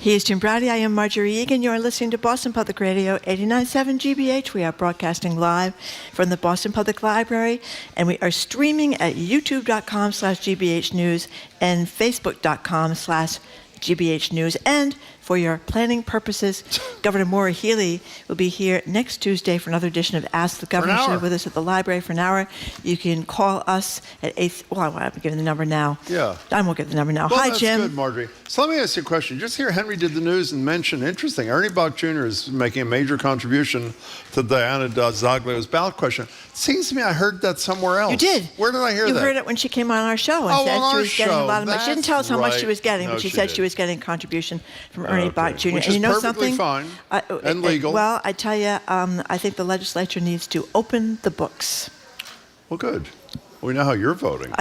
He is Jim Browdy. I am Marjorie Egan. You are listening to Boston Public Radio, 89.7 GBH. We are broadcasting live from the Boston Public Library, and we are streaming at youtube.com/GBH News and facebook.com/GBH News. And for your planning purposes, Governor Maura Healey will be here next Tuesday for another edition of Ask the Governor. She'll be with us at the library for an hour. You can call us at 8... Well, I'm giving the number now. Yeah. I won't give the number now. Well, Hi, that's Jim. good, Marjorie. So let me ask you a question. Just here, Henry did the news and mentioned, interesting, Ernie Bach Jr. is making a major contribution to Diana Zaglio's ballot question. It seems to me I heard that somewhere else. You did. Where did I hear that? You heard it when she came on our show and said she was getting a lot of money. She didn't tell us how much she was getting, but she said she was getting a contribution from Ernie Bach Jr. Which and is you know perfectly something? fine and legal. Well, I tell you, I think the legislature needs to open the books. Well, good. We know how you're voting.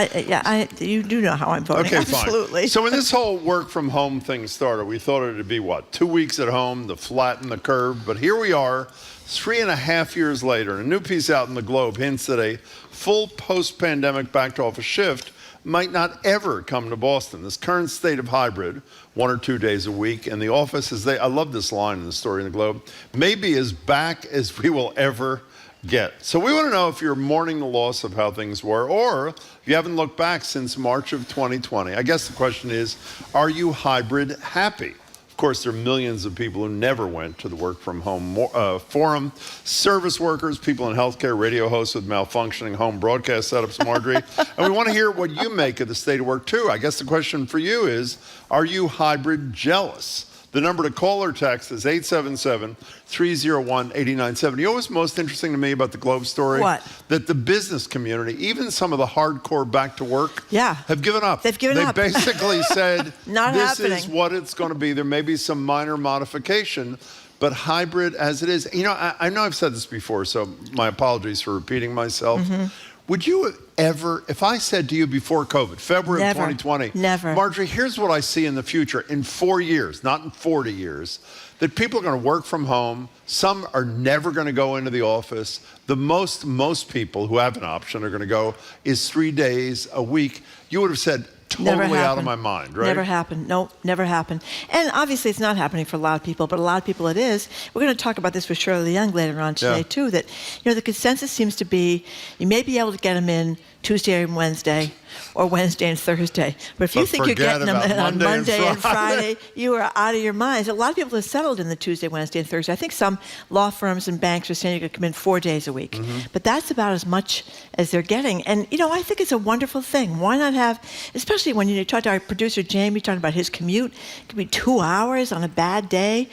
You do know how I'm voting. Okay, Absolutely. Fine. So when this whole work from home thing started, we thought it would be, 2 weeks at home to flatten the curve. But here we are, 3.5 years later. And a new piece out in the Globe hints that a full post-pandemic back-to-office shift might not ever come to Boston. This current state of hybrid, 1 or 2 days a week, and the office I love this line in the story in the Globe, may be as back as we will ever get. So we want to know if you're mourning the loss of how things were, or if you haven't looked back since March of 2020. I guess the question is, are you hybrid happy? Of course, there are millions of people who never went to the work from home forum. Service workers, people in healthcare, radio hosts with malfunctioning home broadcast setups, Marjorie. And we want to hear what you make of the state of work, too. I guess the question for you is, are you hybrid jealous? The number to call or text is 877-301-8970. You know what's most interesting to me about the Globe story? What? That the business community, even some of the hardcore back to work, have given up. They've given up. They basically said, this is what it's going to be. There may be some minor modification, but hybrid as it is. You know, I know I've said this before, so my apologies for repeating myself. Mm-hmm. Would you ever, if I said to you before COVID, February of 2020, Marjorie, here's what I see in the future in 4 years, not in 40 years, that people are going to work from home. Some are never going to go into the office. The most people who have an option are going to go is 3 days a week. You would have said, totally out of my mind, right? Never happened. No, never happened. And obviously it's not happening for a lot of people, but a lot of people it is. We're going to talk about this with Shirley Young later on today, too, that, the consensus seems to be you may be able to get them in Tuesday and Wednesday, or Wednesday and Thursday. But if you think you're getting them on Monday and Friday, you are out of your minds. A lot of people have settled in the Tuesday, Wednesday, and Thursday. I think some law firms and banks are saying you could come in 4 days a week. Mm-hmm. But that's about as much as they're getting. And, I think it's a wonderful thing. Why not have, especially when you talk to our producer, Jamie, talking about his commute. It could be 2 hours on a bad day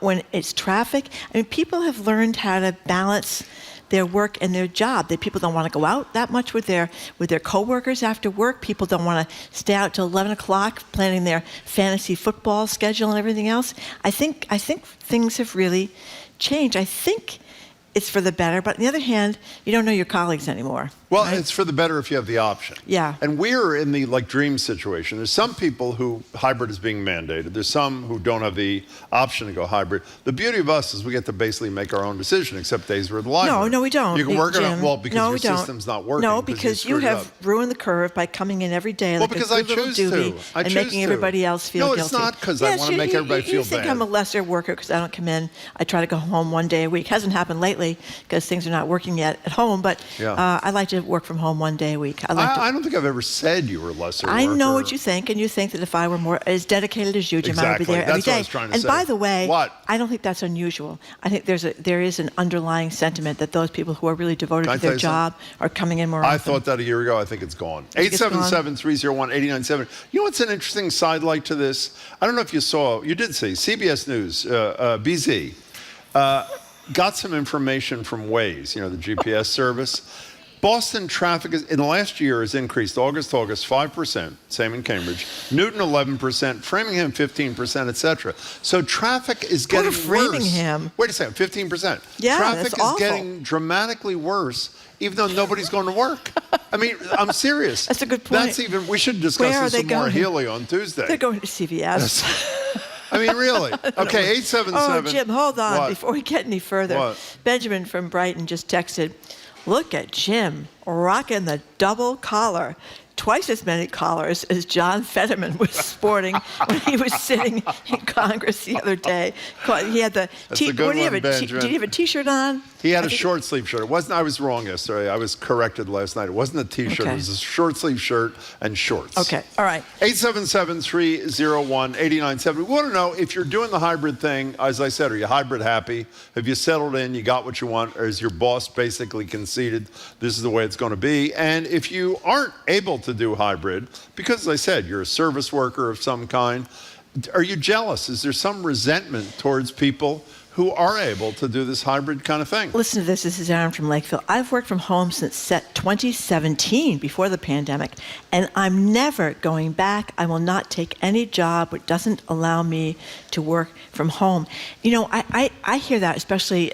when it's traffic. I mean, people have learned how to balance their work and their job. That people don't want to go out that much with their coworkers after work. People don't want to stay out till 11 o'clock planning their fantasy football schedule and everything else. I think things have really changed. I think it's for the better, but on the other hand, you don't know your colleagues anymore. Well, right? It's for the better if you have the option. Yeah. And we're in the dream situation. There's some people who hybrid is being mandated. There's some who don't have the option to go hybrid. The beauty of us is we get to basically make our own decision, except days we're at the library. No, we don't. You can work it out, because no, your system's not working. No, because you have ruined the curve by coming in every day like a good little doobie and making everybody else feel guilty. No, it's not because I want to make everybody feel bad. You think I'm a lesser worker because I don't come in. I try to go home 1 day a week. Hasn't happened lately because things are not working yet at home, but I like to work from home 1 day a week. I don't think I've ever said you were a lesser worker. I know what you think, and you think that if I were more as dedicated as you, Jim, I would be there every day. That's what I was trying to say. And by the way, I don't think that's unusual. I think there is an underlying sentiment that those people who are really devoted to their job are coming in more often. I thought that a year ago. I think it's gone. 877-301-8970. You know what's an interesting sidelight to this? I don't know if you did see, CBS News, BZ, got some information from Waze, the GPS service. Boston traffic in the last year has increased August to August 5%, same in Cambridge, Newton 11%, Framingham 15%, etc. So traffic is getting worse. Framingham. Wait a second, 15%. Yeah, traffic that's is getting dramatically worse, even though nobody's going to work. I mean, I'm serious. That's a good point. We should discuss this with Maura Healey on Tuesday. They're going to CVS. I mean, really. Okay, 877. Oh, Jim, hold on. What? Before we get any further. What? Benjamin from Brighton just texted, look at Jim rocking the double collar. twice as many collars as John Fetterman was sporting when he was sitting in Congress the other day. He had the did he have a T-shirt on? He had a short sleeve shirt. It wasn't. I was wrong yesterday. I was corrected last night. It wasn't a T-shirt. Okay. It was a short sleeve shirt and shorts. Okay. All right. 877-301-8970. We want to know if you're doing the hybrid thing. As I said, are you hybrid happy? Have you settled in? You got what you want? Or is your boss basically conceded this is the way it's going to be? And if you aren't able to do hybrid, because as I said, you're a service worker of some kind, are you jealous? Is there some resentment towards people who are able to do this hybrid kind of thing? Listen to this. This is Aaron from Lakeville. I've worked from home since 2017, before the pandemic, and I'm never going back. I will not take any job which doesn't allow me to work from home. You know, I hear that, especially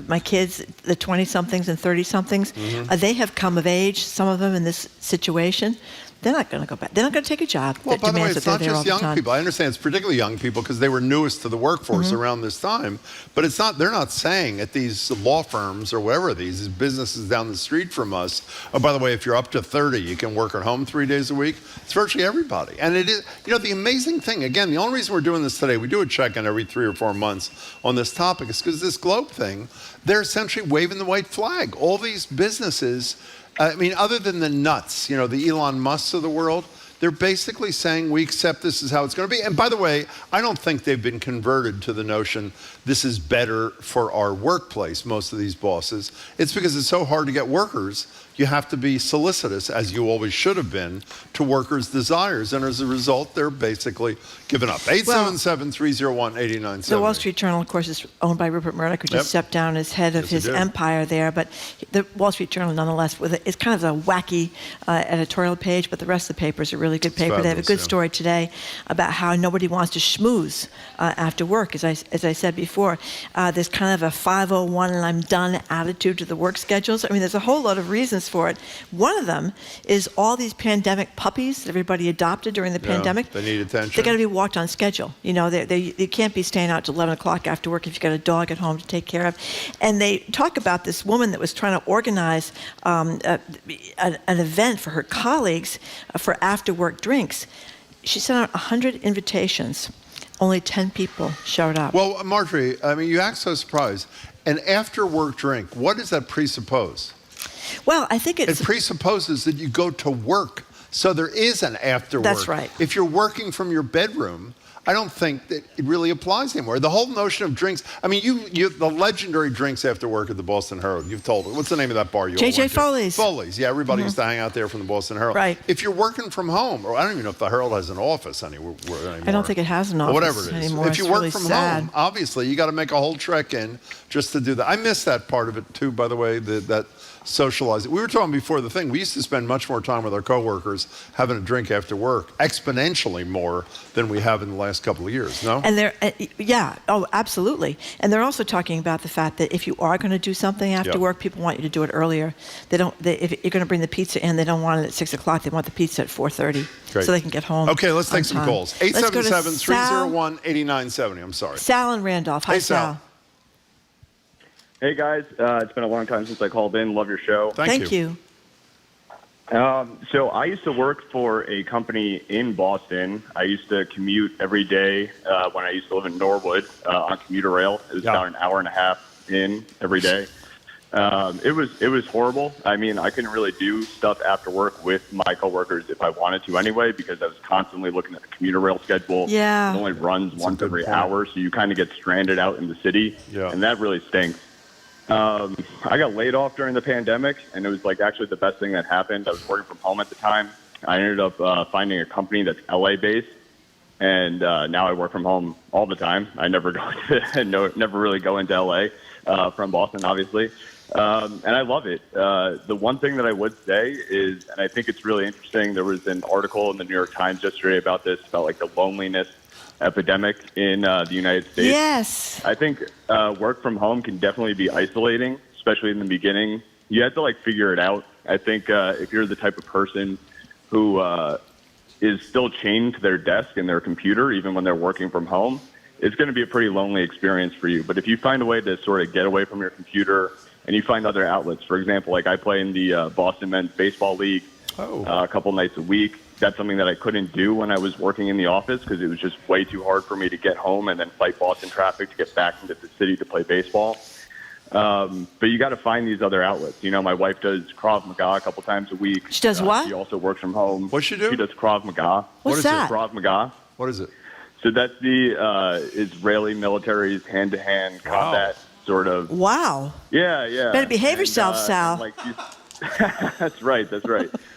my kids, the 20-somethings and 30-somethings. They have come of age, some of them in this situation. They're not going to go back. They're not going to take a job. Well, by the way, demands it's that not they're there just all the young time. people. I understand it's particularly young people because they were newest to the workforce around this time. But it's not. They're not saying at these law firms or wherever these businesses down the street from us. Oh, by the way, if you're up to 30, you can work at home 3 days a week. It's virtually everybody. And it is. You know, the amazing thing. Again, the only reason we're doing this today, we do a check-in every 3 or 4 months on this topic, is because this globe thing. They're essentially waving the white flag. All these businesses. I mean, other than the nuts, you know, the Elon Musks of the world. They're basically saying we accept this is how it's going to be. And by the way, I don't think they've been converted to the notion this is better for our workplace, most of these bosses. It's because it's so hard to get workers. You have to be solicitous, as you always should have been, to workers' desires. And as a result, they're basically giving up. 877-301-8970. The Wall Street Journal, of course, is owned by Rupert Murdoch, who just stepped down as head of his empire there. But the Wall Street Journal, nonetheless, it's kind of a wacky editorial page, but the rest of the papers are really good paper. They have a good story today about how nobody wants to schmooze after work. As I said before, there's kind of a 5:01 and I'm done attitude to the work schedules. I mean, there's a whole lot of reasons for it. One of them is all these pandemic puppies that everybody adopted during the pandemic. They need attention. They got to be walked on schedule. You know, you can't be staying out till 11 o'clock after work if you've got a dog at home to take care of. And they talk about this woman that was trying to organize an event for her colleagues for after-work drinks. She sent out 100 invitations. Only 10 people showed up. Well, Marjorie, I mean, you act so surprised. An after-work drink, what does that presuppose? Well, I think it presupposes that you go to work. So there is an after work. That's right. If you're working from your bedroom, I don't think that it really applies anymore. The whole notion of drinks, I mean, the legendary drinks after work at the Boston Herald, you've told it. What's the name of that bar you all went to? J.J. Foley's. Foley's, yeah, everybody used to hang out there from the Boston Herald. Right. If you're working from home, or I don't even know if the Herald has an office anymore. I don't think it has an office whatever it is. anymore. If you it's work really from sad. home, obviously, you got to make a whole trek in just to do that. I miss that part of it, too, by the way, that socializing. We were talking before the thing. We used to spend much more time with our coworkers having a drink after work, exponentially more than we have in the last couple of years. No? And they're, absolutely. And they're also talking about the fact that if you are going to do something after work, people want you to do it earlier. If you're going to bring the pizza in, they don't want it at 6 o'clock. They want the pizza at 4:30, so they can get home. Okay, let's take some time. calls. 877-301-8970. I'm sorry. Sal and Randolph. Hi, Sal. Hey, guys. It's been a long time since I called in. Love your show. Thank you. So I used to work for a company in Boston. I used to commute every day when I used to live in Norwood on commuter rail. It was about an hour and a half in every day. It was horrible. I mean, I couldn't really do stuff after work with my coworkers if I wanted to anyway, because I was constantly looking at the commuter rail schedule. Yeah. It only runs once every hour, so you kind of get stranded out in the city, and that really stinks. I got laid off during the pandemic, and it was like actually the best thing that happened. I was working from home at the time. I ended up finding a company that's LA based, and now I work from home all the time. I never never really go into LA from Boston, obviously, and I love it. The one thing that I would say is, and I think it's really interesting. There was an article in the New York Times yesterday about this, about like the loneliness epidemic in the United States. Yes. I think work from home can definitely be isolating, especially in the beginning. You have to like figure it out. I think if you're the type of person who is still chained to their desk and their computer, even when they're working from home, it's going to be a pretty lonely experience for you. But if you find a way to sort of get away from your computer and you find other outlets, for example, like I play in the Boston Men's Baseball League. a couple nights a week. That's something that I couldn't do when I was working in the office because it was just way too hard for me to get home and then fight Boston traffic to get back into the city to play baseball. But you got to find these other outlets. My wife does Krav Maga a couple times a week. She does what? She also works from home. What's she do? She does Krav Maga. What's that? Krav Maga. What is it? So that's the Israeli military's hand-to-hand combat sort of. Wow. Yeah. Better behave yourself, Sal. That's right.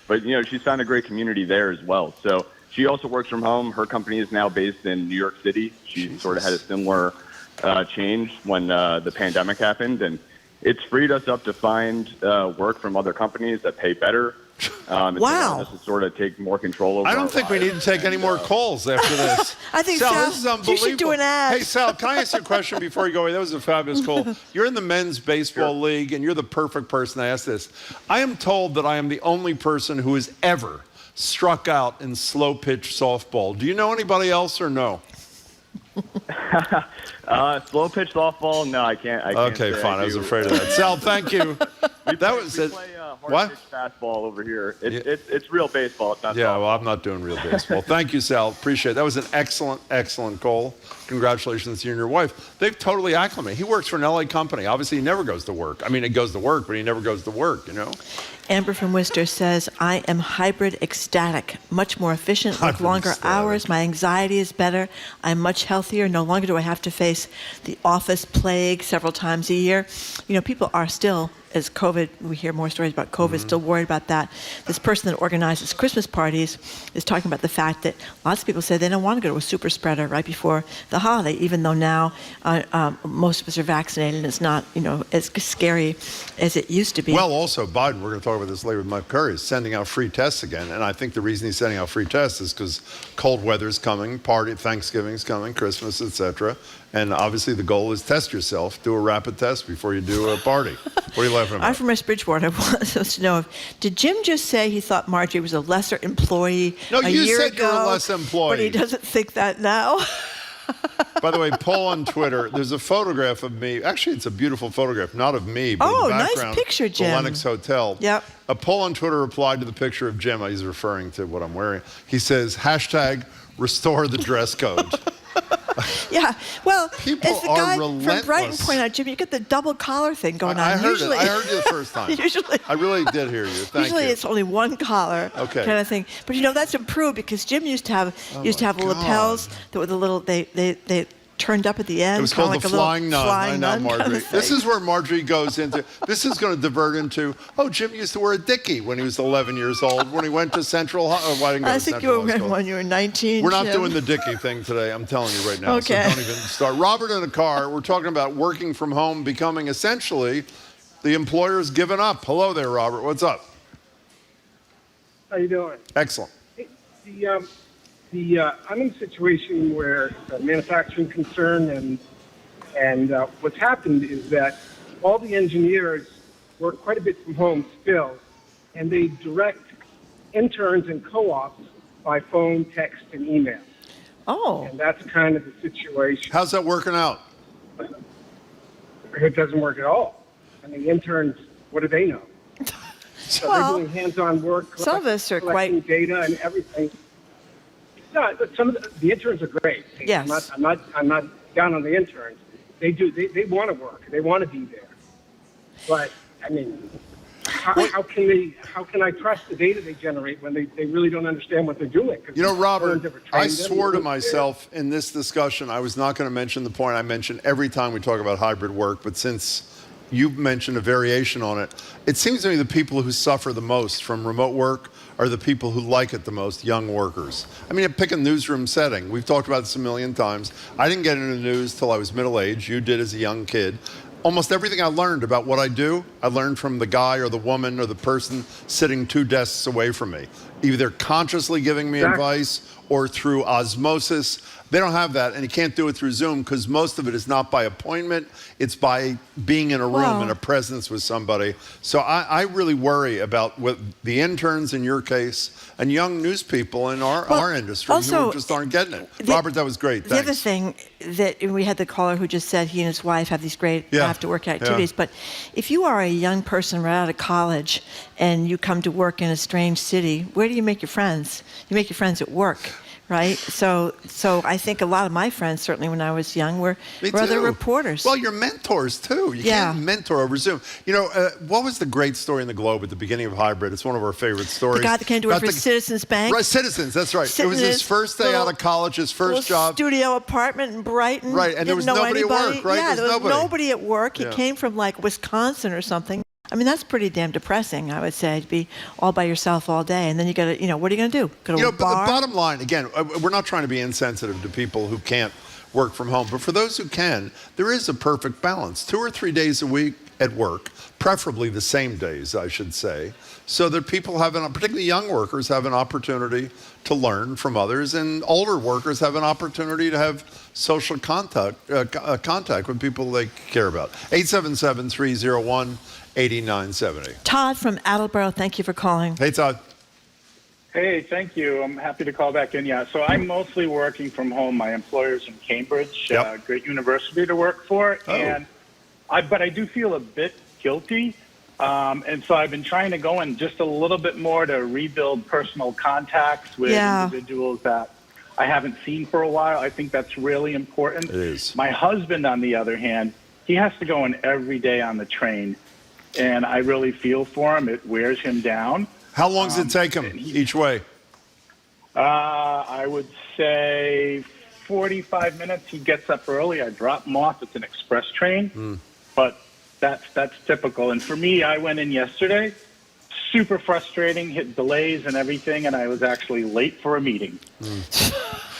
But, she's found a great community there as well. So she also works from home. Her company is now based in New York City. She sort of had a similar change when the pandemic happened. And it's freed us up to find work from other companies that pay better. It's allowed us to sort of take more control over I don't think we need to take any more calls after this. I think, Sal, Sal, this is unbelievable. you should do an ad. Hey, Sal, can I ask you a question before you go away? That was a fabulous call. You're in the men's baseball league, and you're the perfect person to ask this. I am told that I am the only person who has ever struck out in slow-pitch softball. Do you know anybody else or no? Slow pitch softball? No, I can't. Okay, fine. I was afraid of that. Sal, thank you. We play hard pitch fastball over here. It's real baseball. It's not softball. Well, I'm not doing real baseball. Thank you, Sal. Appreciate it. That was an excellent call. Congratulations to you and your wife. They've totally acclimated. He works for an LA company. Obviously, he never goes to work. I mean, he goes to work, but he never goes to work, Amber from Worcester says, I am hybrid ecstatic, much more efficient, work longer hours. My anxiety is better. I'm much healthier. No longer do I have to face the office plague several times a year. People are still, as COVID, we hear more stories about COVID, still worried about that. This person that organizes Christmas parties is talking about the fact that lots of people say they don't want to go to a super spreader right before the holiday, even though now most of us are vaccinated and it's not, as scary as it used to be. Well, also, Biden, we're going to talk about this later with Mike Curry, is sending out free tests again. And I think the reason he's sending out free tests is because cold weather's coming, Thanksgiving's coming, Christmas, etc. And obviously the goal is test yourself, do a rapid test before you do a party. What are you laughing about? I'm from West Bridgewater. I want to know, did Jim just say he thought Marjorie was a lesser employee No, a you year said ago, you're a less employee. but he doesn't think that now? By the way, Paul on Twitter, there's a photograph of me. Actually, it's a beautiful photograph, not of me, but in the background, nice picture, Jim. the Lenox Hotel. Yep. A Paul on Twitter replied to the picture of Jim. He's referring to what I'm wearing. He says, #restore the dress code. Yeah, well, People as the are guy relentless. from Brighton pointed out, Jim, you get the double collar thing going I on. heard Usually, it. I heard you the first time. Usually, I really did hear you. Thank usually you. it's only one collar kind of thing. But that's improved because Jim used to have lapels that were the little they turned up at the end. It was called like the a little Flying Nun. I know, Marjorie. Kind of This is where Marjorie goes into, this is going to divert into, Jim used to wear a dickie when he was 11 years old, when he went to Central, I think you were wearing one when you were 19, We're not Jim. doing the dickie thing today, I'm telling you right now. Okay. So don't even start. Robert in a car, we're talking about working from home becoming essentially the employer's given up. Hello there, Robert. What's up? How you doing? Excellent. I'm in a situation where manufacturing concern and what's happened is that all the engineers work quite a bit from home still, and they direct interns and co-ops by phone, text, and email. Oh. And that's kind of the situation. How's that working out? It doesn't work at all. I mean, interns, what do they know? So they're doing hands-on work, some of us are collecting data and everything. No, but some of the interns are great. Yes. I'm not down on the interns. They want to work. They want to be there. But I mean, how can I trust the data they generate when they really don't understand what they're doing? Robert, I swore to myself in this discussion I was not going to mention the point I mention every time we talk about hybrid work, but since you mentioned a variation on it, it seems to me the people who suffer the most from remote work are the people who like it the most, young workers. I mean, pick a newsroom setting. We've talked about this a million times. I didn't get into the news till I was middle-aged. You did as a young kid. Almost everything I learned about what I do, I learned from the guy or the woman or the person sitting 2 desks away from me. Either consciously giving me advice or through osmosis. They don't have that, and you can't do it through Zoom because most of it is not by appointment. It's by being in a room and a presence with somebody. So I really worry about what the interns in your case and young news people in our industry who just aren't getting it. Robert, that was great. Thanks. The other thing that we had the caller who just said he and his wife have these great after work activities. But if you are a young person right out of college and you come to work in a strange city, where do you make your friends? You make your friends at work. Right, so I think a lot of my friends, certainly when I was young, were other reporters. Well, you're mentors too. You can't mentor over Zoom. You know, what was the great story in the Globe at the beginning of Hybrid? It's one of our favorite stories. The guy that came to work for Citizens Bank. Right, Citizens. That's right. It was his first day out of college, his first job. Studio apartment in Brighton. Right, and there was nobody at work. Right, yeah, there was nobody at work. He came from like Wisconsin or something. I mean, that's pretty damn depressing, I would say, to be all by yourself all day. And then you got to, what are you going to do? Go to a bar? But the bottom line, again, we're not trying to be insensitive to people who can't work from home. But for those who can, there is a perfect balance. 2 or 3 days a week at work, preferably the same days, I should say, so that people have, particularly young workers, have an opportunity to learn from others, and older workers have an opportunity to have social contact with people they care about. 877-301-8970. Todd from Attleboro, thank you for calling. Hey, Todd. Hey, thank you. I'm happy to call back in. Yeah, so I'm mostly working from home. My employer's in Cambridge, great university to work for, but I do feel a bit guilty. And so I've been trying to go in just a little bit more to rebuild personal contacts with individuals that I haven't seen for a while. I think that's really important. It is. My husband, on the other hand, he has to go in every day on the train, and I really feel for him. It wears him down. How long does it take him each way? I would say 45 minutes. He gets up early. I drop him off. It's an express train, but that's typical. And for me, I went in yesterday, super frustrating, hit delays and everything, and I was actually late for a meeting.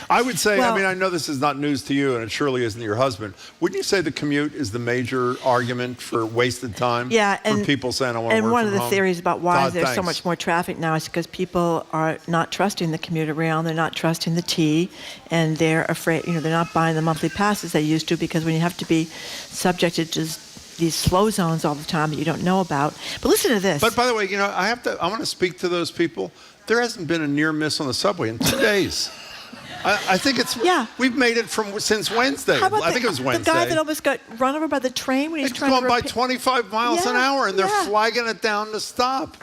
I would say, I know this is not news to you, and it surely isn't to your husband. Wouldn't you say the commute is the major argument for wasted time? Yeah, for people saying, I want to work from home? And one of the theories about why Todd, there's so much more traffic now is because people are not trusting the commuter rail, they're not trusting the T, and they're afraid, they're not buying the monthly passes they used to, because when you have to be subjected to these slow zones all the time that you don't know about. But listen to this. But by the way, I want to speak to those people. There hasn't been a near miss on the subway in 2 days. I think we've made it since Wednesday. I think it was Wednesday. The guy that almost got run over by the train when he's trying to... It's going by 25 miles an hour, and they're flagging it down to stop.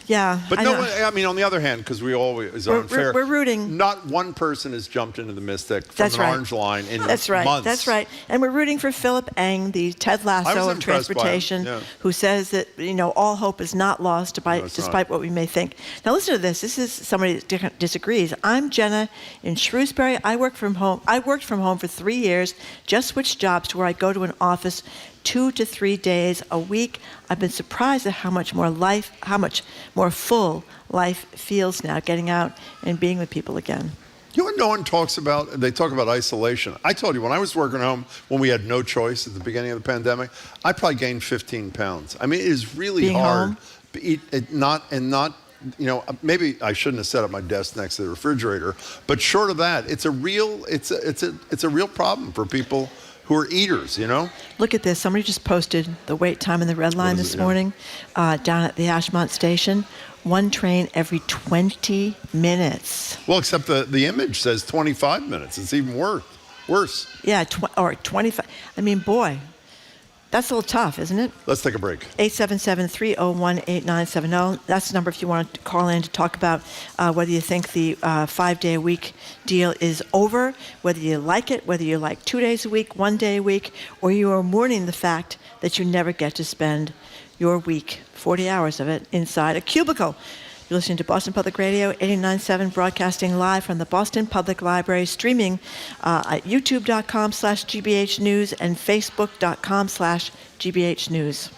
Yeah. But on the other hand, because we always are unfair. We're rooting. Not one person has jumped into the Mystic from an orange line in months. That's right. And we're rooting for Philip Eng, the Ted Lasso of transportation, who says that, all hope is not lost despite what we may think. Now listen to this. This is somebody that disagrees. I'm Jenna in Shrewsbury. I worked from home for 3 years, just switched jobs to where I go to an office 2 to 3 days a week. I've been surprised at how much more full life feels now, getting out and being with people again. You know what no one talks about? They talk about isolation. I told you, when I was working home, when we had no choice at the beginning of the pandemic, I probably gained 15 pounds. I mean, it is really hard. Maybe I shouldn't have set up my desk next to the refrigerator, but short of that, it's a real problem for people who are eaters, Look at this. Somebody just posted the wait time in the Red Line this morning down at the Ashmont station. One train every 20 minutes. Well, except the image says 25 minutes. It's even worse. Yeah, or 25. I mean, boy, that's a little tough, isn't it? Let's take a break. 877-301-8970. That's the number if you want to call in to talk about whether you think the 5-day-a-week deal is over, whether you like it, whether you like 2 days a week, 1 day a week, or you are mourning the fact that you never get to spend your week, 40 hours of it, inside a cubicle. You're listening to Boston Public Radio, 89.7, broadcasting live from the Boston Public Library, streaming at youtube.com/GBH News and facebook.com/GBH News.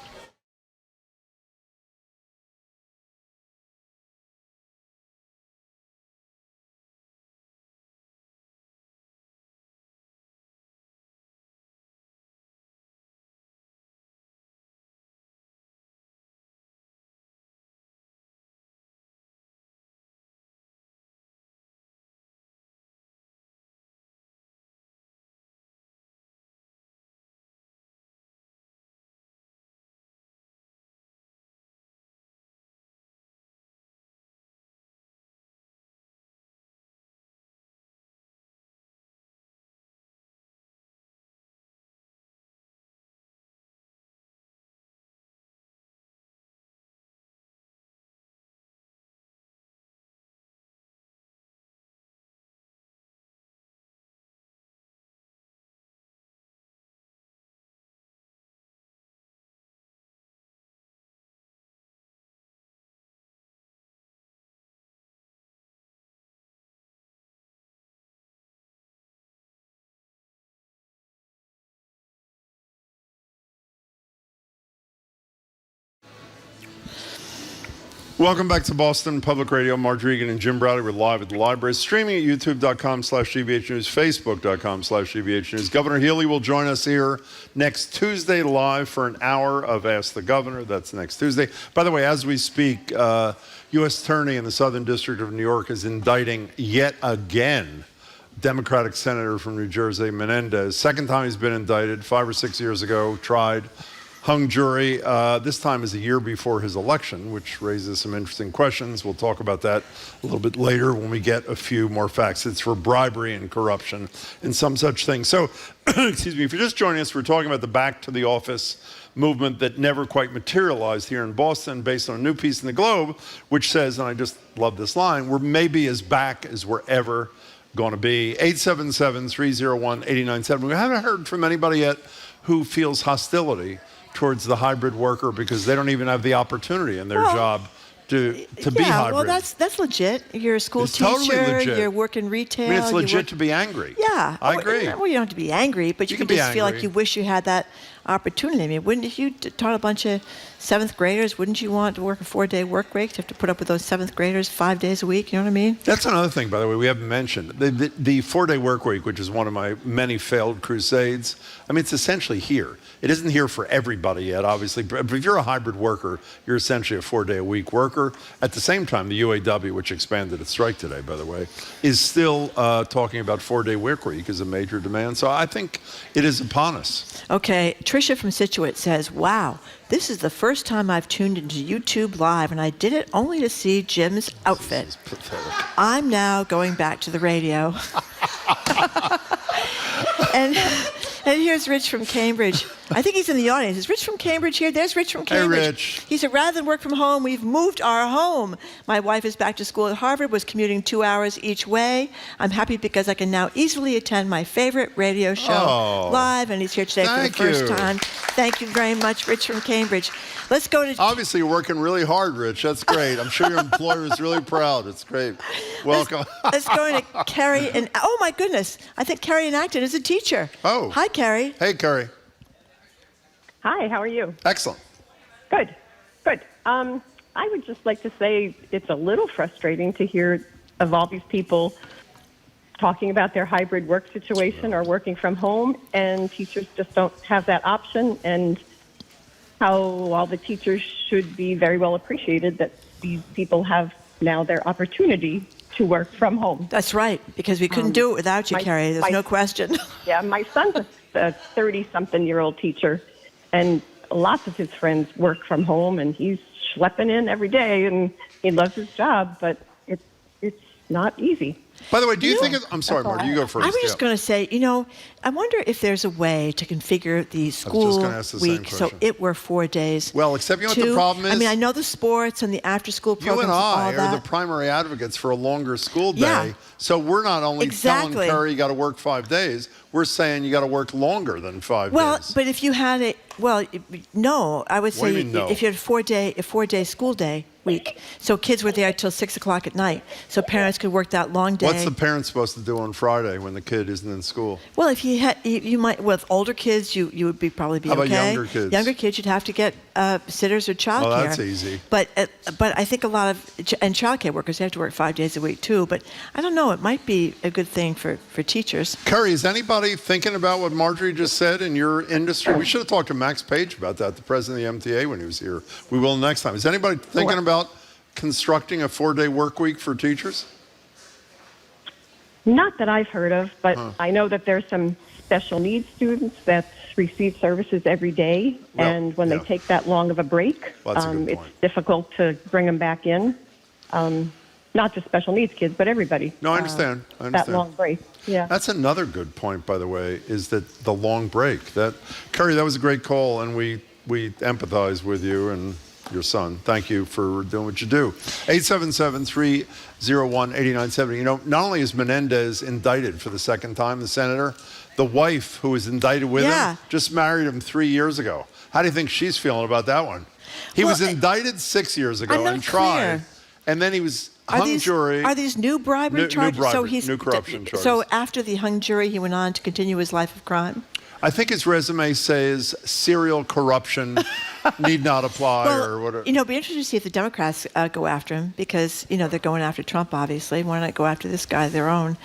Welcome back to Boston Public Radio. Marge Regan and Jim Browder. We're live at the library, streaming at youtube.com/GBH News, facebook.com/GBH News. Governor Healy will join us here next Tuesday live for an hour of Ask the Governor. That's next Tuesday. By the way, as we speak, U.S. Attorney in the Southern District of New York is indicting yet again Democratic Senator from New Jersey, Menendez. Second time he's been indicted, 5 or 6 years ago, tried. Hung jury. This time is a year before his election, which raises some interesting questions. We'll talk about that a little bit later when we get a few more facts. It's for bribery and corruption and some such thing. So, excuse me, if you're just joining us, we're talking about the back to the office movement that never quite materialized here in Boston based on a new piece in the Globe, which says, and I just love this line, we're maybe as back as we're ever going to be. 877-301-8970. We haven't heard from anybody yet who feels hostility towards the hybrid worker because they don't even have the opportunity in their job to be hybrid. Well, that's legit. You're a school teacher. Totally legit. You work in retail. I mean, it's legit to be angry. Yeah. I agree. Well, you don't have to be angry, but you can just feel like you wish you had that opportunity. I mean, wouldn't if you taught a bunch of 7th graders, wouldn't you want to work a 4-day work week? To have to put up with those 7th graders 5 days a week, you know what I mean? That's another thing, by the way, we haven't mentioned. The 4-day work week, which is one of my many failed crusades, I mean, it's essentially here. It isn't here for everybody yet, obviously, but if you're a hybrid worker, you're essentially a 4-day-a-week worker. At the same time, the UAW, which expanded its strike today, by the way, is still talking about 4-day work week as a major demand. So I think it is upon us. Okay, Tricia from Situate says, wow, this is the first time I've tuned into YouTube Live, and I did it only to see Jim's outfit. This is pathetic. I'm now going back to the radio. And here's Rich from Cambridge. I think he's in the audience. Is Rich from Cambridge here? There's Rich from Cambridge. Hey, Rich. He said, rather than work from home, we've moved our home. My wife is back to school at Harvard, was commuting 2 hours each way. I'm happy because I can now easily attend my favorite radio show live, and he's here today for the first time. Thank you very much, Rich from Cambridge. Let's go to... Obviously, you're working really hard, Rich. That's great. I'm sure your employer is really proud. It's great. Welcome. Let's go to Carrie. And oh, my goodness. I think Carrie in Acton is a teacher. Oh. Hi, Carrie. Hey, Carrie. Hi, how are you? Excellent. Good. I would just like to say it's a little frustrating to hear of all these people talking about their hybrid work situation or working from home, and teachers just don't have that option, and how all the teachers should be very well appreciated that these people have now their opportunity to work from home. That's right, because we couldn't do it without you, Carrie. There's no question. Yeah, my son's a 30-something-year-old teacher, and lots of his friends work from home, and he's schlepping in every day, and he loves his job, but it's not easy. By the way, do you think I'm sorry, Marty, you go first. I was just going to say, I wonder if there's a way to configure the school week so it were 4 days. Well, except you know what the problem is? I mean, I know the sports and the after-school programs. You and I are the primary advocates for a longer school day. Yeah. So we're not only telling Carrie you got to work 5 days, we're saying you got to work longer than 5 days. Well, but if you had no, I would say if you had a 4-day school day week, so kids were there till 6 o'clock at night, so parents could work that long day. What's the parent supposed to do on Friday when the kid isn't in school? Well, if you might, with older kids, you would probably be okay. How about okay. younger kids? Younger kids, you'd have to get sitters or childcare. Oh, that's easy. But I think a lot of and childcare workers, they have to work 5 days a week too. But I don't know, it might be a good thing for teachers. Carrie, is anybody thinking about what Marjorie just said in your industry? We should have talked to Max Page about that, the president of the MTA, when he was here. We will next time. Is anybody thinking about constructing a 4-day work week for teachers? Not that I've heard of, but I know that there's some special needs students that receive services every day, and when they take that long of a break, it's difficult to bring them back in. Not just special needs kids, but everybody. No, I understand. That long break. Yeah. That's another good point, by the way, is that the long break. Carrie, that was a great call, and we empathize with you and your son. Thank you for doing what you do. 877-301-8970. Not only is Menendez indicted for the second time, the senator, the wife who was indicted with him just married him 3 years ago. How do you think she's feeling about that one? He was indicted 6 years ago and tried, and then he was hung jury. Are these new bribery charges? New corruption charges. So after the hung jury, he went on to continue his life of crime? I think his resume says serial corruption need not apply or whatever. It'd be interesting to see if the Democrats go after him because, they're going after Trump, obviously. Why not go after this guy, their own,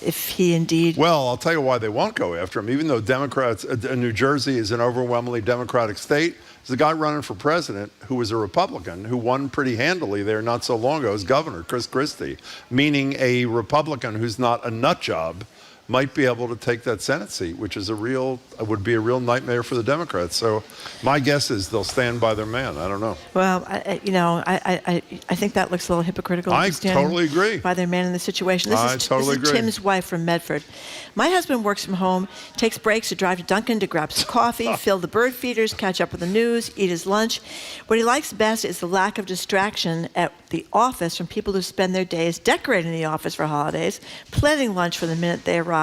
if he indeed... Well, I'll tell you why they won't go after him. Even though Democrats, New Jersey is an overwhelmingly Democratic state, there's a guy running for president who was a Republican who won pretty handily there not so long ago as governor, Chris Christie, meaning a Republican who's not a nut job might be able to take that Senate seat, which is would be a real nightmare for the Democrats. So my guess is they'll stand by their man. I don't know. Well, I think that looks a little hypocritical. I totally agree. By their man in the situation. This agree. is Tim's wife from Medford. My husband works from home, takes breaks to drive to Dunkin' to grab some coffee, fill the bird feeders, catch up with the news, eat his lunch. What he likes best is the lack of distraction at the office from people who spend their days decorating the office for holidays, planning lunch for the minute they arrive,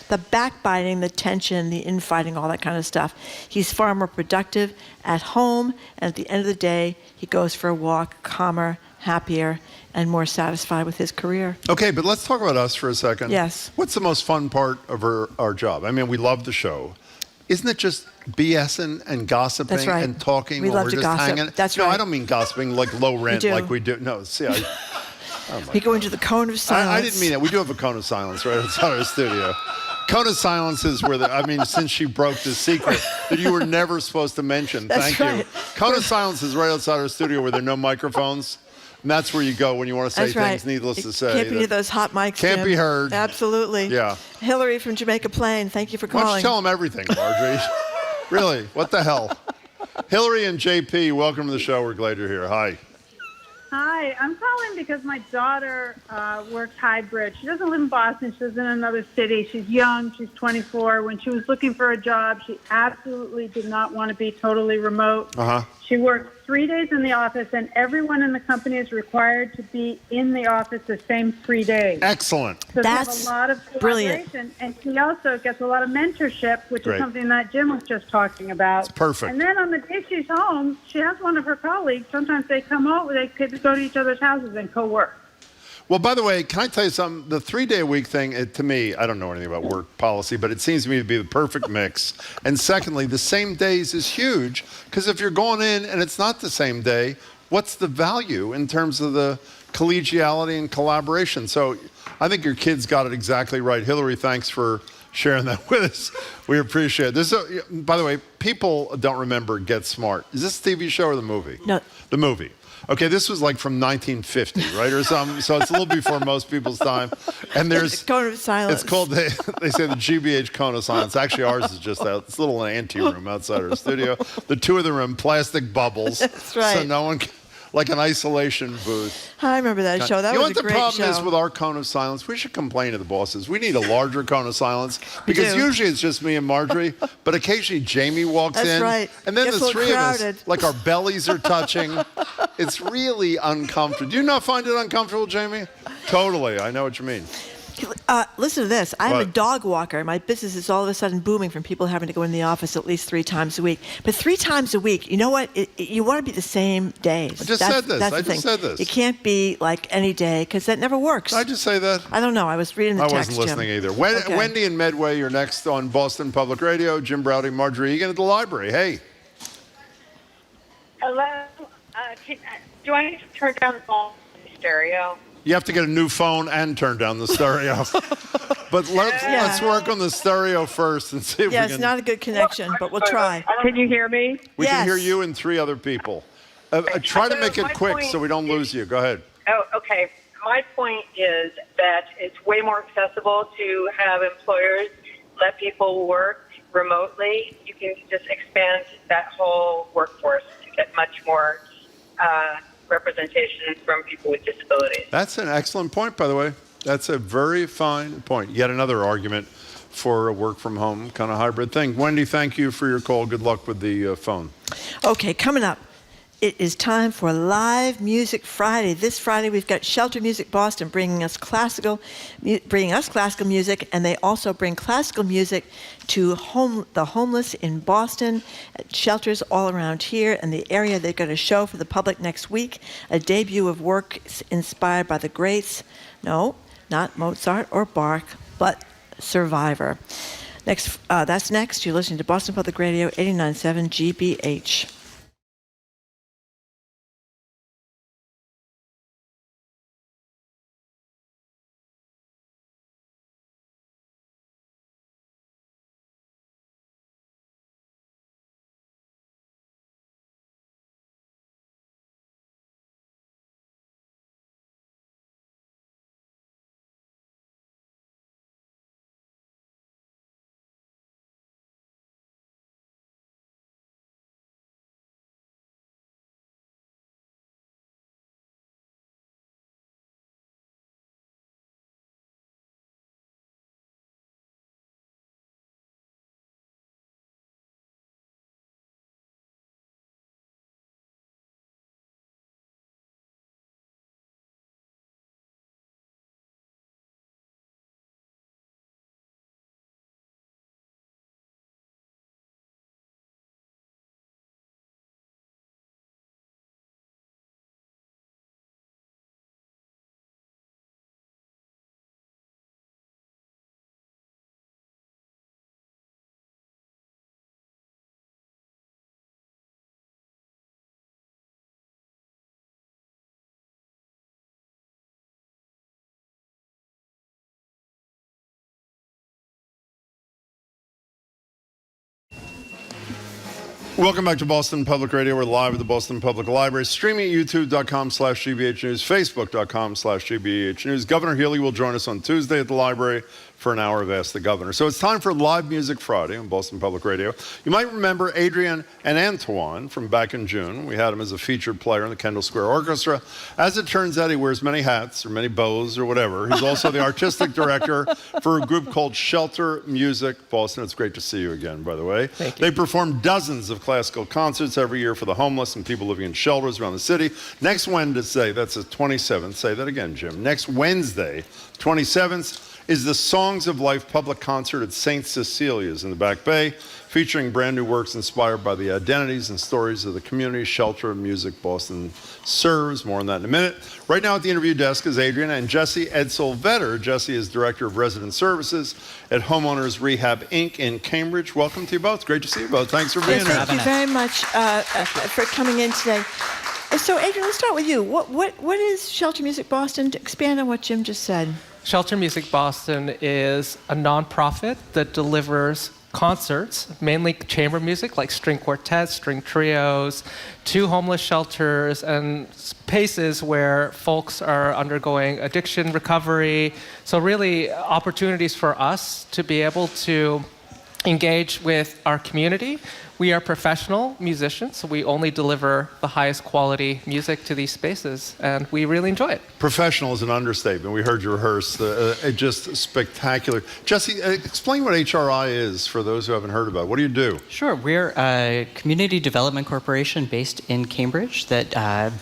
the backbiting, the tension, the infighting, all that kind of stuff. He's far more productive at home, and at the end of the day, he goes for a walk, calmer, happier, and more satisfied with his career. Okay, but let's talk about us for a second. Yes. What's the most fun part of our job? I mean, we love the show. Isn't it just BSing and gossiping That's right. and talking We when love we're to just gossip. hanging? That's no, right. I don't mean gossiping like low rent do. like we do. No, see, We go into the cone of silence. I didn't mean that. We do have a cone of silence right outside our studio. Cone of silence is where since she broke the secret that you were never supposed to mention. That's Thank right. you. Cone of silence is right outside our studio where there are no microphones. And that's where you go when you want to say That's right. things needless to say. Can't be near those hot mics, Can't Jim. be heard. Absolutely. Yeah. Hillary from Jamaica Plain, thank you for Why calling. don't you tell them everything, Marjorie? Really, what the hell? Hillary and JP, welcome to the show. We're glad you're here. Hi. Hi, I'm calling because my daughter works hybrid. She doesn't live in Boston. She lives in another city. She's young. She's 24. When she was looking for a job, she absolutely did not want to be totally remote. She works 3 days in the office, and everyone in the company is required to be in the office the same 3 days. Excellent. So That's they have a lot of brilliant. collaboration, and she also gets a lot of mentorship, which Great. is something that Jim was just talking about. It's perfect. And then on the day she's home, she has one of her colleagues. Sometimes they come over, they could go to each other's houses and co-work. Well, by the way, can I tell you something? The 3-day-a-week thing, to me, I don't know anything about work policy, but it seems to me to be the perfect mix. And secondly, the same days is huge, because if you're going in and it's not the same day, what's the value in terms of the collegiality and collaboration? So I think your kids got it exactly right. Hillary, thanks for sharing that with us. We appreciate it. By the way, people don't remember Get Smart. Is this a TV show or the movie? No. The movie. Okay, this was like from 1950, right, or something. So it's a little before most people's time. And there's Cone of silence. It's called they say the GBH Cone of Silence. Actually, ours is just that. It's a little anteroom outside our studio. The two of them are in plastic bubbles. That's right. So no one, like an isolation booth. I remember that show. That you know was what a the great problem show. is with our Cone of Silence? We should complain to the bosses. We need a larger Cone of Silence because do. usually it's just me and Marjorie, but occasionally Jamie walks That's in, right. and then Gets the a little three of crowded. us, like our bellies are touching. It's really uncomfortable. Do you not find it uncomfortable, Jamie? Totally. I know what you mean. Listen to this. I'm a What? dog walker. My business is all of a sudden booming from people having to go in the office at least 3 times a week. But 3 times a week, you know what? You want to be the same days. I just That's- said this. That's I the just thing. said this. You can't be like any day because that never works. Did I just say that? I don't know. I was reading the I text, wasn't listening Jim. either. Okay. Wendy and Medway, you're next on Boston Public Radio. Jim Browdy, Marjorie Egan at the library. Hey. Hello. Do I need to turn down the phone stereo? You have to get a new phone and turn down the stereo. But let's work on the stereo first and see if Yeah, we it's can. not a good connection, but we'll try. Can you hear me? We can Yes. hear you and 3 other people. Try to make it my quick point so we don't lose you. Go ahead. Oh, okay. My point is that it's way more accessible to have employers let people work remotely. You can just expand that whole workforce to get much more representation from people with disabilities. That's an excellent point, by the way. That's a very fine point. Yet another argument for a work from home kind of hybrid thing. Wendy, thank you for your call. Good luck with the phone. Okay, coming up. It is time for Live Music Friday. This Friday, we've got Shelter Music Boston bringing us classical music, and they also bring classical music to the homeless in Boston, at shelters all around here and the area. They've got a show for the public next week, a debut of work inspired by the greats. No, not Mozart or Bach, but Survivor. That's next. You're listening to Boston Public Radio 89.7 GBH. Welcome back to Boston Public Radio. We're live at the Boston Public Library, streaming at youtube.com/GBH News, facebook.com/GBH News. Governor Healy will join us on Tuesday at the library for an hour of Ask the Governor. So it's time for Live Music Friday on Boston Public Radio. You might remember Adrian and Antoine from back in June. We had him as a featured player in the Kendall Square Orchestra. As it turns out, he wears many hats or many bows or whatever. He's also the artistic director for a group called Shelter Music Boston. It's great to see you again, by the way. Thank you. They perform dozens of classical concerts every year for the homeless and people living in shelters around the city. Next Wednesday, that's the 27th, say that again, Jim. Next Wednesday, 27th, is the Songs of Life public concert at St. Cecilia's in the Back Bay, featuring brand new works inspired by the identities and stories of the community Shelter Music Boston serves. More on that in a minute. Right now at the interview desk is Adrian and Jesse Edsel-Vetter. Jesse is Director of Resident Services at Homeowners Rehab, Inc. in Cambridge. Welcome to you both. Great to see you both. Thanks for being here. Thank you very much for coming in today. So, Adrian, let's start with you. What is Shelter Music Boston? To expand on what Jim just said. Shelter Music Boston is a nonprofit that delivers concerts, mainly chamber music like string quartets, string trios, to homeless shelters and spaces where folks are undergoing addiction recovery. So really opportunities for us to be able to engage with our community. We are professional musicians, so we only deliver the highest quality music to these spaces, and we really enjoy it. Professional is an understatement. We heard you rehearse. Just spectacular. Jesse, explain what HRI is for those who haven't heard about it. What do you do? Sure. We're a community development corporation based in Cambridge that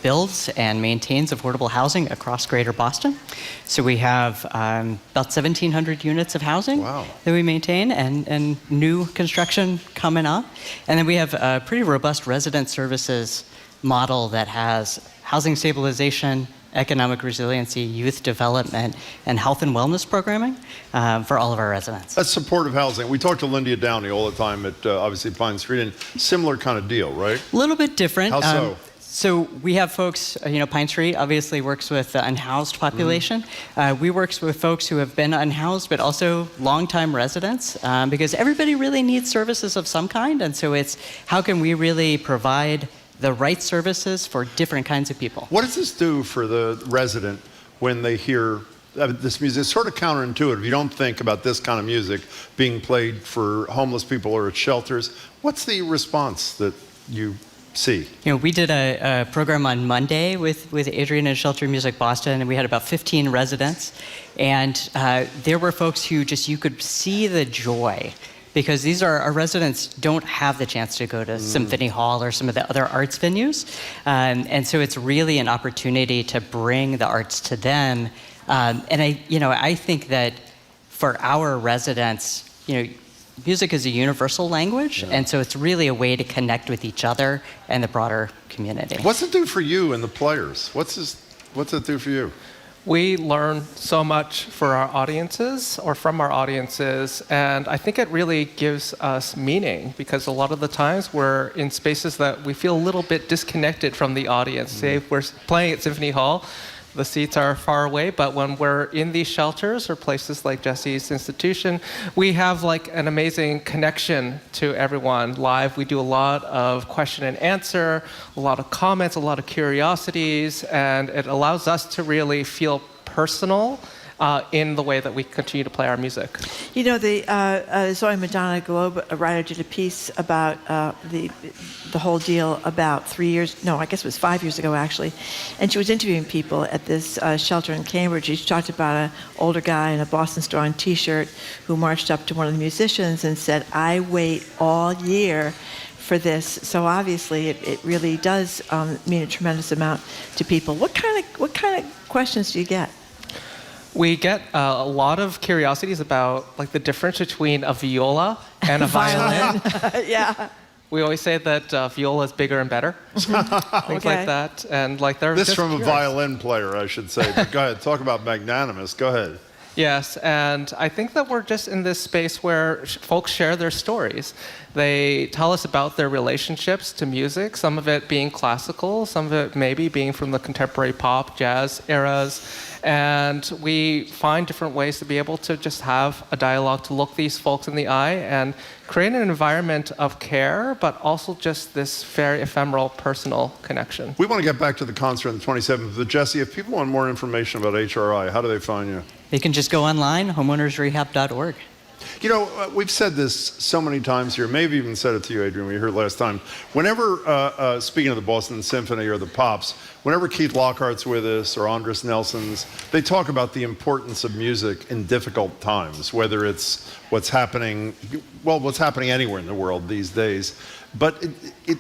builds and maintains affordable housing across Greater Boston. So we have about 1,700 units of housing that we maintain and new construction coming up. And then we have a pretty robust resident services model that has housing stabilization, economic resiliency, youth development, and health and wellness programming for all of our residents. That's supportive housing. We talk to Lindia Downey all the time at obviously Pine Street, and similar kind of deal, right? A little bit different. How so? So we have folks, Pine Street obviously works with the unhoused population. We work with folks who have been unhoused, but also longtime residents, because everybody really needs services of some kind. And so it's how can we really provide the right services for different kinds of people. What does this do for the resident when they hear this music? It's sort of counterintuitive. You don't think about this kind of music being played for homeless people or at shelters. What's the response that you see? We did a program on Monday with Adrian and Shelter Music Boston, and we had about 15 residents. And there were folks who you could see the joy, because these are our residents don't have the chance to go to Symphony Hall or some of the other arts venues. And so it's really an opportunity to bring the arts to them. And I think that for our residents, music is a universal language, and so it's really a way to connect with each other and the broader community. What's it do for you and the players? What's it do for you? We learn so much for our audiences or from our audiences, and I think it really gives us meaning, because a lot of the times we're in spaces that we feel a little bit disconnected from the audience. Say if we're playing at Symphony Hall, the seats are far away, but when we're in these shelters or places like Jesse's institution, we have an amazing connection to everyone live. We do a lot of question and answer, a lot of comments, a lot of curiosities, and it allows us to really feel personal in the way that we continue to play our music. The Zoe Madonna Globe writer did a piece about the whole deal about 5 years ago actually, and she was interviewing people at this shelter in Cambridge. She talked about an older guy in a Boston Strong t-shirt who marched up to one of the musicians and said, "I wait all year for this." So obviously it really does mean a tremendous amount to people. What kind of questions do you get? We get a lot of curiosities about the difference between a viola and a violin. Yeah. We always say that viola is bigger and better, things like that. And they're this just from curious. A violin player, I should say. But go ahead, talk about magnanimous. Go ahead. Yes, and I think that we're just in this space where folks share their stories. They tell us about their relationships to music, some of it being classical, some of it maybe being from the contemporary pop, jazz eras. And we find different ways to be able to just have a dialogue, to look these folks in the eye and create an environment of care, but also just this very ephemeral personal connection. We want to get back to the concert on the 27th. But Jesse, if people want more information about HRI, how do they find you? They can just go online, homeownersrehab.org. You know, we've said this so many times here. Maybe even said it to you, Adrian, when you were here last time. Whenever, speaking of the Boston Symphony or the Pops, whenever Keith Lockhart's with us or Andres Nelson's, they talk about the importance of music in difficult times, whether it's what's happening anywhere in the world these days. But it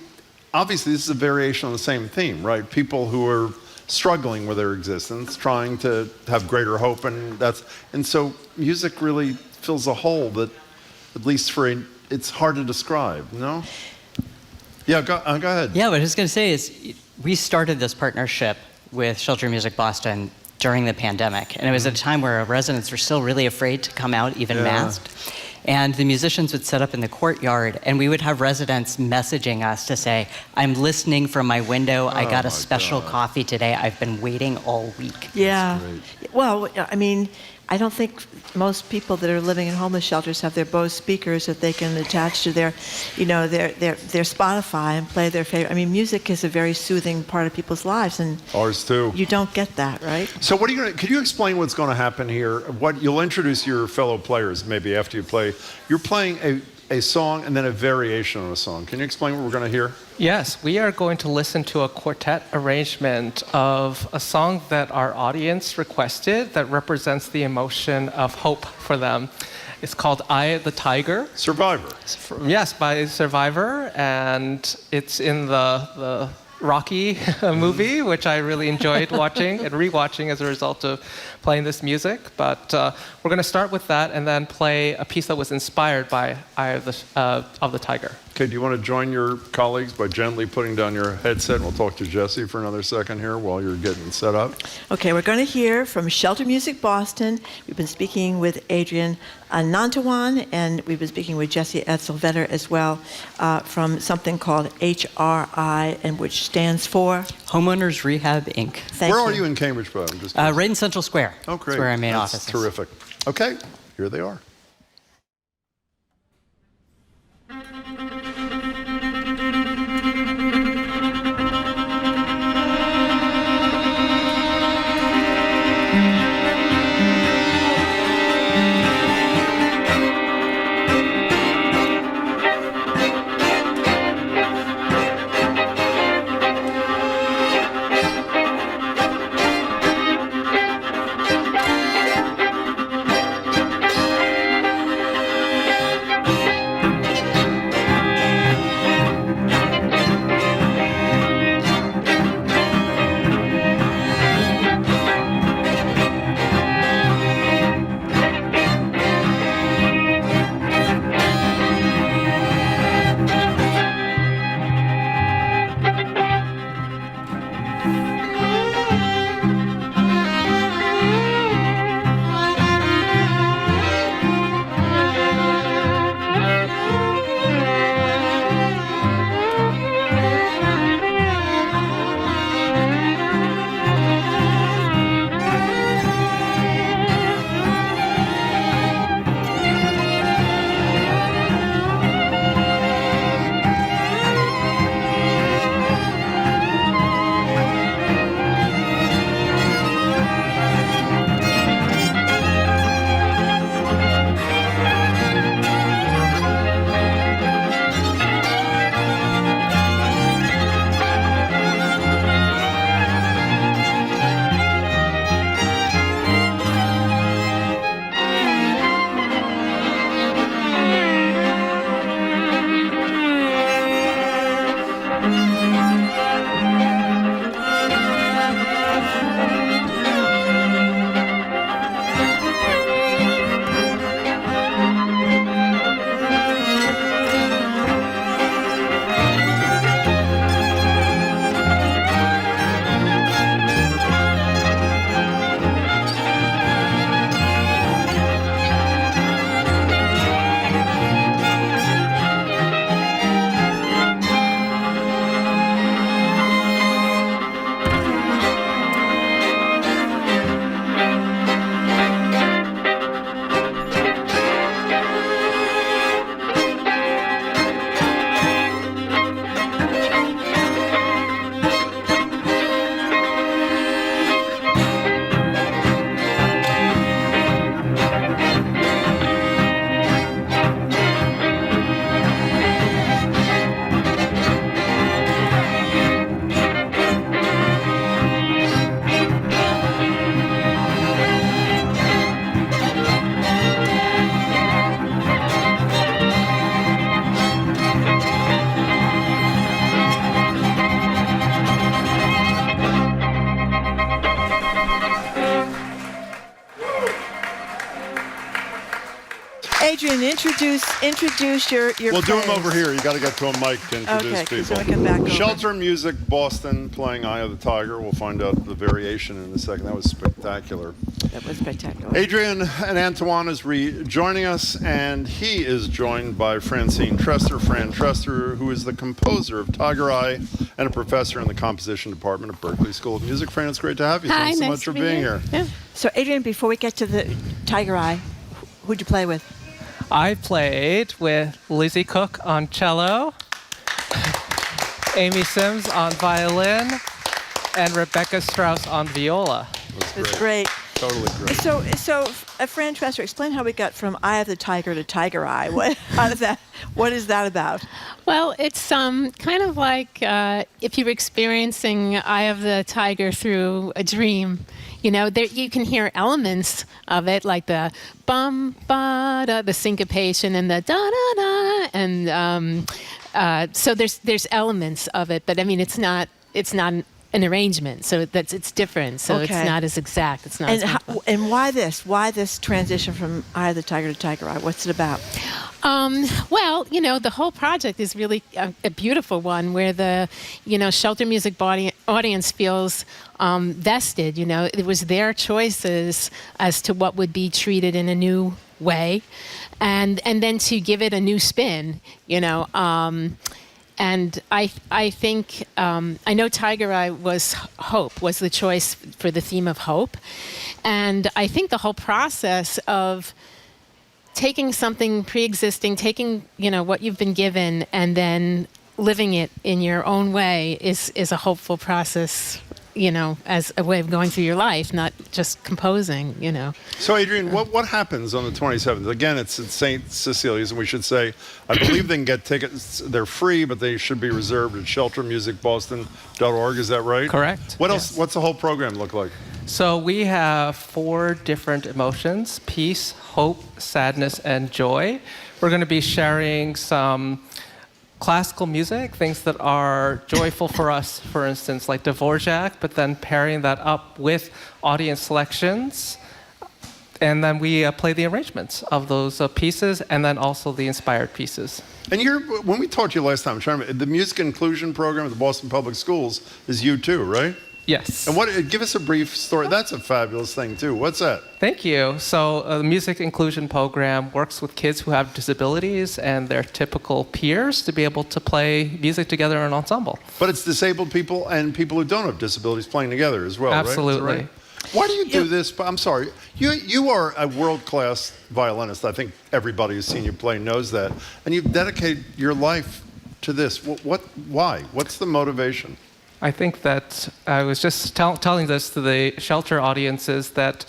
obviously, this is a variation on the same theme, right? People who are struggling with their existence, trying to have greater hope, and so music really fills a hole that, at least it's hard to describe, no? Yeah, go ahead. Yeah, what I was going to say is we started this partnership with Shelter Music Boston during the pandemic, and it was at a time where our residents were still really afraid to come out, even masked. And the musicians would set up in the courtyard, and we would have residents messaging us to say, I'm listening from my window. I got a special coffee today. I've been waiting all week. Yeah. Well, I mean, I don't think most people that are living in homeless shelters have their Bose speakers that they can attach to their Spotify and play their favorite. I mean, music is a very soothing part of people's lives, and ours too. You don't get that, right? So what are you could you explain what's going to happen here? What you'll introduce your fellow players maybe after you play. You're playing a song and then a variation on a song. Can you explain what we're going to hear? Yes, we are going to listen to a quartet arrangement of a song that our audience requested that represents the emotion of hope for them. It's called Eye of the Tiger. Survivor. Yes, by Survivor, and it's in the Rocky movie, which I really enjoyed watching and rewatching as a result of playing this music. But we're going to start with that and then play a piece that was inspired by Eye of the Tiger. Okay, do you want to join your colleagues by gently putting down your headset? And we'll talk to Jesse for another second here while you're getting set up. Okay, we're going to hear from Shelter Music Boston. We've been speaking with Adrian Nantawan, and we've been speaking with Jesse Etzelvetter as well from something called HRI, and which stands for? Homeowners Rehab, Inc. Thank Where you. are you in Cambridge, bud? Right in Central Square. Oh, great. That's where our main That's office is. Terrific. Okay, here they are. Adrian, introduce your We'll do plays. them over here. You got to get to a mic to introduce Okay, people. so I come back over. Shelter Music Boston playing Eye of the Tiger. We'll find out the variation in a second. That was spectacular. That was spectacular. Adrian and Antoine is rejoining us, and he is joined by Francine Trester. Fran Trester, who is the composer of Tiger Eye and a professor in the composition department at Berklee School of Music. Fran, it's great to have you. Hi, Thanks so nice much to for be being here. here. Yeah. So, Adrian, before we get to the Tiger Eye, who'd you play with? I played with Lizzie Cook on cello, Amy Sims on violin, and Rebecca Strauss on viola. That's great. Totally great. So, Fran Trester, explain how we got from Eye of the Tiger to Tiger Eye. What is that about? Well, it's kind of like if you were experiencing Eye of the Tiger through a dream. You know, there, you can hear elements of it, like the bum ba da, the syncopation, and the da da da, and so there's elements of it. But I mean, it's not an arrangement, so it's different. So Okay. it's not as exact. It's not. And why this? Why this transition from Eye of the Tiger to Tiger Eye? What's it about? Well, you know, the whole project is really a beautiful one where the, Shelter Music audience feels vested. You know, it was their choices as to what would be treated in a new way, and then to give it a new spin. And I think, I know Tiger Eye was the choice for the theme of hope. And I think the whole process of taking something pre-existing, taking, what you've been given, and then living it in your own way is a hopeful process, as a way of going through your life, not just composing, So, Adrian, what happens on the 27th? Again, it's at St. Cecilia's, and we should say, I believe they can get tickets. They're free, but they should be reserved at sheltermusicboston.org. Is that right? Correct. What else? What's the whole program look like? So we have 4 different emotions: peace, hope, sadness, and joy. We're going to be sharing some classical music, things that are joyful for us, for instance, like Dvorak, but then pairing that up with audience selections. And then we play the arrangements of those pieces, and then also the inspired pieces. And when we talked to you last time, the music inclusion program at the Boston Public Schools is you too, right? Yes. And give us a brief story. That's a fabulous thing too. What's that? Thank you. So the music inclusion program works with kids who have disabilities and their typical peers to be able to play music together in an ensemble. But it's disabled people and people who don't have disabilities playing together as well, Absolutely. Right? Why do you do this? I'm sorry. You are a world-class violinist. I think everybody who's seen you play knows that. And you've dedicated your life to this. Why? What's the motivation? I think that I was just telling this to the shelter audiences, that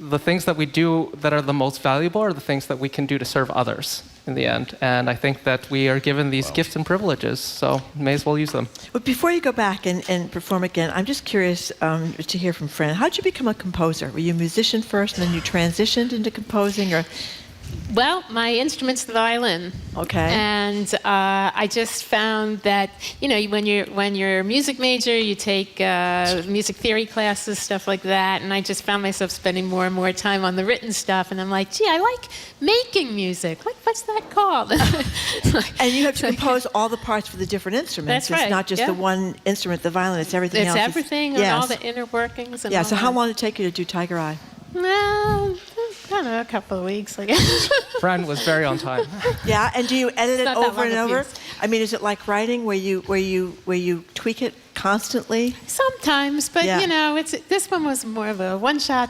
the things that we do that are the most valuable are the things that we can do to serve others in the end. And I think that we are given these gifts and privileges, so may as well use them. But before you go back and perform again, I'm just curious to hear from Fran. How did you become a composer? Were you a musician first and then you transitioned into composing, or? Well, my instrument's the violin. Okay. And I just found that, when you're a music major, you take music theory classes, stuff like that. And I just found myself spending more and more time on the written stuff. And I'm like, gee, I like making music. What's that called? And you have to compose all the parts for the different instruments. That's right. It's not just the one instrument, the violin. It's everything else. It's everything and all the inner workings. And So how long did it take you to do Tiger Eye? Well, I don't know, a couple of weeks, I guess. Fran was very on time. Yeah, and do you edit it not that over long and a over? piece. I mean, is it like writing where you tweak it constantly? Sometimes, but this one was more of a one shot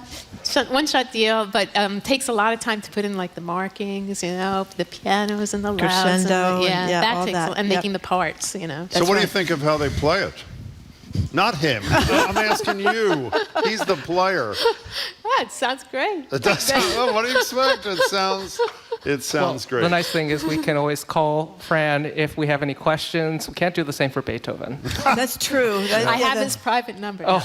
deal, but takes a lot of time to put in like the markings, the pianos and the louds, Crescendo, that all takes that. and making the parts, So what do you think of how they play it? Not him. I'm asking you. He's the player. Oh, it sounds great. It does. What do you expect? It sounds great. The nice thing is we can always call Fran if we have any questions. We can't do the same for Beethoven. That's true. I have his private number. No,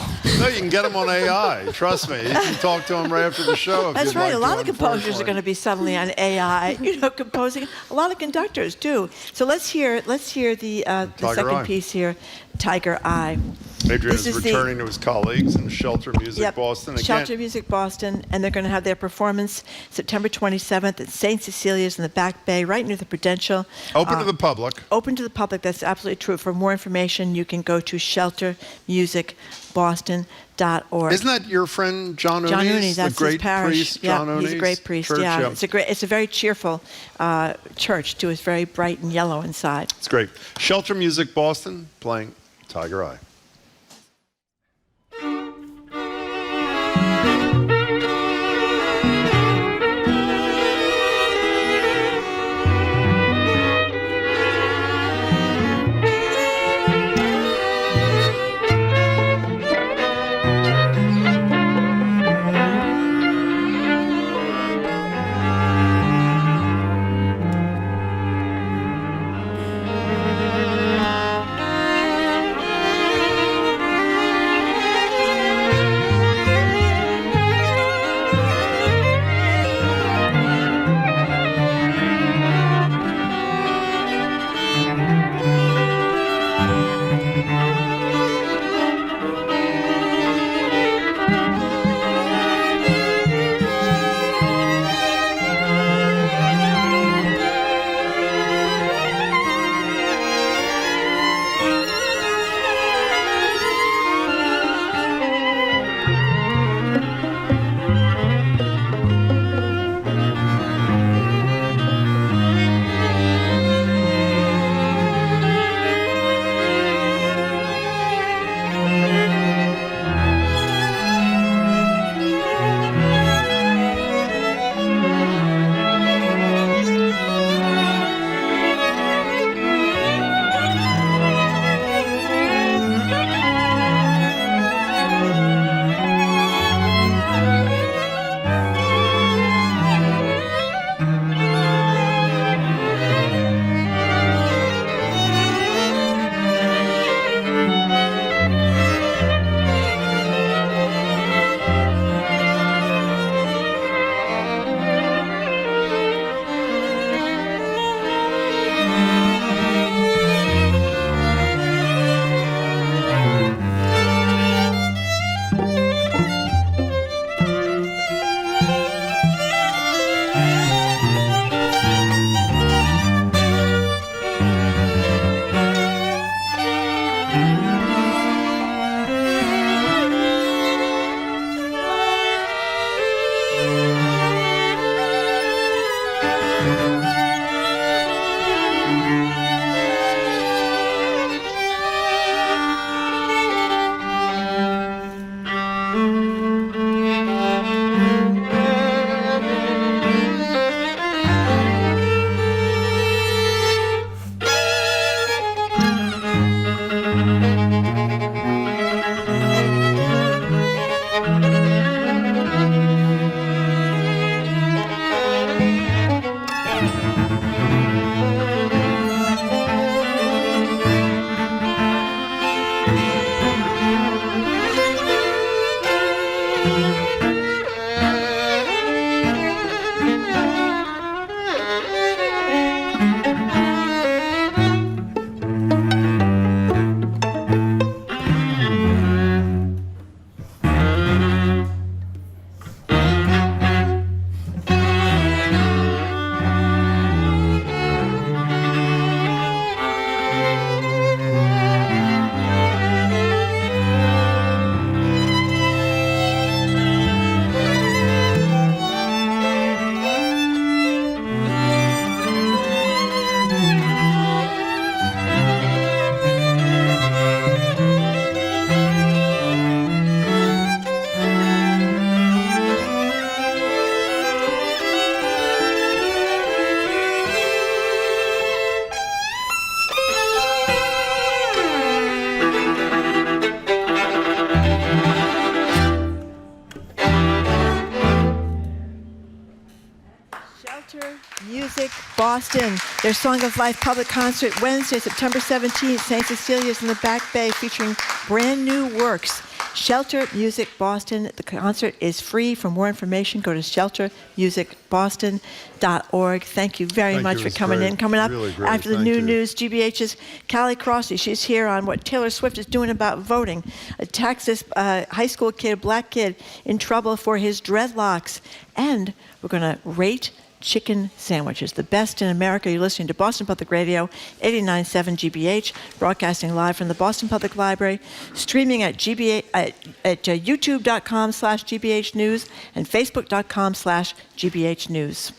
you can get him on AI. Trust me. You can talk to him right after the show. If That's you'd right. like A lot to, of composers are going to be suddenly on AI, composing. A lot of conductors too. So let's hear the second Eye. piece here, Tiger Eye. Adrian This is is returning to his colleagues in Shelter Music Boston. Again, Shelter Music Boston, and they're going to have their performance September 27th at St. Cecilia's in the Back Bay, right near the Prudential. open to the public. Open to the public. That's absolutely true. For more information, you can go to sheltermusicboston.org. Isn't that your friend John Ooney's? John Ooney's, that's the great his parish. priest, John yeah, Ooney's he's a great priest. church, Yeah, it's a very cheerful church too. It's very bright and yellow inside. It's great. Shelter Music Boston playing Tiger Eye. Shelter Music Boston. Their Song of Life public concert Wednesday, September 17th, St. Cecilia's in the Back Bay, featuring brand new works. Shelter Music Boston. The concert is free. For more information, go to sheltermusicboston.org. Thank you very much for coming in. Coming up after the new news, GBH's Callie Crossy. She's here on what Taylor Swift is doing about voting. A Texas high school kid, a black kid, in trouble for his dreadlocks. And we're going to rate chicken sandwiches, the best in America. You're listening to Boston Public Radio, 89.7 GBH, broadcasting live from the Boston Public Library, streaming at youtube.com/GBH News and facebook.com/GBH News.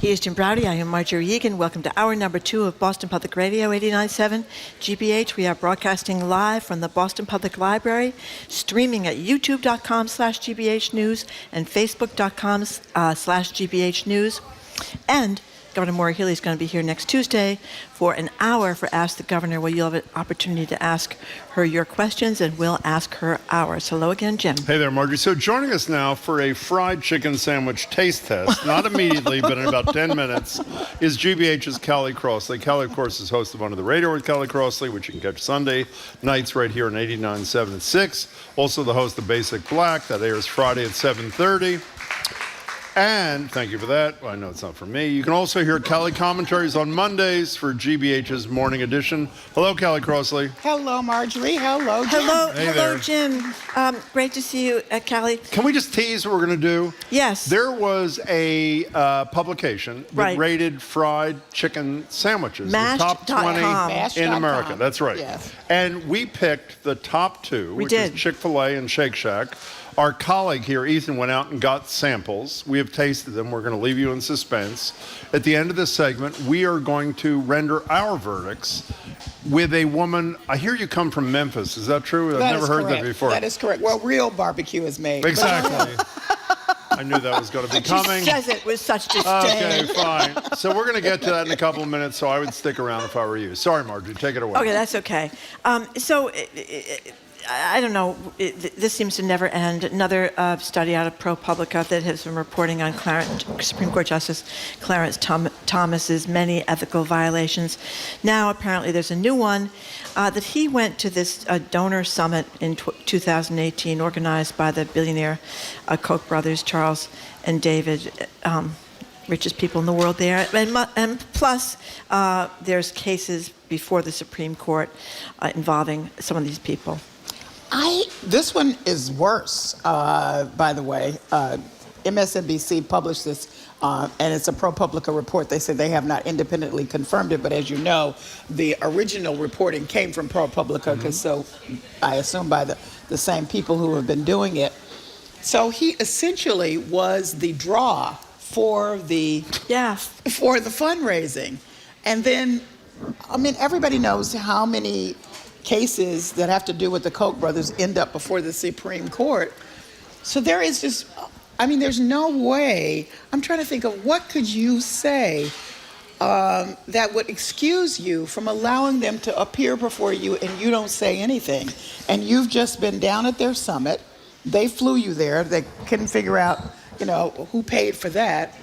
He is Jim Browdy. I am Marjorie Egan. Welcome to hour number 2 of Boston Public Radio 89.7 GBH. We are broadcasting live from the Boston Public Library, streaming at youtube.com/GBH News and facebook.com/GBH News. And Governor Maura Healey is going to be here next Tuesday for an hour for Ask the Governor, where you'll have an opportunity to ask her your questions, and we'll ask her ours. Hello again, Jim. Hey there, Marjorie. So joining us now for a fried chicken sandwich taste test, not immediately, but in about 10 minutes, is GBH's Callie Crossley. Callie, of course, is host of Under the Radar with Callie Crossley, which you can catch Sunday nights right here on 89.7 at 6. Also the host of Basic Black. That airs Friday at 7:30. And thank you for that. Well, I know it's not for me. You can also hear Callie commentaries on Mondays for GBH's Morning Edition. Hello, Callie Crossley. Hello, Marjorie. Hello, Jim. Hello, Jim. Great to see you, Callie. Can we just tease what we're going to do? Yes. There was a publication that rated fried chicken sandwiches, the top 20 in America. That's right. Yes. And we picked the top 2, which is Chick-fil-A and Shake Shack. Our colleague here, Ethan, went out and got samples. We have tasted them. We're going to leave you in suspense. At the end of this segment, we are going to render our verdicts with a woman. I hear you come from Memphis. Is that true? I've never heard that before. That is correct. Well, real barbecue is made. Exactly. I knew that was going to be coming. She says it with such disdain. Okay, fine. So we're going to get to that in a couple of minutes, so I would stick around if I were you. Sorry, Marjorie. Take it away. Okay, that's okay. I don't know, this seems to never end. Another study out of ProPublica that has been reporting on Supreme Court Justice Clarence Thomas's many ethical violations. Now, apparently, there's a new one that he went to this donor summit in 2018 organized by the billionaire Koch brothers, Charles and David, richest people in the world there. And plus, there's cases before the Supreme Court involving some of these people. This one is worse, by the way. MSNBC published this, and it's a ProPublica report. They say they have not independently confirmed it, but as you know, the original reporting came from ProPublica, because so I assume by the same people who have been doing it. So he essentially was the draw for the fundraising. And then, I mean, everybody knows how many cases that have to do with the Koch brothers end up before the Supreme Court. So there is just, I mean, there's no way. I'm trying to think of what could you say that would excuse you from allowing them to appear before you and you don't say anything. And you've just been down at their summit. They flew you there. They couldn't figure out, who paid for that.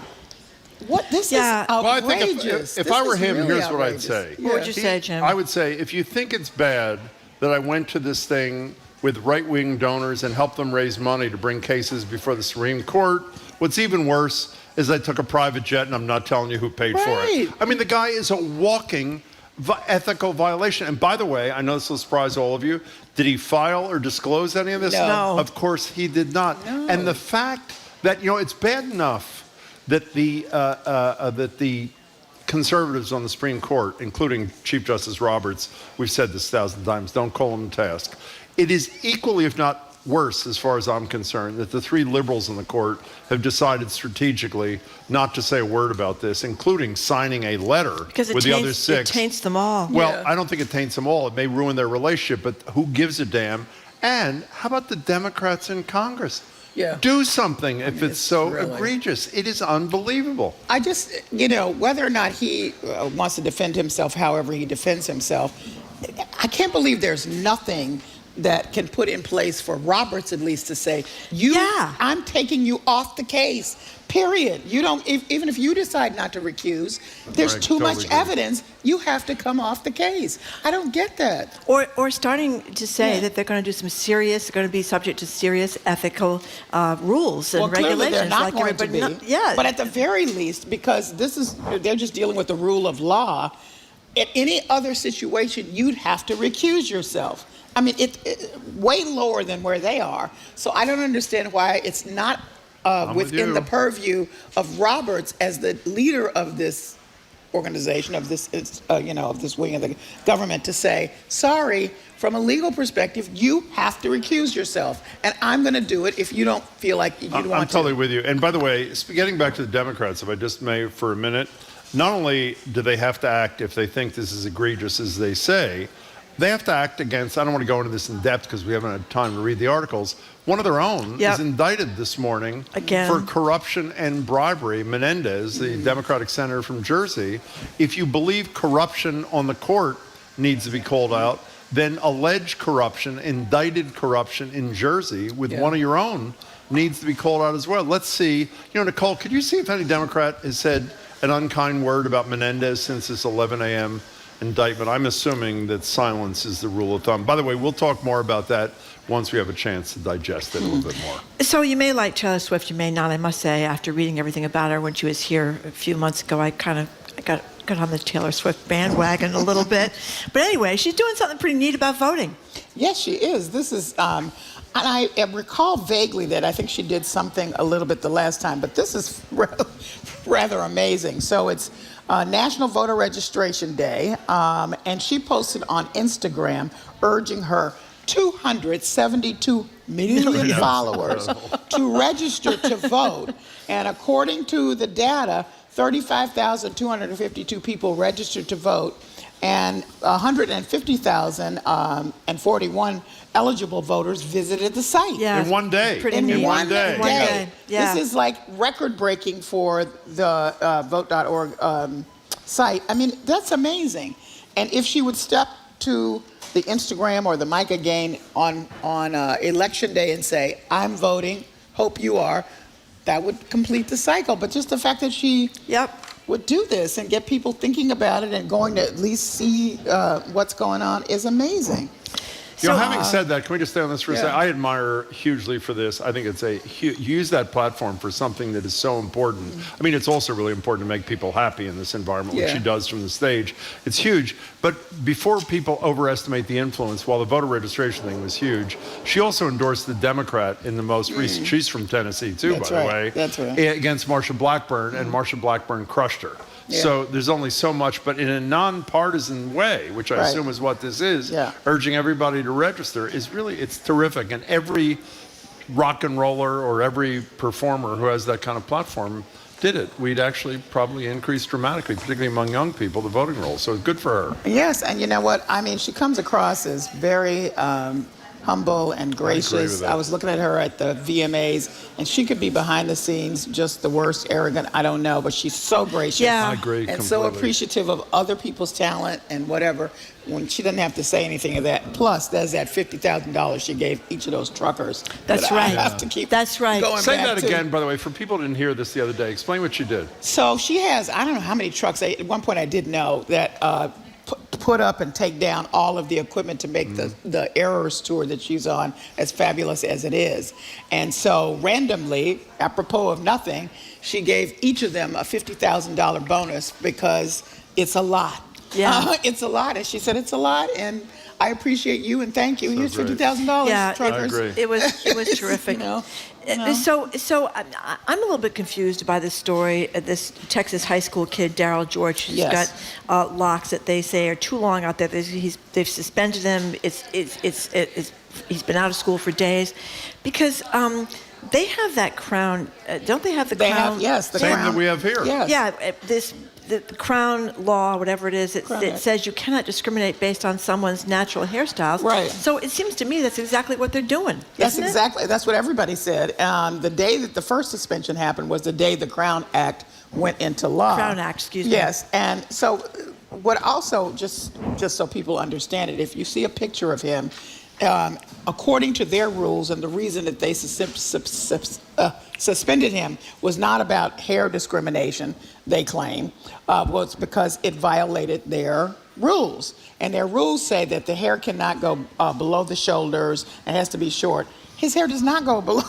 This is outrageous. Well, I think if I were him, really here's outrageous. what I'd say. What would you say, Jim? I would say, if you think it's bad that I went to this thing with right-wing donors and helped them raise money to bring cases before the Supreme Court, what's even worse is I took a private jet, and I'm not telling you who paid for it. I mean, the guy is a walking ethical violation. And by the way, I know this will surprise all of you, did he file or disclose any of this? No. Of course he did not. No. And the fact that, it's bad enough that the conservatives on the Supreme Court, including Chief Justice Roberts, we've said this 1,000 times, don't call him to task. It is equally, if not worse, as far as I'm concerned, that the 3 liberals in the court have decided strategically not to say a word about this, including signing a letter with the other 6. It taints them all. Well, I don't think it taints them all. It may ruin their relationship, but who gives a damn? And how about the Democrats in Congress? Yeah. Do something if it's so really egregious. It is unbelievable. I just, whether or not he wants to defend himself, however he defends himself, I can't believe there's nothing that can put in place for Roberts at least to say, I'm taking you off the case, period. You don't, even if you decide not to recuse, there's too much evidence, you have to come off the case. I don't get that. Or starting to say that they're going to do they're going to be subject to serious ethical rules and regulations. They're not going to be. But at the very least, because they're just dealing with the rule of law, in any other situation, you'd have to recuse yourself. I mean, it's way lower than where they are. So I don't understand why it's not within the purview of Roberts as the leader of this organization, of this, of this wing of the government, to say, sorry, from a legal perspective, you have to recuse yourself, and I'm going to do it if you don't feel like you want to. I'm totally with you. And by the way, getting back to the Democrats, if I just may for a minute, not only do they have to act if they think this is egregious as they say, they have to act against, I don't want to go into this in depth because we haven't had time to read the articles, one of their own is indicted this morning for corruption and bribery. Menendez, the Democratic senator from Jersey, if you believe corruption on the court needs to be called out, then alleged corruption, indicted corruption in Jersey with one of your own needs to be called out as well. Let's see, Nicole, could you see if any Democrat has said an unkind word about Menendez since this 11 a.m. indictment? I'm assuming that silence is the rule of thumb. By the way, we'll talk more about that once we have a chance to digest it a little bit more. So you may like Taylor Swift, you may not. I must say, after reading everything about her when she was here a few months ago, I got on the Taylor Swift bandwagon a little bit. But anyway, she's doing something pretty neat about voting. Yes, she is. This is, and I recall vaguely that I think she did something a little bit the last time, but this is rather amazing. So it's National Voter Registration Day, and she posted on Instagram urging her 272 million followers to register to vote. And according to the data, 35,252 people registered to vote, and 150,041 eligible voters visited the site. In one day. In one day. Yeah. This is like record-breaking for the vote.org site. I mean, that's amazing. And if she would step to the Instagram or the mic again on election day and say, I'm voting, hope you are, that would complete the cycle. But just the fact that she would do this and get people thinking about it and going to at least see what's going on is amazing. Having said that, can we just stay on this for a second? I admire hugely for this. I think it's use that platform for something that is so important. I mean, it's also really important to make people happy in this environment, which she does from the stage. It's huge. But before people overestimate the influence, while the voter registration thing was huge, she also endorsed the Democrat in the most recent, she's from Tennessee too, by the way, against Marsha Blackburn, and Marsha Blackburn crushed her. So there's only so much, but in a nonpartisan way, which I assume is what this is, urging everybody to register is really, it's terrific. And every rock and roller or every performer who has that kind of platform did it. We'd actually probably increase dramatically, particularly among young people, the voting rolls. So good for her. Yes, and you know what? I mean, she comes across as very humble and gracious. I was looking at her at the VMAs, and she could be behind the scenes just the worst, arrogant, I don't know, but she's so gracious. I agree and so appreciative of other people's talent and whatever, when she doesn't have to say anything of that. Plus, there's that $50,000 she gave each of those truckers. That's right. I have to keep going Say back that again, by the way, for people who didn't hear this the other day. Explain what she did. So she has, I don't know how many trucks, at one point I did know that put up and take down all of the equipment to make the Errors tour that she's on as fabulous as it is. And so randomly, apropos of nothing, she gave each of them a $50,000 bonus because it's a lot. It's a lot. And she said, it's a lot, and I appreciate you and thank you. Here's $50,000, truckers. It was terrific. So I'm a little bit confused by this story. This Texas high school kid, Darryl George, who's got locks that they say are too long out there. They've suspended him. He's been out of school for days because they have that crown. Don't they have the crown? The same crown that we have here. Yes. Yeah, the crown law, whatever it is, it says you cannot discriminate based on someone's natural hairstyles. Right. So it seems to me that's exactly what they're doing. That's what everybody said. The day that the first suspension happened was the day the Crown Act went into law. Crown Act, excuse me. Yes, and so what also, just so people understand it, if you see a picture of him, according to their rules, and the reason that they suspended him was not about hair discrimination, they claim, was because it violated their rules. And their rules say that the hair cannot go below the shoulders and has to be short. His hair does not go below.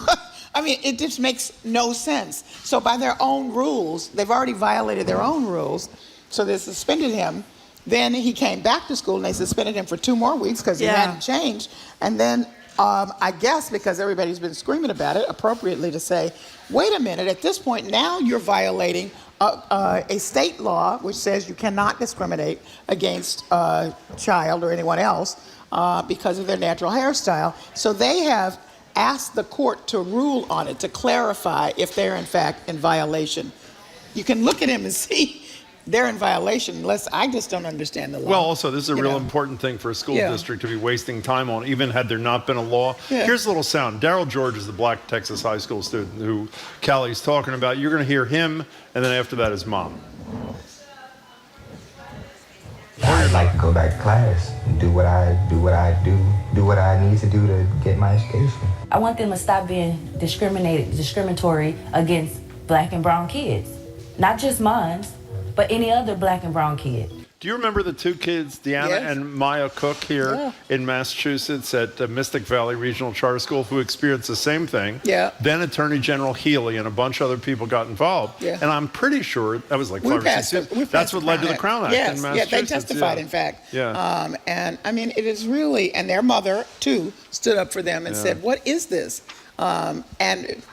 I mean, it just makes no sense. So by their own rules, they've already violated their own rules, so they suspended him. Then he came back to school, and they suspended him for 2 more weeks because he hadn't changed. And then I guess because everybody's been screaming about it, appropriately to say, wait a minute, at this point now you're violating a state law which says you cannot discriminate against a child or anyone else because of their natural hairstyle. So they have asked the court to rule on it, to clarify if they're in fact in violation. You can look at him and see they're in violation, unless I just don't understand the law. Well, also, this is a real important thing for a school district to be wasting time on, even had there not been a law. Yeah. Here's a little sound. Daryl George is the Black Texas high school student who Callie's talking about. You're going to hear him, and then after that, his mom. I'd like to go back to class and do what I need to do to get my education. I want them to stop being discriminatory against black and brown kids. Not just mine, but any other black and brown kid. Do you remember the two kids, Deanna and Maya Cook, here in Massachusetts at Mystic Valley Regional Charter School, who experienced the same thing? Yeah. Then Attorney General Healy and a bunch of other people got involved. Yeah. And I'm pretty sure that was like 5 or 6 years. That's what led to the Crown Act in Massachusetts. Yeah, they testified, in fact. Yeah. And I mean, it is really, and their mother, too, stood up for them and said, what is this? And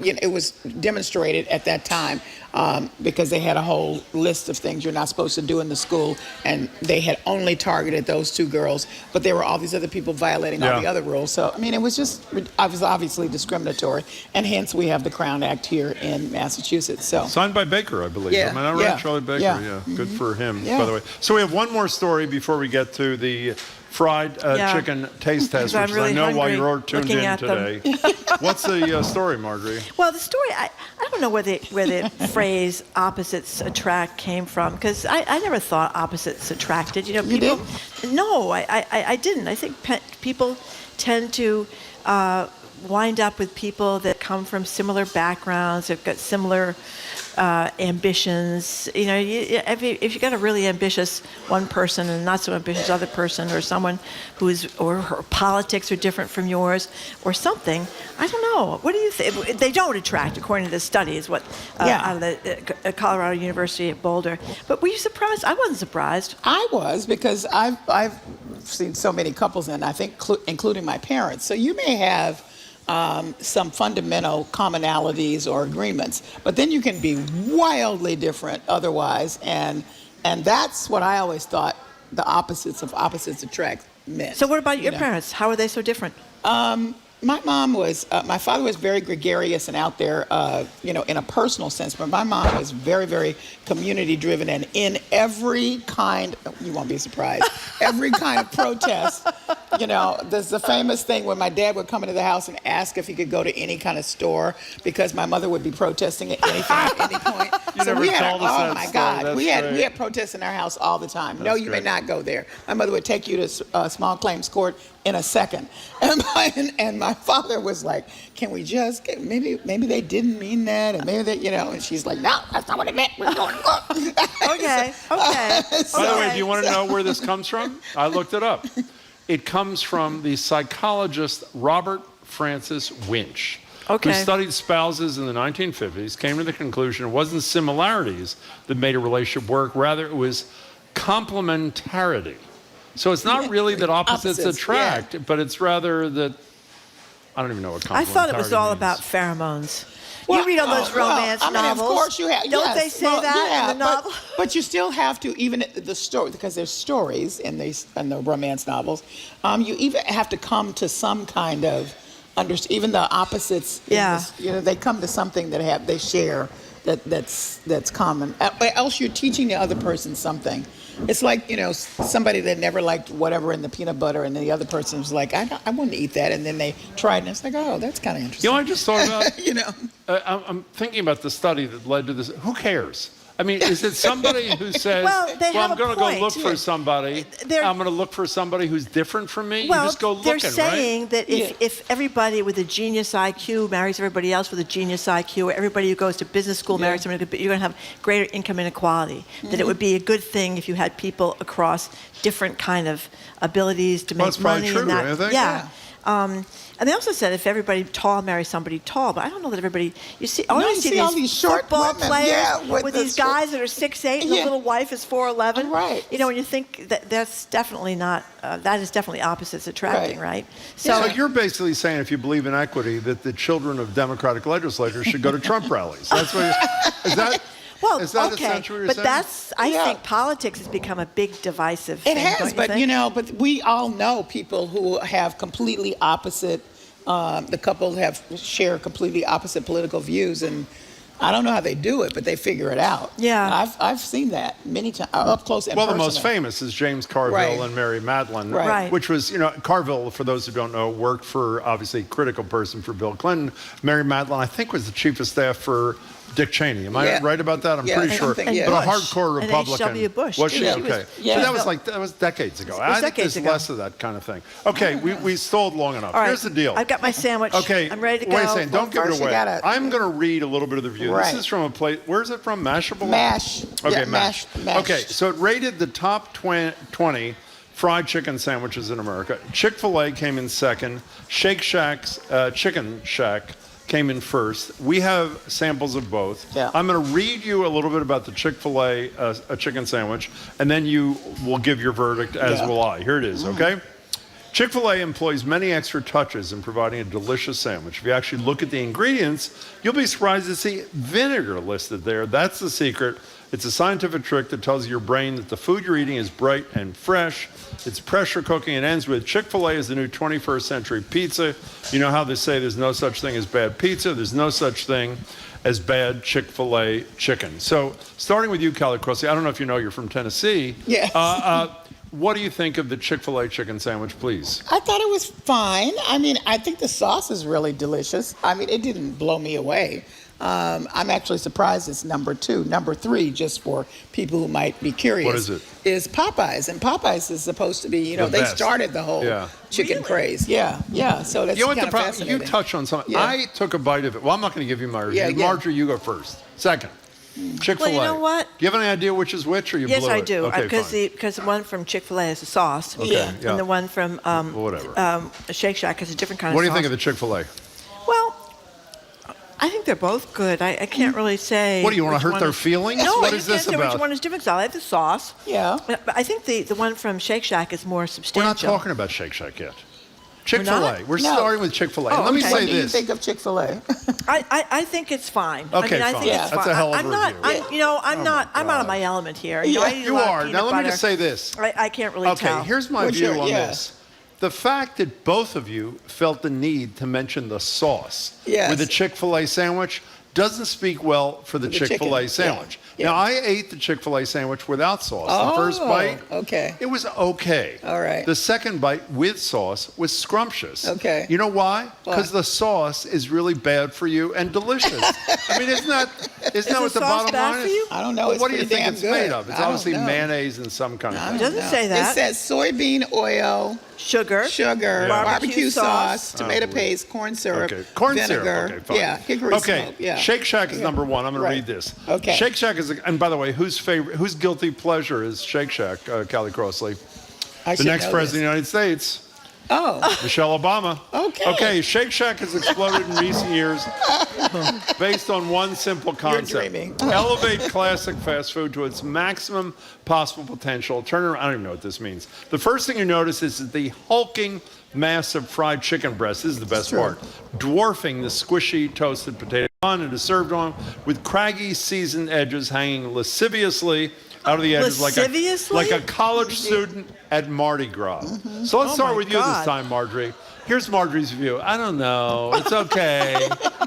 you know, it was demonstrated at that time because they had a whole list of things you're not supposed to do in the school, and they had only targeted those two girls, but there were all these other people violating all the other rules. So, I mean, it was obviously discriminatory, and hence we have the Crown Act here in Massachusetts. So signed by Baker, I believe. Yeah. Am I right? Charlie Baker, yeah. Good for him, by the way. So we have one more story before we get to the fried chicken taste test, which really I know why you're tuned in them. today. What's the story, Marjorie? Well, the story, I don't know where the phrase opposites attract came from, because I never thought opposites attracted. You know, people. You did? No, I didn't. I think people tend to wind up with people that come from similar backgrounds, have got similar ambitions. You know, if you got a really ambitious one person and not so ambitious other person, or someone or her politics are different from yours, or something, I don't know. What do you think? They don't attract, according to this study, is what out of the Colorado University at Boulder. But were you surprised? I wasn't surprised. I was, because I've seen so many couples, and I think including my parents. So you may have some fundamental commonalities or agreements, but then you can be wildly different otherwise, and that's what I always thought the opposites of opposites attract meant. So what about your parents? How are they so different? My father was very gregarious and out there, in a personal sense, but my mom was very, very community driven, and in every kind, you won't be surprised, every kind of protest, there's the famous thing when my dad would come into the house and ask if he could go to any kind of store because my mother would be protesting at anything at any point. You never told us that oh my story. God, That's we great. had protests in our house all the time. No, you great. may not go there. My mother would take you to small claims court in a second, and my father was like, "Can we just maybe they didn't mean that, and maybe they, and she's like, "No, that's not what it meant. We're going to look." Okay. By the way, do you want to know where this comes from? I looked it up. It comes from the psychologist Robert Francis Winch, who studied spouses in the 1950s, came to the conclusion it wasn't similarities that made a relationship work, rather it was complementarity. So it's not really that opposites attract, but it's rather that, I don't even know what complementarity I thought it was all means. about pheromones. Well, you read all those romance novels. Of course you have. Don't they say that in the novel? But you still have to, even the story, because there's stories in the romance novels. You even have to come to some kind of even the opposites. They come to something that they share that's common. Else you're teaching the other person something. It's like, somebody that never liked whatever in the peanut butter, and then the other person was like, I wouldn't eat that, and then they tried, and it's like, oh, that's kind of interesting. I just thought about, I'm thinking about the study that led to this. Who cares? I mean, is it somebody who says, I'm going to go look for somebody, I'm going to look for somebody who's different from me? Well, you just go looking, right? they're saying that if everybody with a genius IQ marries everybody else with a genius IQ, or everybody who goes to business school marries somebody, you're going to have greater income inequality. Mm-hmm. That it would be a good thing if you had people across different kind of abilities to make money. That's probably true, and that. I think. And they also said if everybody tall marries somebody tall, but I don't know that everybody. You see all these short football women, players with these guys that are 6'8", and the little wife is 4'11". Right. When you think that's definitely not. That is definitely opposites attracting, right? So you're basically saying, if you believe in equity, that the children of Democratic legislators should go to Trump rallies. That's what is that? Well, Is that okay, essentially what you're but saying? that's, I think politics has become a big divisive thing, It has, don't you but think? but we all know people who have completely opposite. The couple share completely opposite political views, and I don't know how they do it, but they figure it out. Yeah. I've seen that many times up close and Well, the personal. most famous is James Carville Right. and Mary Madeline, Right. which was, Carville, for those who don't know, worked for, obviously, critical person for Bill Clinton. Mary Madeline, I think, was the chief of staff for Dick Cheney. Am I right about that? I'm pretty sure. think, And But a Bush. hardcore And Republican. H.W. Bush, Was too. she? She was- Okay. yeah. So that was decades ago. was I think decades there's ago. less of that kind of thing. Okay, we stalled long enough. All right. Here's the deal. I've got my sandwich. Okay, I'm ready to go. Wait a second. Don't give it first you away. gotta- I'm going to read a little bit of the review. Right. This is from a place. Where's it from? Mashable? Mash. Okay, Yeah, mash. mash. Okay, so it rated the top 20 fried chicken sandwiches in America. Chick-fil-A came in second. Shake Shack's Chicken Shack came in first. We have samples of both. Yeah. I'm going to read you a little bit about the Chick-fil-A a chicken sandwich, and then you will give your verdict, as will I. Here it is, okay? Chick-fil-A employs many extra touches in providing a delicious sandwich. If you actually look at the ingredients, you'll be surprised to see vinegar listed there. That's the secret. It's a scientific trick that tells your brain that the food you're eating is bright and fresh. It's pressure cooking. It ends with Chick-fil-A is the new 21st century pizza. You know how they say there's no such thing as bad pizza. There's no such thing as bad Chick-fil-A chicken. So starting with you, Callie Crossley, I don't know if you know you're from Tennessee. Yes. What do you think of the Chick-fil-A chicken sandwich, please? I thought it was fine. I mean, I think the sauce is really delicious. I mean, it didn't blow me away. I'm actually surprised it's number 2. Number 3, just for people who might be curious. What is it? Is Popeyes. And Popeyes is supposed to be, The they best. started the whole chicken craze. Yeah. So that's You know what kind the of problem? You fascinating. touched on something. Yeah. I took a bite of it. Well, I'm not going to give you my review. Yeah, yeah. Marjorie, you go first. Second. Chick-fil-A. Well, you know what? Do you have any idea which is which, or you Yes, blew I it? do. Okay, Because fine. the one from Chick-fil-A is a sauce. Okay, yeah. And the one from whatever. Shake Shack is a different kind What of do sauce. you think of the Chick-fil-A? Well, I think they're both good. I can't really say. What, do you want which to hurt one their is- feelings? No, What you is this can't say about? which one is different. 'Cause I like the sauce. Yeah. But I think the one from Shake Shack is more We're substantial. not talking about Shake Shack yet. Chick-fil-A. not? We're No. starting with Chick-fil-A. Oh, Let me okay. say What do you this. think of Chick-fil-A? I think it's fine. Okay, I mean, I fine. think Yeah. it's That's fine. a hell of a I'm not. review. I'm not. I'm out of my element here. Yeah. I eat a You lot of are. peanut Now, let me butter. just say this. I can't really Okay, tell. here's my What's view your- on yeah. this. The fact that both of you felt the need to mention the sauce Yes. with the Chick-fil-A sandwich doesn't speak well for the chicken, Chick-fil-A yeah, sandwich. yeah. Now, I ate the Chick-fil-A sandwich without sauce. Oh, The first bite, okay. it was okay. All right. The second bite with sauce was scrumptious. Okay. You know why? Why? Because the sauce is really bad for you and delicious. I mean, isn't that what the the sauce bottom bad line for is? you? I don't know. Well, It's what do you pretty think damn it's good. made of? It's I don't obviously know. mayonnaise and some kind of thing. It doesn't say that. It says soybean oil, sugar, barbecue sauce, Oh, tomato boy. paste, corn syrup, Okay, corn vinegar. syrup. Okay, fine. Yeah, hickory okay. smoke. Yeah. Shake Shack is number 1. I'm going Right. to read this. Okay. Shake Shack is, and by the way, whose guilty pleasure is Shake Shack? Callie Crossley, I the should next know president this. of the United States. Oh. Michelle Obama. Okay. Okay, Shake Shack has exploded in recent years based on one simple concept. dreaming. Elevate classic fast food to its maximum possible potential. Turn around, I don't even know what this means. The first thing you notice is that the hulking mass of fried chicken breast, this is the best true. part, dwarfing the squishy toasted potato bun. It is served on with craggy seasoned edges hanging lasciviously out of the edges Lasciviously? like a college student at Mardi Gras. So let's Oh start my with you this God. time, Marjorie. Here's Marjorie's view. I don't know. It's okay.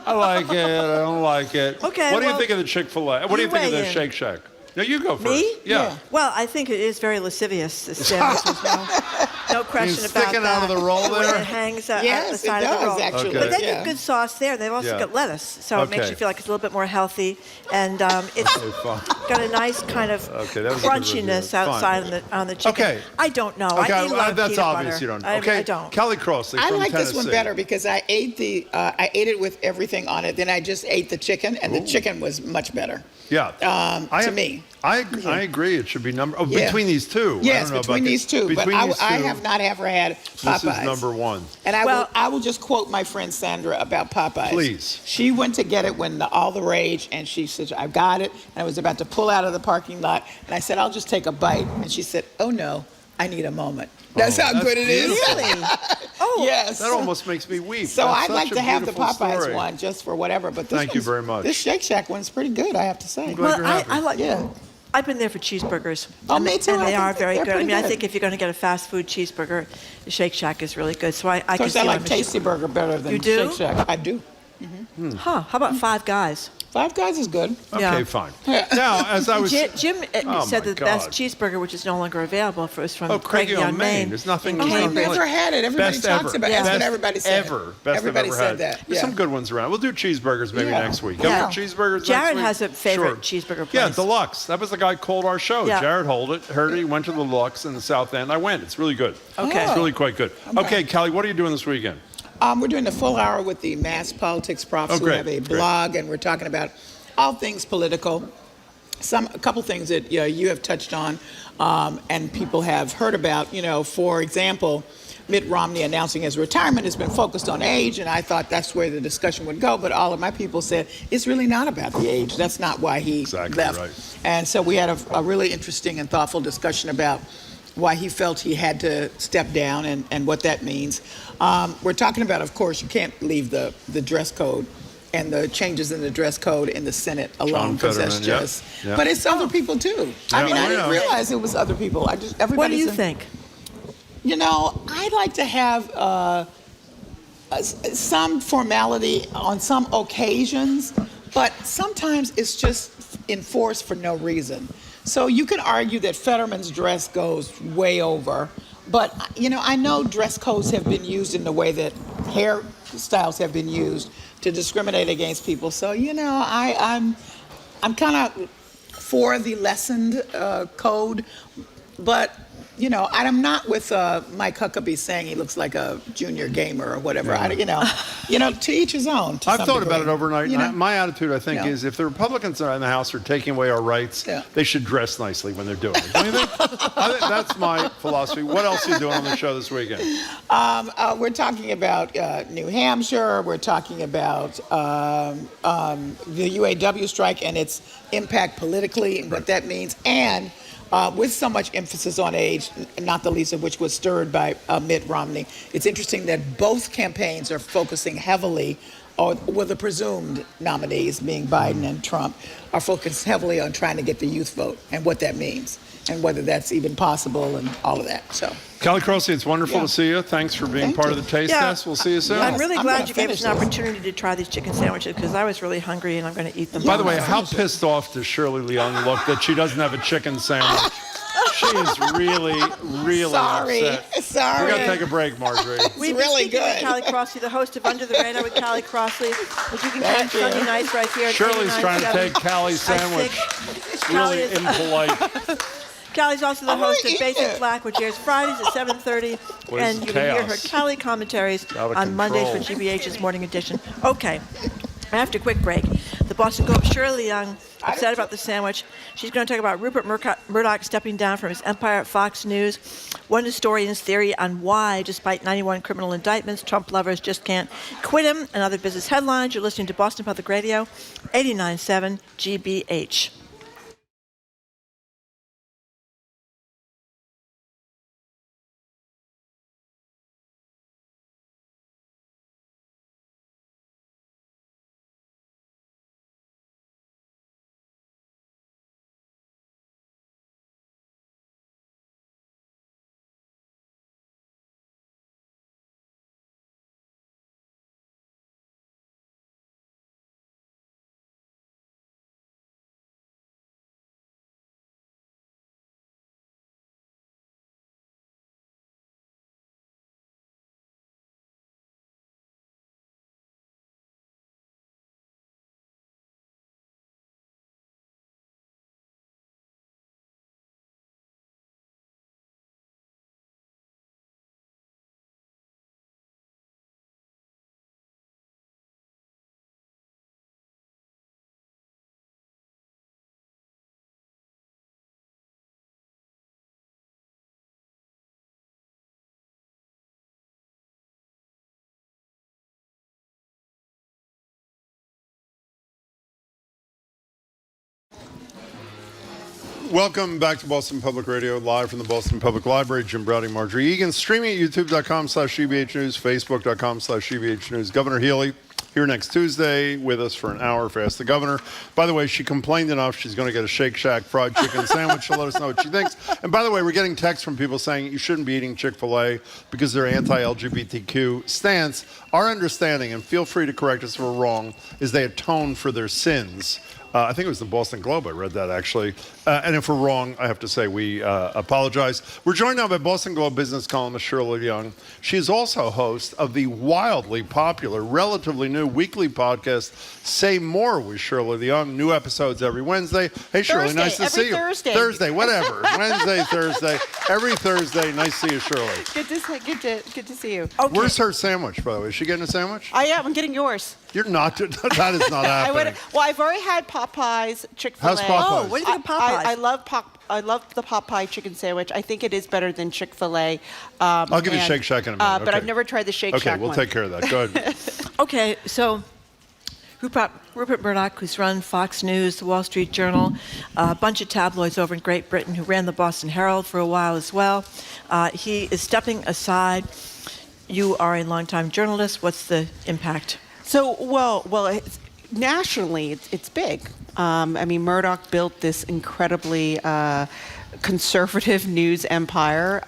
I like it. I don't like it. Okay, What do you well, think of the Chick-fil-A? What do you you think of weigh the in. Shake Shack? No, you go first. Me? Yeah. Well, I think it is very lascivious, this sandwich. No question about sticking that. out of the roll The way there? It hangs out Yes, the it side of the does, roll. actually. Okay. But they Yeah. get good sauce there. They've also Yeah. got lettuce, so it makes Okay. you feel like it's a little bit more healthy. And it's Okay, fine. got a nice kind of Okay, that was a good review. crunchiness Fine. outside on the chicken. Okay. I don't know. Okay, I eat a lot of that's peanut obvious butter. you don't. I Okay, don't. Kelly Crossley I from like this one Tennessee. better because I ate it with everything on it. Then I just ate the chicken, and the chicken was much better. Yeah. To me. I agree. It should be Yeah. between these two. I Yes, don't know between about these two. But Between these I two, have not ever had Popeyes. This is number 1. And Well- I will just quote my friend Sandra about Popeyes. Please. She went to get it when all the rage, and she said, "I got it." And I was about to pull out of the parking lot, and I said, "I'll just take a bite." And she said, "Oh no, I need a moment. That's how good it is. Really? Oh, yes. That almost makes me weep. So That's I'd such like a to have the beautiful Popeyes story. one just for whatever. But this Thank you one's- very much. This Shake Shack one's pretty good, I have to say. glad you're happy. I like. Yeah. I've been there for cheeseburgers. Oh, and me too. And I they think are very they're good. I pretty mean, I good. think if you're going to get a fast food cheeseburger, the Shake Shack is really good. So I Of can course, see I why like Michelle- Tasty Burger better than You do? Shake Shack. I do. Huh? How about Five Guys? Five Guys is good. Okay, Yeah. fine. Now, as I was... Jim Oh, said my that the best God. cheeseburger, which is no longer available, was from Craigie on Maine. There's nothing... in Oh, I've Cambridge. never had it. Everybody Best talks ever. about it. Yeah. That's what Best everybody said. Ever. Best Everybody I've ever said had. that. There's Yeah. some good ones around. We'll do cheeseburgers maybe Yeah. next week. Yeah. Up for cheeseburgers Jared next week? has a favorite Sure. cheeseburger Yeah, place. Deluxe. That was the guy who called our show. Yeah. Jared heard it. He went to the Deluxe in the South End. I went. It's really good. Okay. It's really quite good. Okay, Callie, what are you doing this weekend? We're doing the full hour with the Mass Politics Profs who great, have a great. blog, and we're talking about all things political. A couple things that you have touched on, and people have heard about. You know, for example, Mitt Romney announcing his retirement has been focused on age, and I thought that's where the discussion would go. But all of my people said it's really not about the age. That's not why he left. Right. And so we had a really interesting and thoughtful discussion about why he felt he had to step down and what that means. We're talking about, of course, you can't leave the dress code and the changes in the dress code in the Senate alone, because that's Fetterman, yeah. just. Yeah. But it's other people too. I Yeah, mean, I I didn't know. realize it was other people. Everybody. What do you think? You know, I like to have some formality on some occasions, but sometimes it's just enforced for no reason. So you can argue that Fetterman's dress goes way over, but you know, I know dress codes have been used in the way that hairstyles have been used to discriminate against people. So you know, I'm kind of for the lessened code, but you know, I'm not with Mike Huckabee saying he looks like a junior gamer or whatever. Yeah. You know, to each his own. to I've some thought about degree. it overnight. You And know? my attitude, I think, Yeah. is if the Republicans are in the House are taking away our rights, Yeah. they should dress nicely when they're doing it. Don't you think? I think that's my philosophy. What else are you doing on the show this weekend? We're talking about New Hampshire. We're talking about the UAW strike and its impact politically and what that means. And with so much emphasis on age, not the least of which was stirred by Mitt Romney, it's interesting that both campaigns are focusing heavily, or well, the presumed nominees, being Biden and Trump, are focused heavily on trying to get the youth vote and what that means and whether that's even possible and all of that. So. Callie Crossley, it's wonderful Yeah. to see you. Thanks for being Thank part you. of the taste Yeah. test. We'll see you soon. I'm really I'm glad gonna you gave us an finish this. opportunity to try these chicken sandwiches because I was really hungry and I'm going to eat them. By the all. way, how pissed off does Shirley Leung look that she doesn't have a chicken sandwich? She is really, really Sorry. upset. Sorry. We got to take a break, Marjorie. We've been really speaking with good. Callie Crossley, the host of Under the Radar with Callie Crossley, which you can Thank catch you. Sunday nights right here at Shirley's trying to 89.7. take Callie's sandwich. It's really impolite. Callie's also the I'm gonna host of eat Basic it. Black, which airs Fridays at 7:30, What is and you can hear her chaos? Callie commentaries Out of on Mondays for control. GBH's Morning Edition. Okay. After a quick break, the Boston Globe, Shirley Young, upset about the sandwich. She's going to talk about Rupert Murdoch stepping down from his empire at Fox News. One historian's theory on why, despite 91 criminal indictments, Trump lovers just can't quit him, and other business headlines. You're listening to Boston Public Radio, 89.7 GBH. Welcome back to Boston Public Radio, live from the Boston Public Library. Jim Browning, Marjorie Egan, streaming at youtube.com/GBH News, facebook.com/GBH News. Governor Healy here next Tuesday with us for an hour for Ask the Governor. By the way, she complained enough. She's going to get a Shake Shack fried chicken sandwich. She'll let us know what she thinks. And by the way, we're getting texts from people saying you shouldn't be eating Chick-fil-A because they're anti-LGBTQ stance. Our understanding, and feel free to correct us if we're wrong, is they atone for their sins. I think it was the Boston Globe. I read that, actually. And if we're wrong, I have to say we apologize. We're joined now by Boston Globe business columnist Shirley Young. She is also host of the wildly popular, relatively new weekly podcast, Say More with Shirley Young. New episodes every Wednesday. Hey, Shirley, nice to see you. Thursday, whatever. Wednesday, Thursday. Every Thursday. Nice to see you, Shirley. Good to see you. Okay. Where's her sandwich, by the way? Is she getting a sandwich? I am. I'm getting yours. You're not. That is not happening. I've already had Popeyes, Chick-fil-A. How's Popeyes? Oh, what do you think of Popeyes? I love the Popeye chicken sandwich. I think it is better than Chick-fil-A. I'll give you Shake Shack in a minute. But I've never tried the Shake Shack Okay, we'll take care of that. Go ahead. Okay, so Rupert Murdoch, who's run Fox News, the Wall Street Journal, a bunch of tabloids over in Great Britain, who ran the Boston Herald for a while as well. He is stepping aside. You are a longtime journalist. What's the impact? So, nationally, it's big. I mean, Murdoch built this incredibly conservative news empire.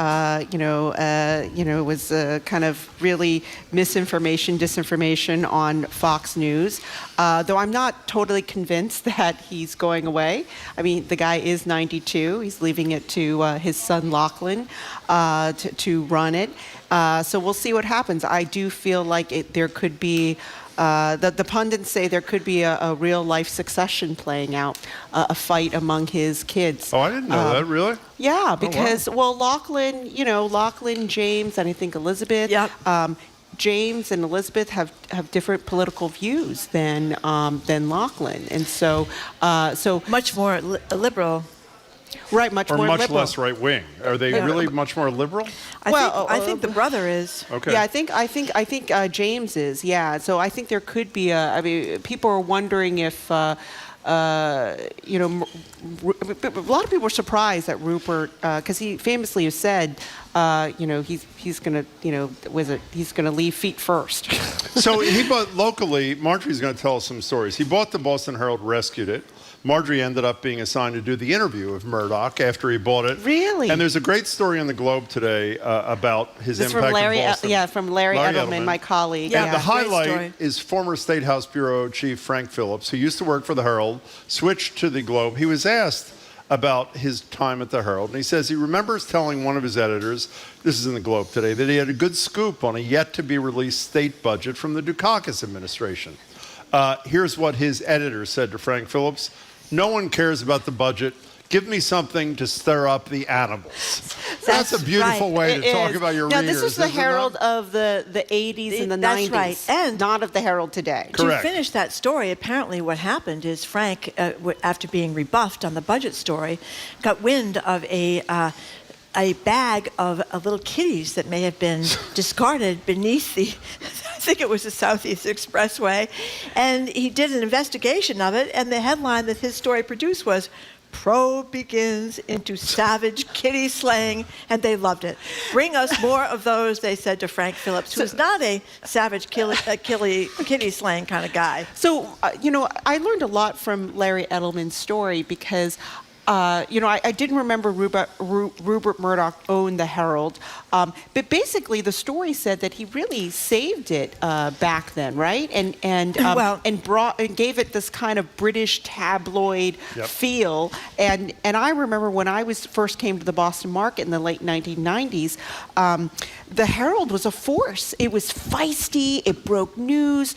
It was kind of really misinformation, disinformation on Fox News. Though I'm not totally convinced that he's going away. I mean, the guy is 92. He's leaving it to his son Lachlan to run it. So we'll see what happens. I do feel like there could be. The pundits say there could be a real life succession playing out, a fight among his kids. Oh, I didn't know that, really? Yeah, because, Lachlan, James, and I think Elizabeth. Yep. James and Elizabeth have different political views than Lachlan. And so much more liberal. Right, much more liberal. Or much less right wing. Are they really much more liberal? I think the brother is. Okay. Yeah, I think James is. Yeah, so I think there could be people are wondering if a lot of people are surprised that Rupert, because he famously has said, he's gonna, he's gonna leave feet first. So he bought locally. Marjorie's going to tell us some stories. He bought the Boston Herald, rescued it. Marjorie ended up being assigned to do the interview of Murdoch after he bought it. Really? And there's a great story in the Globe today about his impact from Larry, in Boston. from Larry Edelman, my colleague. Yeah, yeah. the highlight is former State House Bureau Chief Frank Phillips, who used to work for the Herald, switched to the Globe. He was asked about his time at the Herald, and he says he remembers telling one of his editors, this is in the Globe today, that he had a good scoop on a yet-to-be-released state budget from the Dukakis administration. Here's what his editor said to Frank Phillips. No one cares about the budget. Give me something to stir up the animals. That's a beautiful way to talk about your readers. Now, this was the Herald of the 80s and the 90s. That's right. And not of the Herald today. Correct. To finish that story, apparently what happened is Frank, after being rebuffed on the budget story, got wind of a bag of little kitties that may have been discarded beneath the, I think it was the Southeast Expressway, and he did an investigation of it, and the headline that his story produced was, Probe begins into savage kitty slaying, and they loved it. Bring us more of those, they said to Frank Phillips, who's not a savage kitty slaying kind of guy. So, I learned a lot from Larry Edelman's story because I didn't remember Rupert Murdoch owned the Herald, but basically the story said that he really saved it back then, right? And gave it this kind of British tabloid feel. And I remember when I first came to the Boston market in the late 1990s, the Herald was a force. It was feisty. It broke news.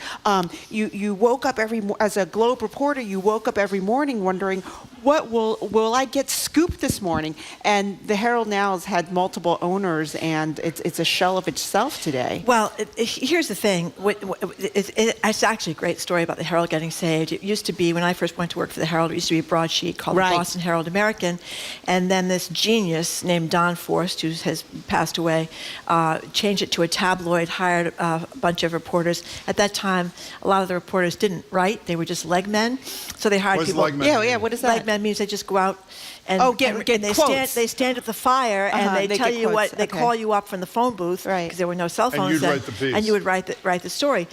You woke up as a Globe reporter, you woke up every morning wondering, what will I get scooped this morning? And the Herald now has had multiple owners, and it's a shell of itself today. Well, here's the thing. It's actually a great story about the Herald getting saved. It used to be, when I first went to work for the Herald, it used to be a broadsheet called the Boston Herald American. And then this genius named Don Forst, who has passed away, changed it to a tabloid, hired a bunch of reporters. At that time, a lot of the reporters didn't write. They were just leg men. So they hired people. What is that? Leg men means they just go out and, get they quotes. stand at the fire and they tell get you quotes. what, they call you up from the phone booth because there were no cell phones you'd then. write the piece. And you would write the story.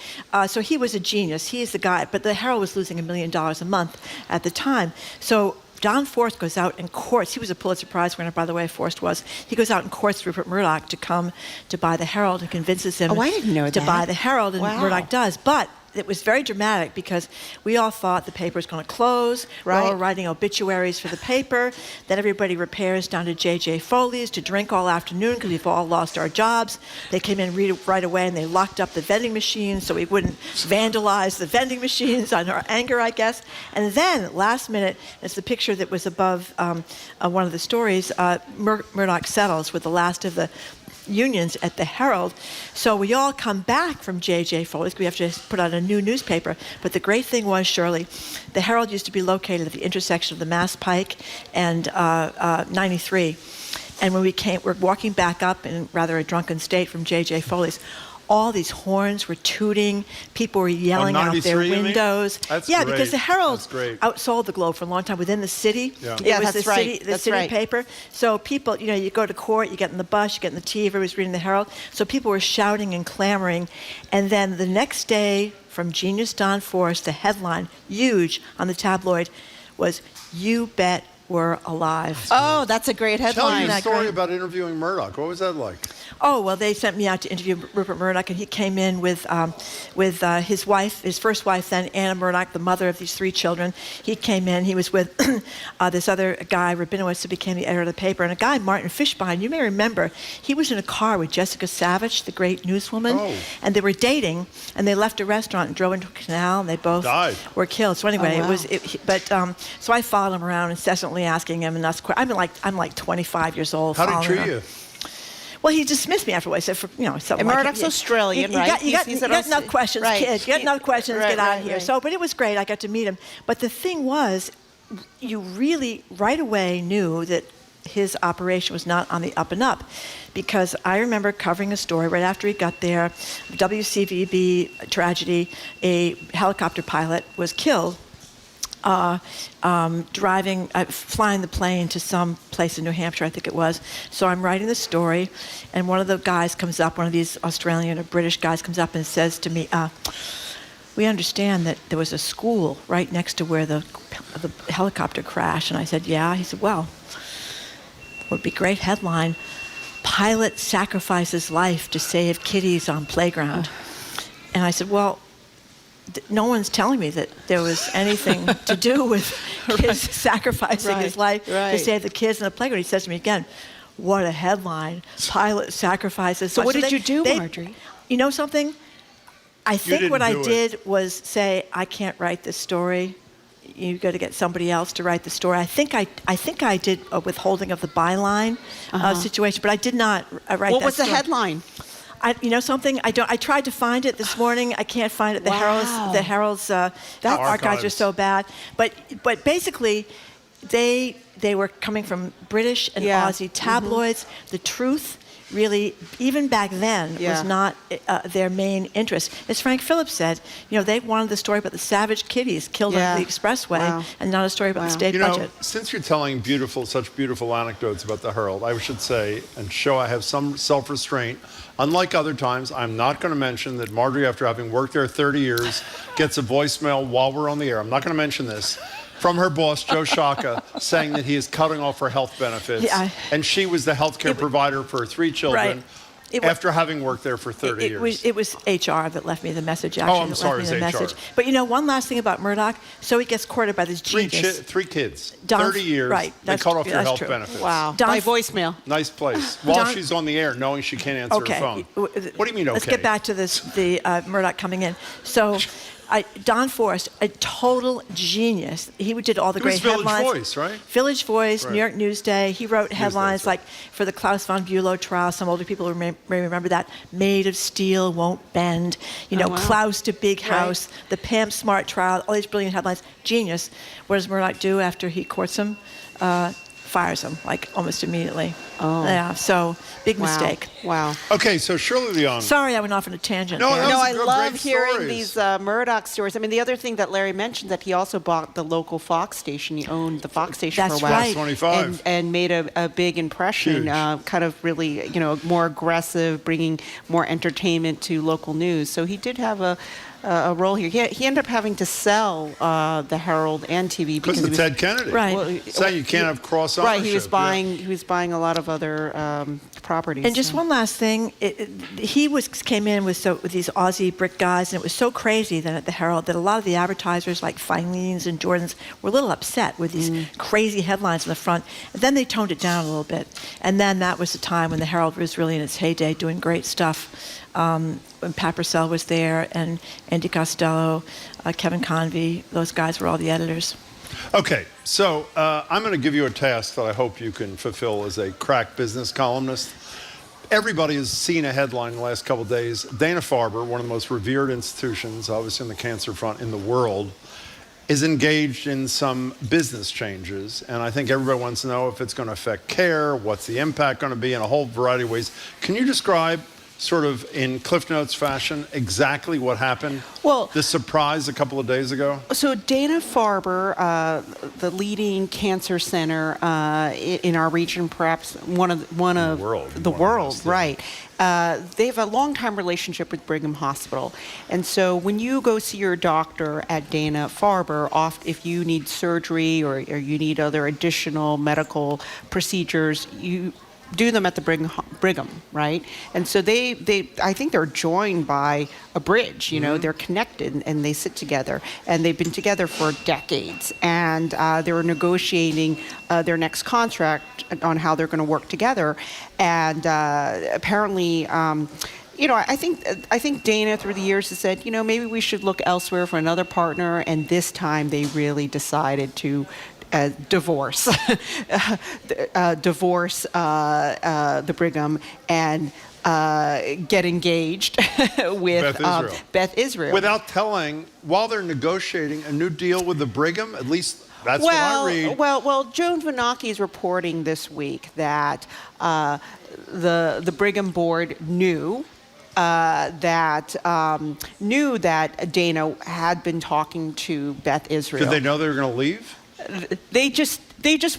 So he was a genius. He is the guy. But the Herald was losing $1 million a month at the time. So Don Forst goes out and courts. He was a Pulitzer Prize winner, by the way, Forst was. He goes out and courts Rupert Murdoch to come to buy the Herald and convinces him I didn't know to that. buy the Herald, and Murdoch does. But it was very dramatic because we all thought the paper was going to close. We're all writing obituaries for the paper. Then everybody repairs down to J.J. Foley's to drink all afternoon because we've all lost our jobs. They came in right away and they locked up the vending machines so we wouldn't vandalize the vending machines on our anger, I guess. And then, last minute, it's the picture that was above one of the stories, Murdoch settles with the last of the unions at the Herald. So we all come back from J.J. Foley's. We have to put out a new newspaper. But the great thing was, Shirley, the Herald used to be located at the intersection of the Mass Pike and 93. And when we're walking back up in rather a drunken state from J.J. Foley's, all these horns were tooting. People were yelling out their windows. That's great. Because the Herald outsold the Globe for a long time within the city. Yeah, it was that's the right. city, the city paper. So people, you go to court, you get in the bus, you get in the T, everybody's reading the Herald. So people were shouting and clamoring. And then the next day, from Genius Don Forst, the headline, huge on the tabloid, was "You Bet We're Alive." Oh, that's a great headline. Tell me a story about interviewing Murdoch. What was that like? Oh, well, they sent me out to interview Rupert Murdoch, and he came in with his wife, his first wife then, Anna Murdoch, the mother of these 3 children. He came in. He was with this other guy, Rabinowitz, who became the editor of the paper, and a guy, Martin Fishbein. You may remember, he was in a car with Jessica Savage, the great newswoman, and they were dating, and they left a restaurant and drove into a canal, and they both were killed. So anyway, so I followed him around incessantly asking him, and I'm like 25 years old. How did he treat you? Well, he dismissed me after I said, And Murdoch's Australian, right? You got enough questions, kid. You got enough questions, get out of here. So, but it was great. I got to meet him. But the thing was, you really right away knew that his operation was not on the up and up, because I remember covering a story right after he got there, WCVB tragedy, a helicopter pilot was killed flying the plane to some place in New Hampshire, I think it was. So I'm writing the story, and one of the guys comes up, one of these Australian or British guys comes up and says to me, we understand that there was a school right next to where the helicopter crashed. And I said, yeah. He said, well, it would be a great headline, "Pilot Sacrifices Life to Save Kiddies on Playground." And I said, well, no one's telling me that there was anything to do with kids sacrificing his life to save the kids in the playground. He says to me again, what a headline, "Pilot Sacrifices." So what did you do, Marjorie? You know something? I think what I did was say, I can't write this story. You got to get somebody else to write the story. I think I did a withholding of the byline situation, but I did not write that story. What was the headline? You know something? I tried to find it this morning. I can't find it. The Herald's archives are so bad. But basically, they were coming from British and Aussie tabloids. The truth, really, even back then, was not their main interest. As Frank Phillips said, they wanted the story about the savage kiddies killed on the expressway, and not a story about the state budget. Since you're telling such beautiful anecdotes about the Herald, I should say and show I have some self-restraint. Unlike other times, I'm not going to mention that Marjorie, after having worked there 30 years, gets a voicemail while we're on the air. I'm not going to mention this. From her boss, Joe Shaka, saying that he is cutting off her health benefits. And she was the health care provider for 3 children. After having worked there for 30 years. It was HR that left me the message, actually. Oh, I'm sorry, it was HR. But one last thing about Murdoch. So he gets courted by this genius. 3 kids, 30 years, they cut off your health benefits. Wow. By voicemail. Nice place. While she's on the air, knowing she can't answer her phone. What do you mean, okay? Let's get back to the Murdoch coming in. So Don Forst, a total genius. He did all the great headlines. Village Voice, right? Village Voice, New York Newsday. He wrote headlines like for the Klaus von Bülow trial. Some older people may remember that. Made of Steel Won't Bend. Klaus to Big House. The Pam Smart trial. All these brilliant headlines. Genius. What does Murdoch do after he courts him? fires him like almost immediately. Oh. Yeah, so big Wow. mistake. Wow. Okay, so Shirley Leung. Sorry, I went off on a tangent. No, there. that was I a good- love great hearing stories. these Murdoch stories. I mean, the other thing that Larry mentioned, that he also bought the local Fox station. He owned the Fox station That's for a while. right. 25. And made a big impression, Huge. kind of really, more aggressive, bringing more entertainment to local news. So he did have a role here. He ended up having to sell the Herald and TV Because he of was, Ted Kennedy. Right. Saying you can't have cross ownership. Right, he was buying a lot of other properties. And just one last thing, he came in with these Aussie brick guys, and it was so crazy then at the Herald that a lot of the advertisers like Fine's and Jordan's were a little upset with these crazy headlines in the front. And then they toned it down a little bit. And then that was the time when the Herald was really in its heyday, doing great stuff. When Pat Purcell was there, and Andy Costello, Kevin Convey, those guys were all the editors. Okay, so I'm going to give you a task that I hope you can fulfill as a crack business columnist. Everybody has seen a headline in the last couple of days. Dana-Farber, one of the most revered institutions, obviously on the cancer front in the world, is engaged in some business changes. And I think everybody wants to know if it's going to affect care, what's the impact going to be in a whole variety of ways. Can you describe, sort of in Cliff Notes fashion, exactly what happened? Well, the surprise a couple of days ago? So Dana-Farber, the leading cancer center in our region, perhaps one of the world, right? They have a long-time relationship with Brigham Hospital, and so when you go see your doctor at Dana-Farber, if you need surgery or you need other additional medical procedures, you do them at the Brigham, right? And so I think they're joined by a bridge, they're connected and they sit together, and they've been together for decades, and they were negotiating their next contract on how they're going to work together, and apparently, I think Dana through the years has said, maybe we should look elsewhere for another partner, and this time they really decided to divorce the Brigham and get engaged with Beth Israel. Without telling, while they're negotiating a new deal with the Brigham, at least that's what I read. Well, Joan Vanocchi is reporting this week that the Brigham board knew that Dana had been talking to Beth Israel. Did they know they were going to leave? They just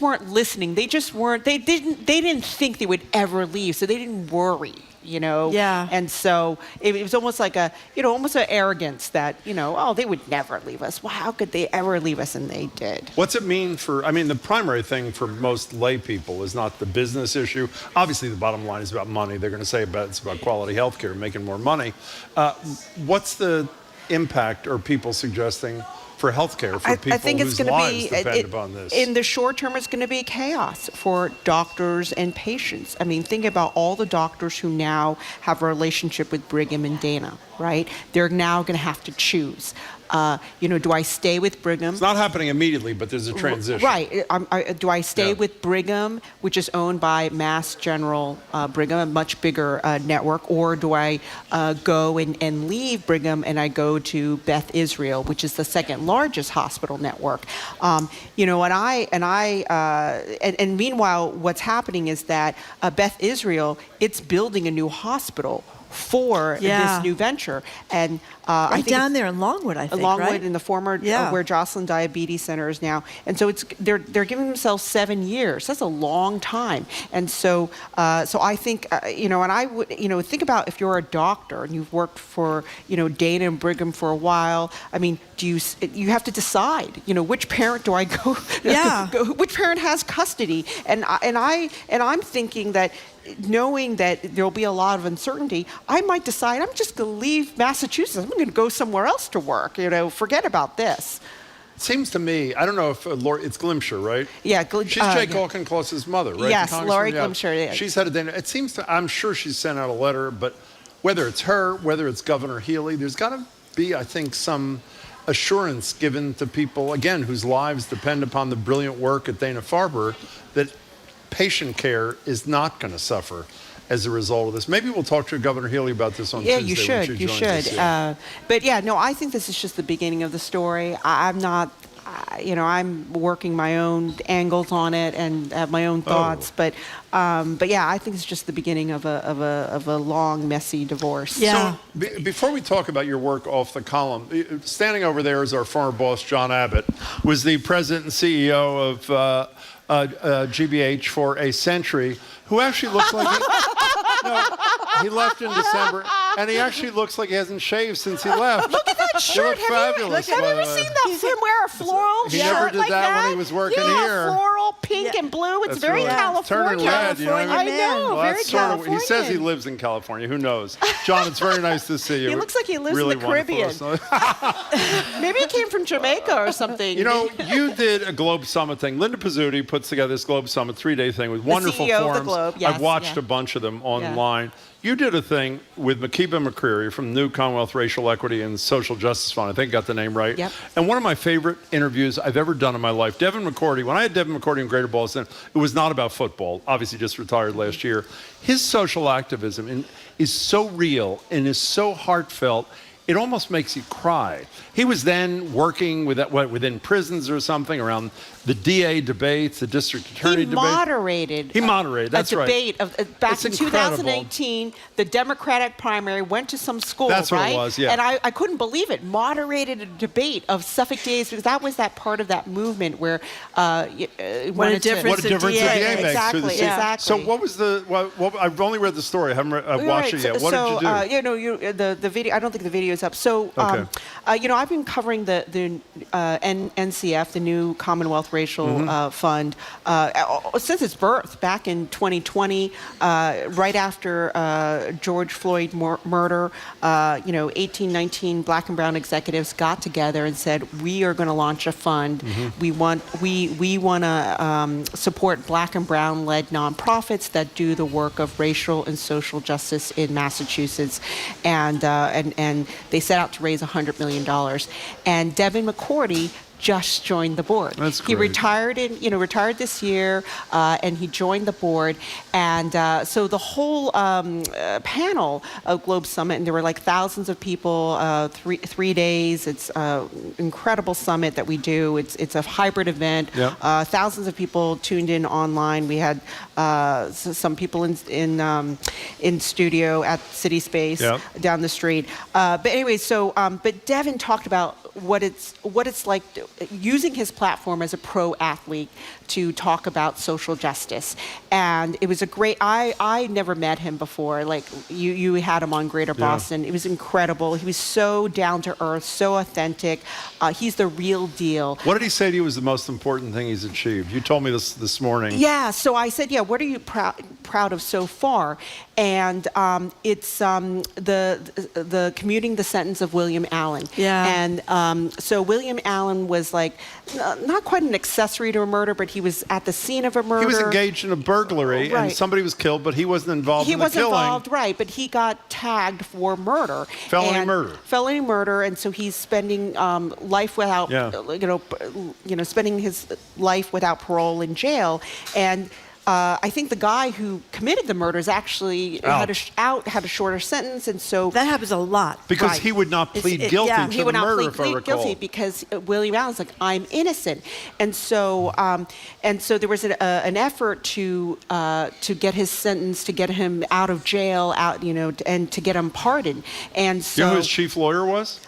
weren't listening. They didn't think they would ever leave, so they didn't worry, Yeah. And so it was almost like almost an arrogance that, they would never leave us. Well, how could they ever leave us? And they did. What's it mean the primary thing for most lay people is not the business issue. Obviously, the bottom line is about money. They're going to say it's about quality health care, making more money. What's the impact, or people suggesting, for healthcare for people I think it's whose going to lives be depend upon this? In the short term, it's going to be chaos for doctors and patients. I mean, think about all the doctors who now have a relationship with Brigham and Dana, right? They're now going to have to choose. Do I stay with Brigham? It's not happening immediately, but there's a transition. Right. Do I stay with Brigham, which is owned by Mass General Brigham, a much bigger network, or do I go and leave Brigham and I go to Beth Israel, which is the second largest hospital network? And meanwhile, what's happening is that Beth Israel, it's building a new hospital for this new venture, and I think down there in Longwood, I think, Longwood, right? in the former where Joslin Diabetes Center is now, and so they're giving themselves 7 years. That's a long time, and so I think and I would think about if you're a doctor and you've worked for Dana and Brigham for a while. I mean, you have to decide which parent do I go? Yeah. Which parent has custody? And I'm thinking that, knowing that there'll be a lot of uncertainty, I might decide I'm just going to leave Massachusetts. I'm going to go somewhere else to work. Forget about this. It seems to me, I don't know if it's Glimcher, right? Yeah, she's Jake Auchincloss's mother, right? Yes, Lori Glimcher. Yeah. She's head of Dana. It seems to, I'm sure she's sent out a letter, but whether it's her, whether it's Governor Healy, there's got to be, I think, some assurance given to people, again, whose lives depend upon the brilliant work at Dana-Farber, that patient care is not going to suffer as a result of this. Maybe we'll talk to Governor Healy about this on Tuesday. You should. But no, I think this is just the beginning of the story. I'm not I'm working my own angles on it and have my own thoughts. But yeah, I think it's just the beginning of a long, messy divorce. Yeah. So before we talk about your work off the column, standing over there is our former boss, John Abbott, was the president and CEO of GBH for a century, who actually looks like he left in December, and he actually looks like he hasn't shaved since he left. Look at that shirt. You look fabulous. Have you ever seen him wear a floral He shirt never did like that when he was working here. Floral, pink and blue. It's That's very really California. turning red, you know what I mean? I know, Well, very that's sort of, California. he says he lives in California. Who knows? John, it's very nice to see you. He looks like he lives Really in the Caribbean. wonderful. Maybe he came from Jamaica or something. You know, you did a Globe Summit thing. Linda Pizzuti puts together this Globe Summit 3-day thing with wonderful CEO of the forums. Globe, yes, I've watched yeah. a bunch of them online. You did a thing with Makiba McCreary from the New Commonwealth Racial Equity and Social Justice Fund. I think I got the name right. Yep. And one of my favorite interviews I've ever done in my life, Devin McCourty, when I had Devin McCourty in Greater Boston, it was not about football. Obviously just retired last year. His social activism is so real and is so heartfelt, it almost makes you cry. He was then working within prisons or something around the DA debates, the district attorney debates. He moderated That's a right. debate back It's in incredible. 2018. The Democratic primary went to some school, That's what right? it was, yeah. And I couldn't believe it. Moderated a debate of Suffolk DAs because that was that part of that movement where What a difference a DA makes. Exactly, to the exactly. So what was I've only read the story. I haven't watched it yet. What did you do? The video. I don't think the video is up. So, I've been covering the NCF, the New Commonwealth Racial Fund, since its birth back in 2020, right after George Floyd murder. 18, 19 Black and brown executives got together and said, "We are going to launch a fund. We want to support Black and brown led nonprofits that do the work of racial and social justice in Massachusetts," and they set out to raise $100 million. And Devin McCourty just joined the board. That's He great. retired this year, and he joined the board. And so the whole panel of Globe Summit, and there were like thousands of people, 3 days. It's an incredible summit that we do. It's a hybrid event. Yep. Thousands of people tuned in online. We had some people in studio at City Space down the street. But anyway, but Devin talked about what it's like using his platform as a pro athlete to talk about social justice. And it was a great, I never met him before. Like you had him on Greater Boston. It was incredible. He was so down to earth, so authentic. He's the real deal. What did he say to you was the most important thing he's achieved? You told me this morning. Yeah, so I said, what are you proud of so far? And it's the commuting the sentence of William Allen. Yeah. And so William Allen was like, not quite an accessory to a murder, but he was at the scene of a murder. He was engaged in a burglary, and somebody was killed, but he wasn't involved in the killing. He wasn't involved, right, but he got tagged for murder. Felony murder, and so he's spending life without, spending his life without parole in jail. And I think the guy who committed the murders actually had a shorter sentence, and so that happens a lot. Because he would not plead guilty to the murder, if I recall. Guilty because William Allen's like, I'm innocent, and so there was an effort to get his sentence, to get him out of jail, and to get him pardoned, and so. You know who his chief lawyer was?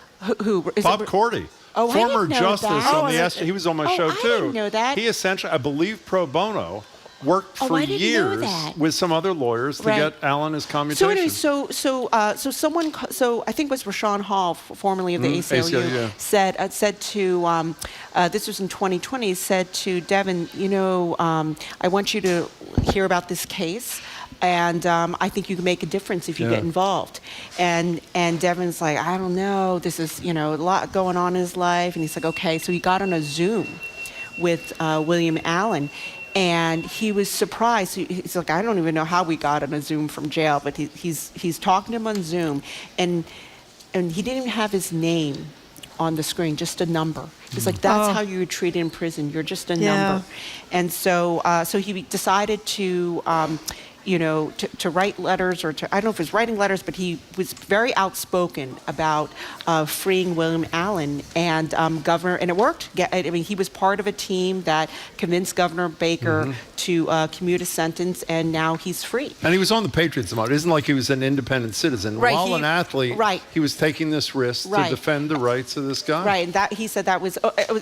Who? Bob Cordy. Oh, former I didn't know justice that. on the he was on my show too. I didn't know that. He essentially, I believe, pro bono, worked for I didn't know years that. with some other lawyers to get Allen his commutation. So anyway, so I think it was Rashawn Hall, formerly of the ACLU, said to this was in 2020, said to Devin, I want you to hear about this case. And I think you can make a difference if you get involved. And Devin's like, I don't know. This is, a lot going on in his life. And he's like, okay. So he got on a Zoom with William Allen. And he was surprised. He's like, I don't even know how we got on a Zoom from jail. But he's talking to him on Zoom. And he didn't even have his name on the screen, just a number. It's like, that's how you were treated in prison. You're just a number. And so he decided to to write letters or I don't know if it was writing letters, but he was very outspoken about freeing William Allen and Governor, and it worked. I mean, he was part of a team that convinced Governor Baker to commute a sentence, and now he's free. And he was on the Patriots a lot. It isn't like he was an independent citizen. Right, While an athlete, he was taking this risk to defend the rights of this guy. Right, and that he said that was,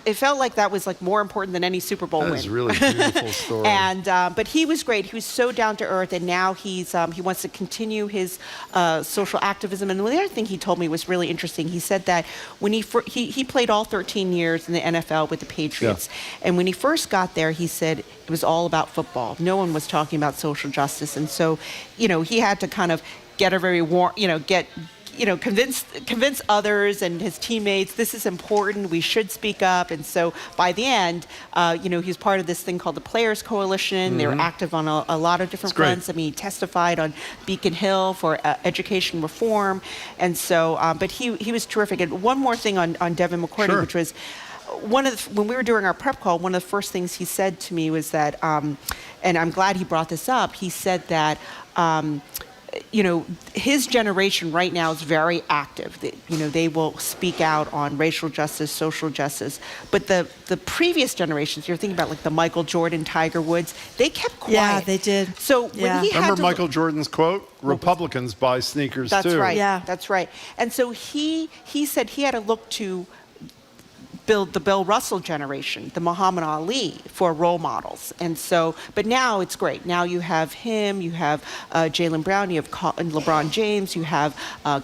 it felt like that was like more important than any Super Bowl win. That is a really beautiful story. And but he was great. He was so down to earth, and now he wants to continue his social activism. And the other thing he told me was really interesting. He said that when he played all 13 years in the NFL with the Patriots, and when he first got there, he said it was all about football. No one was talking about social justice, and so he had to kind of get a very warm, convince others and his teammates this is important. We should speak up. And so by the end, he's part of this thing called the Players Coalition. They were active on a lot of different fronts. I mean, he testified on Beacon Hill for education reform, and so. But he was terrific. And one more thing on Devin McCourty, which was when we were doing our prep call, one of the first things he said to me was that, and I'm glad he brought this up. He said that. His generation right now is very active. They will speak out on racial justice, social justice. But the previous generations, you're thinking about like the Michael Jordan, Tiger Woods, they kept quiet. Yeah, they did. So when he remember Michael Jordan's quote? Republicans buy sneakers too. That's right. Yeah, that's right. And so he said he had to look to the Bill Russell generation, the Muhammad Ali, for role models. And so, but now it's great. Now you have him, you have Jaylen Brown, you have LeBron James, you have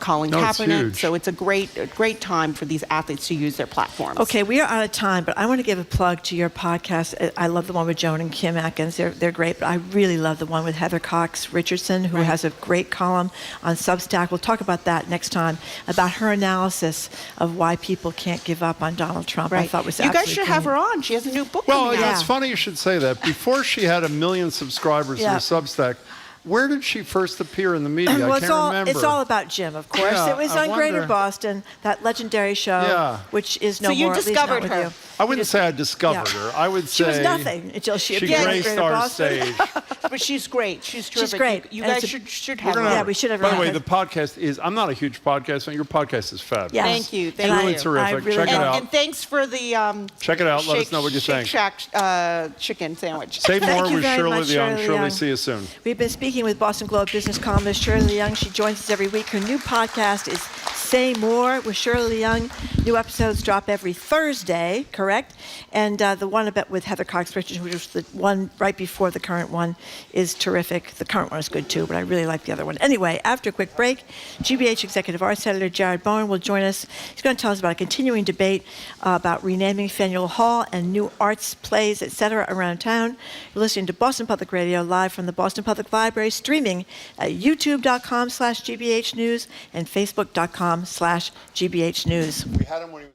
Colin Kaepernick. So it's a great time for these athletes to use their platforms. Okay, we are out of time, but I want to give a plug to your podcast. I love the one with Joan and Kim Atkins. They're great, but I really love the one with Heather Cox Richardson, who has a great column on Substack. We'll talk about that next time, about her analysis of why people can't give up on Donald Trump. I thought was you guys should have her on. She has a new book coming out. It's funny you should say that. Before she had 1 million subscribers in her Substack, where did she first appear in the media? I can't remember. It's all about Jim, of course. Yeah, it was on Greater Boston, that legendary show, which is no more. So you discovered discovered her. You. I wouldn't say I discovered her. I would say she was nothing until she appeared in Greater Boston. Stage. But she's great. She's terrific. She's great. You guys should have her. Yeah, we should have her. By the way, the podcast is, I'm not a huge podcast fan. Your podcast is fabulous. Yes. Thank you. It's really terrific. Check it out. And thanks for the check it out. Let us know what you think. Shake Shack chicken sandwich. Say more with Shirley Young. Shirley, see you soon. We've been speaking with Boston Globe business columnist Shirley Young. She joins us every week. Her new podcast is Say More with Shirley Young. New episodes drop every Thursday, correct? And the one about with Heather Cox Richardson, which was the one right before the current one, is terrific. The current one is good too, but I really like the other one. Anyway, after a quick break, GBH Executive Arts Editor Jared Bowen will join us. He's going to tell us about a continuing debate about renaming Faneuil Hall and new arts, plays, etc. around town. You're listening to Boston Public Radio live from the Boston Public Library, streaming at youtube.com/GBH News and facebook.com/GBH News. We had him when he was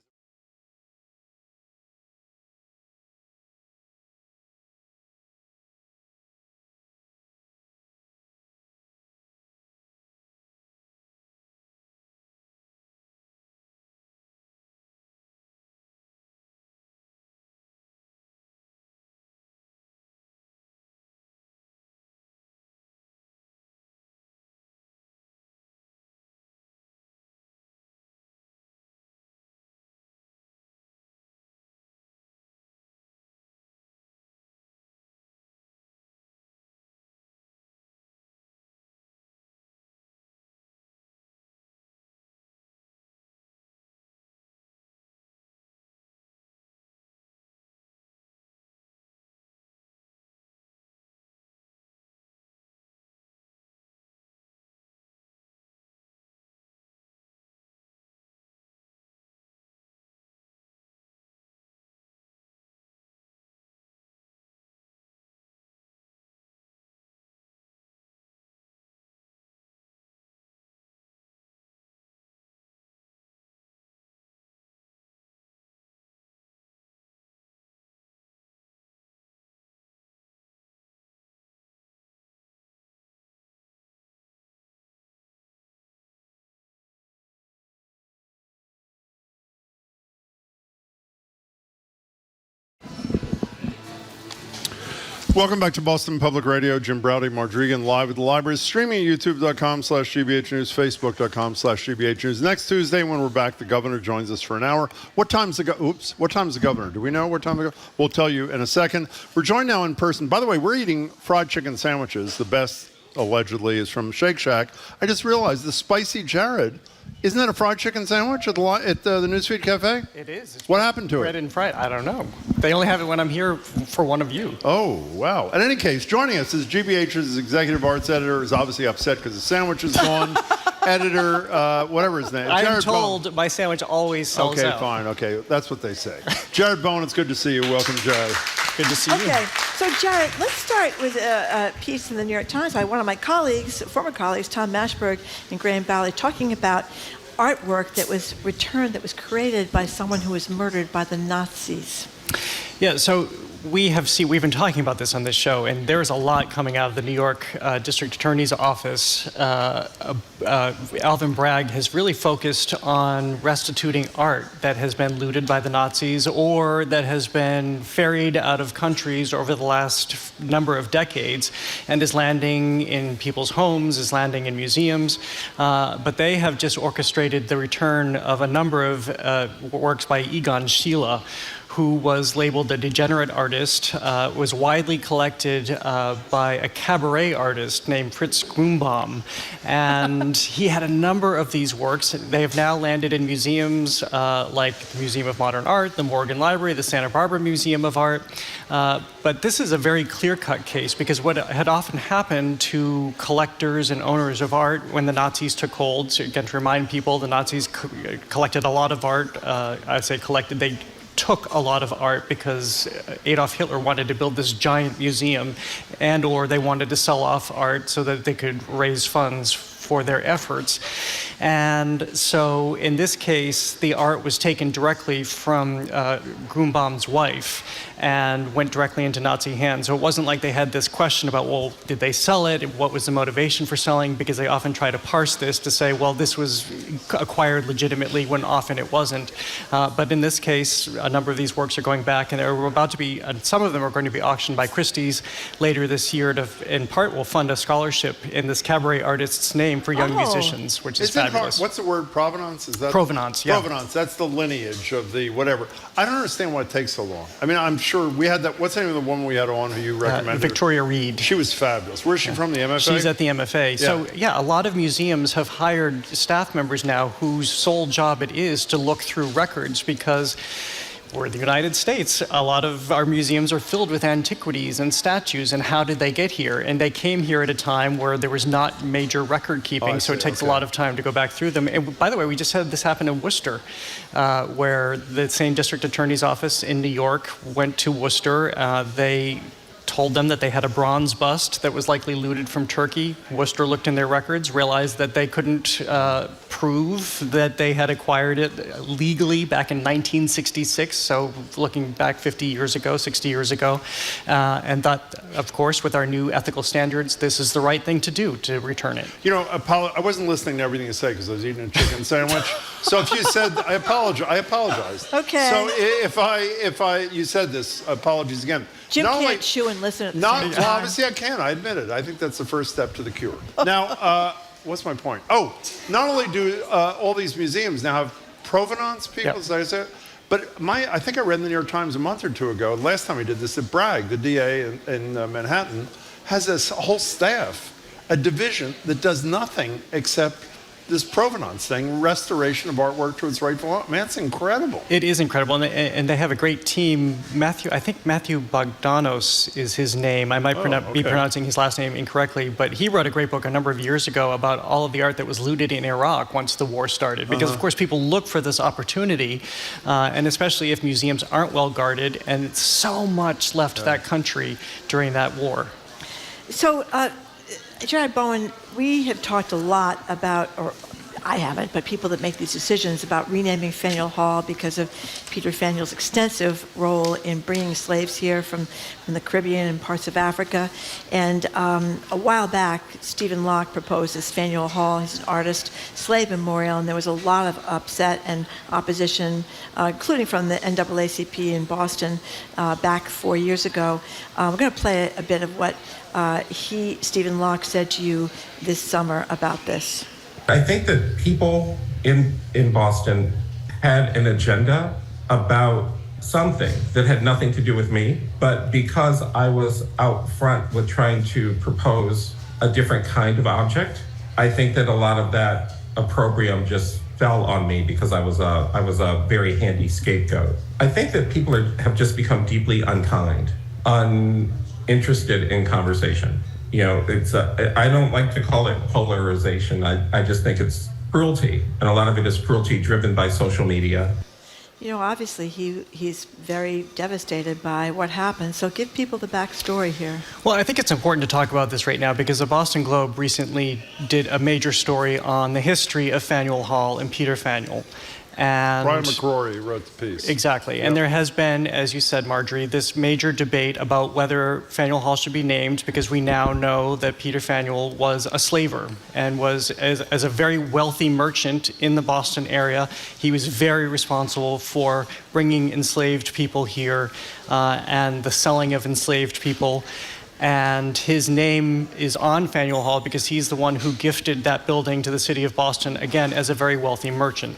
Welcome back to Boston Public Radio. Jim Browdy, Marge live at the library, streaming at youtube.com/GBH News, facebook.com/GBH News. Next Tuesday, when we're back, the governor joins us for an hour. What time's the governor? Do we know what time? We'll tell you in a second. We're joined now in person. By the way, we're eating fried chicken sandwiches. The best, allegedly, is from Shake Shack. I just realized the Spicy Jared. Isn't that a fried chicken sandwich at the Newsfeed Cafe? It is. What happened to it? Bread and fried. I don't know. They only have it when I'm here for one of you. Oh, wow. In any case, joining us is GBH's executive arts editor, is obviously upset because the sandwich is gone. Editor, whatever his name. I'm told my sandwich always sells out. Okay, fine. Okay, that's what they say. Jared Bowen, it's good to see you. Welcome, Jared. Good to see you. Okay, so Jared, let's start with a piece in the New York Times by one of my colleagues, former colleagues, Tom Mashberg and Graham Balley, talking about artwork that was returned, that was created by someone who was murdered by the Nazis. Yeah, so we've been talking about this on this show, and there's a lot coming out of the New York District Attorney's Office. Alvin Bragg has really focused on restituting art that has been looted by the Nazis or that has been ferried out of countries over the last number of decades and is landing in people's homes, is landing in museums. But they have just orchestrated the return of a number of works by Egon Schiele, who was labeled a degenerate artist, was widely collected by a cabaret artist named Fritz Grunbaum. And he had a number of these works. They have now landed in museums like the Museum of Modern Art, the Morgan Library, the Santa Barbara Museum of Art. But this is a very clear-cut case because what had often happened to collectors and owners of art when the Nazis took hold, so again, to remind people, the Nazis collected a lot of art. I say collected, they took a lot of art because Adolf Hitler wanted to build this giant museum and or they wanted to sell off art so that they could raise funds for their efforts. And so in this case, the art was taken directly from Grunbaum's wife and went directly into Nazi hands. So it wasn't like they had this question about, well, did they sell it? What was the motivation for selling? Because they often try to parse this to say, well, this was acquired legitimately when often it wasn't. But in this case, a number of these works are going back and they're about to be, some of them are going to be auctioned by Christie's later this year to, in part, will fund a scholarship in this cabaret artist's name for young musicians, which is fabulous. What's the word, provenance? Is that provenance? Yeah. Provenance. That's the lineage of the whatever. I don't understand why it takes so long. I mean, I'm sure we had that. What's the name of the woman we had on who you recommended? Victoria Reed. She was fabulous. Where's she from? The MFA? She's at the MFA. Yeah. So yeah, a lot of museums have hired staff members now whose sole job it is to look through records because we're in the United States. A lot of our museums are filled with antiquities and statues, and how did they get here? And they came here at a time where there was not major record keeping, so it takes a lot of time to go back through them. And by the way, we just had this happen in Worcester, where the same district attorney's office in New York went to Worcester. They told them that they had a bronze bust that was likely looted from Turkey. Worcester looked in their records, realized that they couldn't prove that they had acquired it legally back in 1966, so looking back 50 years ago, 60 years ago, and thought, of course, with our new ethical standards, this is the right thing to do, to return it. You know, I wasn't listening to everything you said because I was eating a chicken sandwich. So if you said, I apologize. Okay. So you said this, apologies again. Jim can't chew and listen at the same time. Well, obviously I can. I admit it. I think that's the first step to the cure. Now, what's my point? Oh, not only do all these museums now have provenance people, as I said, but I think I read in the New York Times a month or two ago, last time we did this, that Bragg, the DA in Manhattan, has this whole staff, a division that does nothing except this provenance thing, restoration of artwork to its rightful. Man, it's incredible. It is incredible, and they have a great team. I think Matthew Bogdanos is his name. I might be pronouncing his last name incorrectly, but he wrote a great book a number of years ago about all of the art that was looted in Iraq once the war started. Because of course people look for this opportunity, and especially if museums aren't well guarded, and so much left that country during that war. So, Jared Bowen, we have talked a lot about, or I haven't, but people that make these decisions about renaming Faneuil Hall because of Peter Faneuil's extensive role in bringing slaves here from the Caribbean and parts of Africa. And a while back, Stephen Locke proposed this Faneuil Hall. He's an artist, slave memorial, and there was a lot of upset and opposition, including from the NAACP in Boston back 4 years ago. We're going to play a bit of what Stephen Locke, said to you this summer about this. I think that people in Boston had an agenda about something that had nothing to do with me, but because I was out front with trying to propose a different kind of object, I think that a lot of that opprobrium just fell on me because I was a very handy scapegoat. I think that people have just become deeply unkind, uninterested in conversation. You know, I don't like to call it polarization. I just think it's cruelty, and a lot of it is cruelty driven by social media. You know, obviously he's very devastated by what happened. So give people the backstory here. Well, I think it's important to talk about this right now because the Boston Globe recently did a major story on the history of Faneuil Hall and Peter Faneuil. And Brian McCrory wrote the piece. Exactly. Yep. And there has been, as you said, Marjorie, this major debate about whether Faneuil Hall should be named because we now know that Peter Faneuil was a slaver and was, as a very wealthy merchant in the Boston area, he was very responsible for bringing enslaved people here and the selling of enslaved people. And his name is on Faneuil Hall because he's the one who gifted that building to the city of Boston, again, as a very wealthy merchant.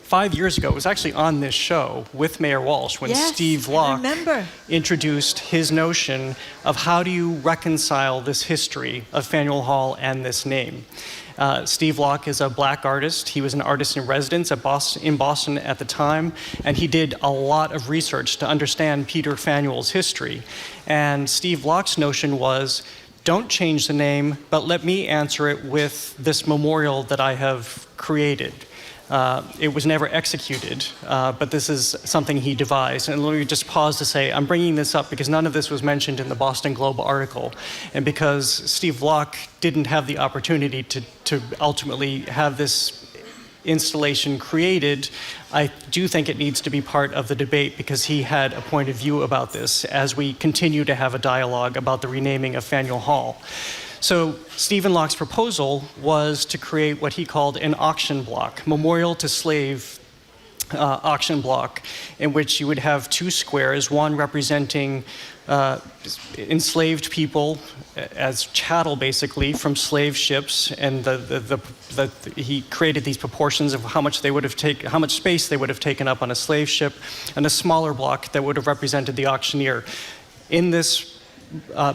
5 years ago, it was actually on this show with Mayor Walsh when Steve Locke introduced his notion of how do you reconcile this history of Faneuil Hall and this name. Steve Locke is a black artist. He was an artist in residence in Boston at the time, and he did a lot of research to understand Peter Faneuil's history. And Steve Locke's notion was, don't change the name, but let me answer it with this memorial that I have created. It was never executed, but this is something he devised. And let me just pause to say, I'm bringing this up because none of this was mentioned in the Boston Globe article. And because Steve Locke didn't have the opportunity to ultimately have this installation created, I do think it needs to be part of the debate because he had a point of view about this as we continue to have a dialogue about the renaming of Faneuil Hall. So Stephen Locke's proposal was to create what he called an auction block, memorial to slave auction block, in which you would have two squares, one representing enslaved people as chattel, basically, from slave ships, and he created these proportions of how much space they would have taken up on a slave ship, and a smaller block that would have represented the auctioneer. In this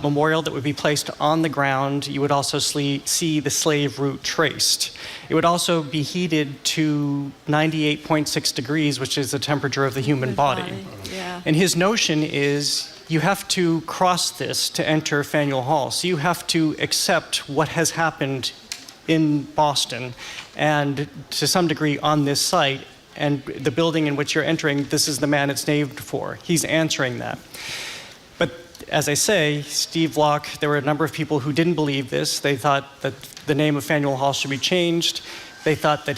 memorial that would be placed on the ground, you would also see the slave route traced. It would also be heated to 98.6 degrees, which is the temperature of the human body. Yeah. And his notion is you have to cross this to enter Faneuil Hall. So you have to accept what has happened in Boston and to some degree on this site, and the building in which you're entering, this is the man it's named for. He's answering that. But as I say, Steve Locke, there were a number of people who didn't believe this. They thought that the name of Faneuil Hall should be changed. They thought that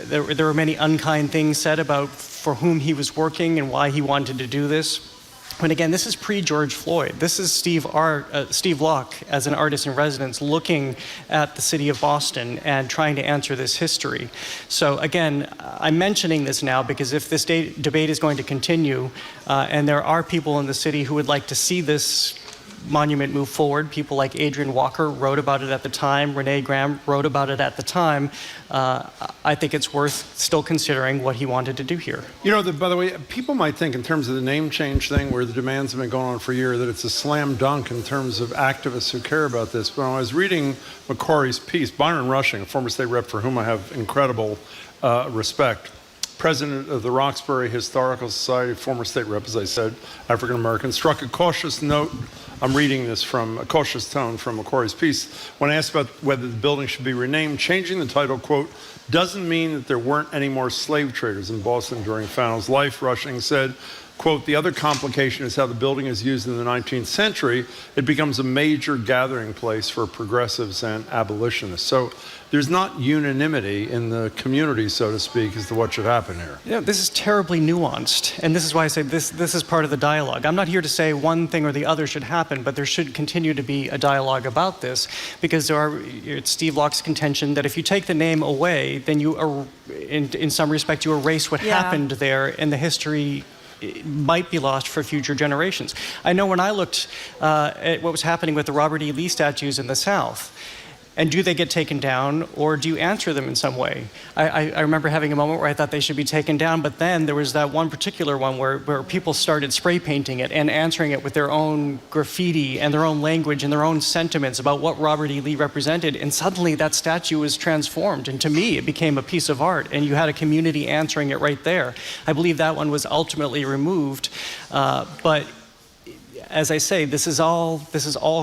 there were many unkind things said about for whom he was working and why he wanted to do this. But again, this is pre-George Floyd. This is Steve Locke as an artist in residence looking at the city of Boston and trying to answer this history. So again, I'm mentioning this now because if this debate is going to continue, and there are people in the city who would like to see this monument move forward, people like Adrian Walker wrote about it at the time, Renee Graham wrote about it at the time, I think it's worth still considering what he wanted to do here. You know, by the way, people might think in terms of the name change thing where the demands have been going on for a year that it's a slam dunk in terms of activists who care about this. But when I was reading McCrory's piece, Byron Rushing, a former state rep for whom I have incredible respect, president of the Roxbury Historical Society, former state rep, as I said, African-American, struck a cautious note. I'm reading this from a cautious tone from McCrory's piece. When asked about whether the building should be renamed, changing the title, quote, doesn't mean that there weren't any more slave traders in Boston during Fannell's life. Rushing said, quote, the other complication is how the building is used in the 19th century. It becomes a major gathering place for progressives and abolitionists. So there's not unanimity in the community, so to speak, as to what should happen here. Yeah, this is terribly nuanced, and this is why I say this is part of the dialogue. I'm not here to say one thing or the other should happen, but there should continue to be a dialogue about this, because it's Steve Locke's contention that if you take the name away, then you, in some respect, you erase what happened there, and the history might be lost for future generations. I know when I looked at what was happening with the Robert E. Lee statues in the South, and do they get taken down, or do you answer them in some way? I remember having a moment where I thought they should be taken down, but then there was that one particular one where people started spray painting it and answering it with their own graffiti and their own language and their own sentiments about what Robert E. Lee represented, and suddenly that statue was transformed, and to me it became a piece of art, and you had a community answering it right there. I believe that one was ultimately removed, but as I say, this is all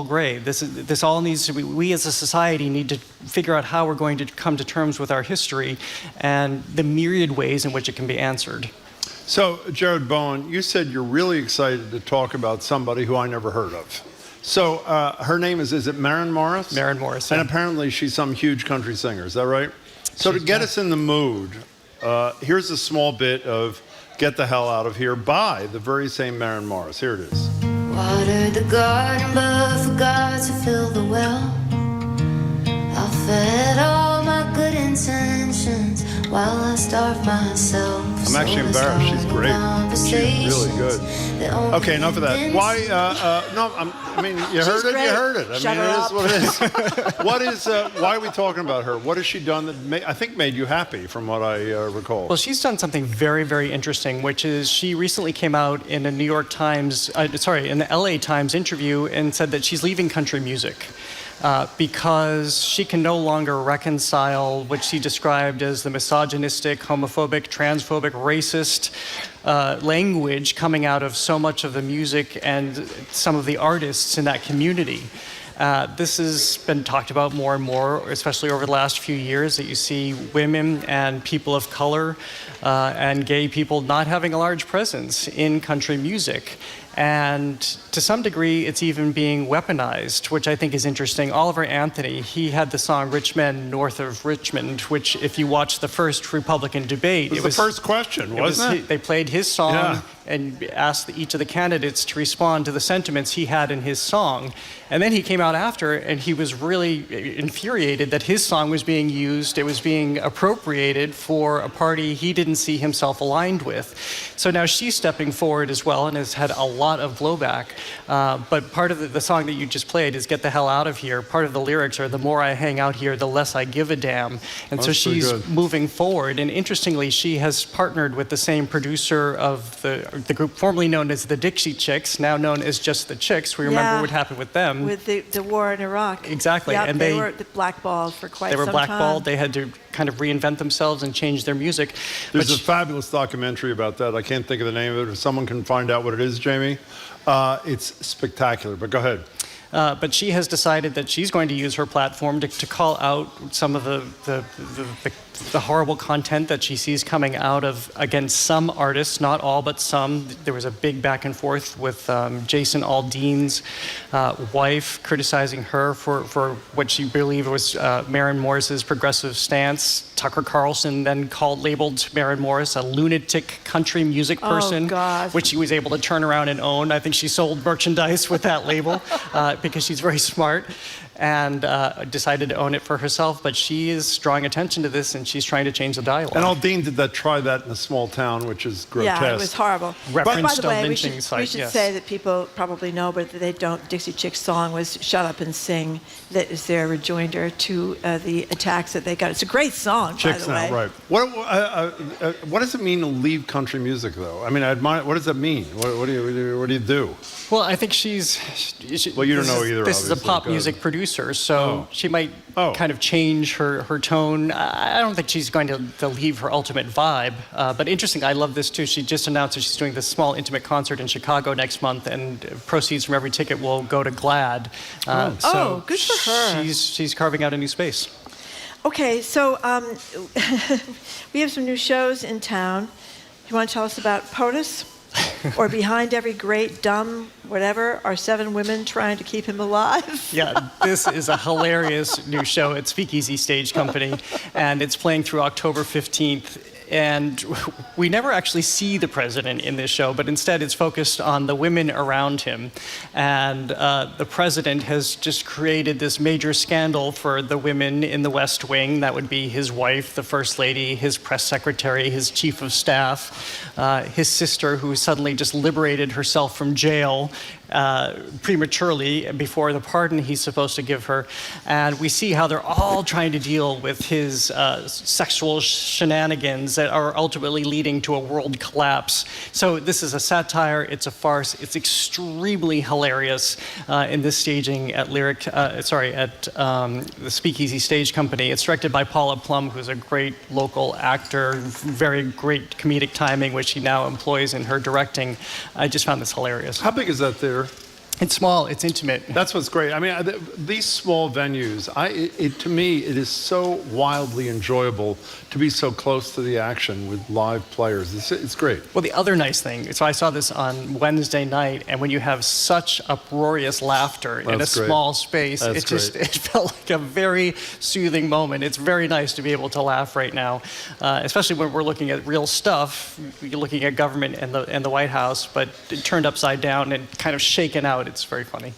gray. This all needs to be, we as a society need to figure out how we're going to come to terms with our history and the myriad ways in which it can be answered. So, Jared Bowen, you said you're really excited to talk about somebody who I never heard of. So, her name is it Maren Morris? Maren Morris. And apparently she's some huge country singer, is that right? So to get us in the mood, here's a small bit of Get the Hell Out of Here by the very same Maren Morris. Here it is. Watered the garden but forgot to fill the well. I fed all my good intentions while I starved myself. I'm actually embarrassed. She's great. She's really good. Okay, enough of that. Why? You heard it. You heard it. I mean, it is what it is. Why are we talking about her? What has she done that I think made you happy, from what I recall? Well, she's done something very, very interesting, which is she recently came out in a in the LA Times interview and said that she's leaving country music. Because she can no longer reconcile what she described as the misogynistic, homophobic, transphobic, racist language coming out of so much of the music and some of the artists in that community. This has been talked about more and more, especially over the last few years, that you see women and people of color and gay people not having a large presence in country music. And to some degree, it's even being weaponized, which I think is interesting. Oliver Anthony, he had the song Rich Men North of Richmond, which if you watch the first Republican debate... It was the first question, wasn't it? They played his song and asked each of the candidates to respond to the sentiments he had in his song. And then he came out after, and he was really infuriated that his song was being used, it was being appropriated for a party he didn't see himself aligned with. So now she's stepping forward as well and has had a lot of blowback. But part of the song that you just played is Get the Hell Out of Here. Part of the lyrics are, the more I hang out here, the less I give a damn. And so she's moving forward. And interestingly, she has partnered with the same producer of the group formerly known as the Dixie Chicks, now known as just the Chicks. We remember what happened with them. With the war in Iraq. Exactly. Yep, and they were blackballed for quite some time. They were blackballed. They had to kind of reinvent themselves and change their music. There's a fabulous documentary about that. I can't think of the name of it. If someone can find out what it is, Jamie, it's spectacular. But go ahead. But she has decided that she's going to use her platform to call out some of the horrible content that she sees coming out of, again, some artists, not all, but some. There was a big back and forth with Jason Aldean's wife criticizing her for what she believed was Maren Morris's progressive stance. Tucker Carlson then labeled Maren Morris a lunatic country music person, which she was able to turn around and own. I think she sold merchandise with that label because she's very smart, and decided to own it for herself. But she is drawing attention to this, and she's trying to change the dialogue. And Aldean did try that in a small town, which is grotesque. Yeah, it was horrible. By the way, we should say that people probably know, but they don't. Dixie Chicks' song was "Shut Up and Sing." That is their rejoinder to the attacks that they got. It's a great song, Chicks by the way. Right. What does it mean to leave country music, though? I mean, I admire. What does that mean? What do you do? Well, I think she's. Well, you don't know either. This is a pop music producer, so she might kind of change her tone. I don't think she's going to leave her ultimate vibe. But interesting, I love this too. She just announced that she's doing this small intimate concert in Chicago next month, and proceeds from every ticket will go to GLAAD. Good for her. She's carving out a new space. Okay, so we have some new shows in town. You want to tell us about POTUS? Or behind every great, dumb, whatever, are 7 women trying to keep him alive? Yeah, this is a hilarious new show at Speakeasy Stage Company, and it's playing through October 15th. And we never actually see the president in this show, but instead it's focused on the women around him. And the president has just created this major scandal for the women in the West Wing. That would be his wife, the First Lady, his press secretary, his chief of staff, his sister, who suddenly just liberated herself from jail prematurely before the pardon he's supposed to give her. And we see how they're all trying to deal with his sexual shenanigans that are ultimately leading to a world collapse. So this is a satire, it's a farce, it's extremely hilarious in this staging at the Speakeasy Stage Company. It's directed by Paula Plum, who's a great local actor, very great comedic timing, which she now employs in her directing. I just found this hilarious. How big is that theater? It's small, it's intimate. That's what's great. I mean, these small venues, to me, it is so wildly enjoyable to be so close to the action with live players. It's great. Well, the other nice thing, so I saw this on Wednesday night, and when you have such uproarious laughter in a small space, it felt like a very soothing moment. It's very nice to be able to laugh right now, especially when we're looking at real stuff. You're looking at government and the White House, but turned upside down and kind of shaken out. It's very funny.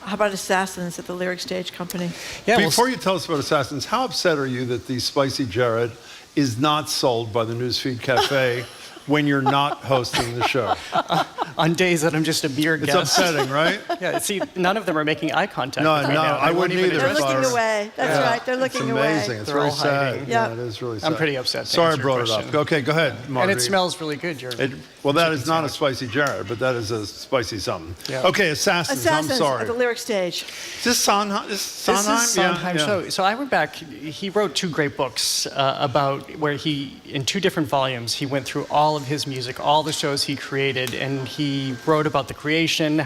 How about Assassins at the Lyric Stage Company? Yeah, before you tell us about Assassins, how upset are you that the Spicy Jared is not sold by the Newsfeed Cafe when you're not hosting the show? On days that I'm just a beer guest. It's upsetting, right? Yeah, see, none of them are making eye contact No, with me now. I wouldn't either. They're looking away. That's right, they're looking away. It's amazing. It's very sad. Yeah, it is really sad. I'm pretty upset. Sorry I brought it up. Okay, go ahead, Marty. And it smells really good, Jared. Well, that is not a Spicy Jared, but that is a spicy something. Yeah. Okay, Assassins, I'm sorry. At the Lyric Stage. Is this Sondheim? This is Sondheim show. So I went back, he wrote 2 great books about where he, in 2 different volumes, he went through all of his music, all the shows he created, and he wrote about the creation,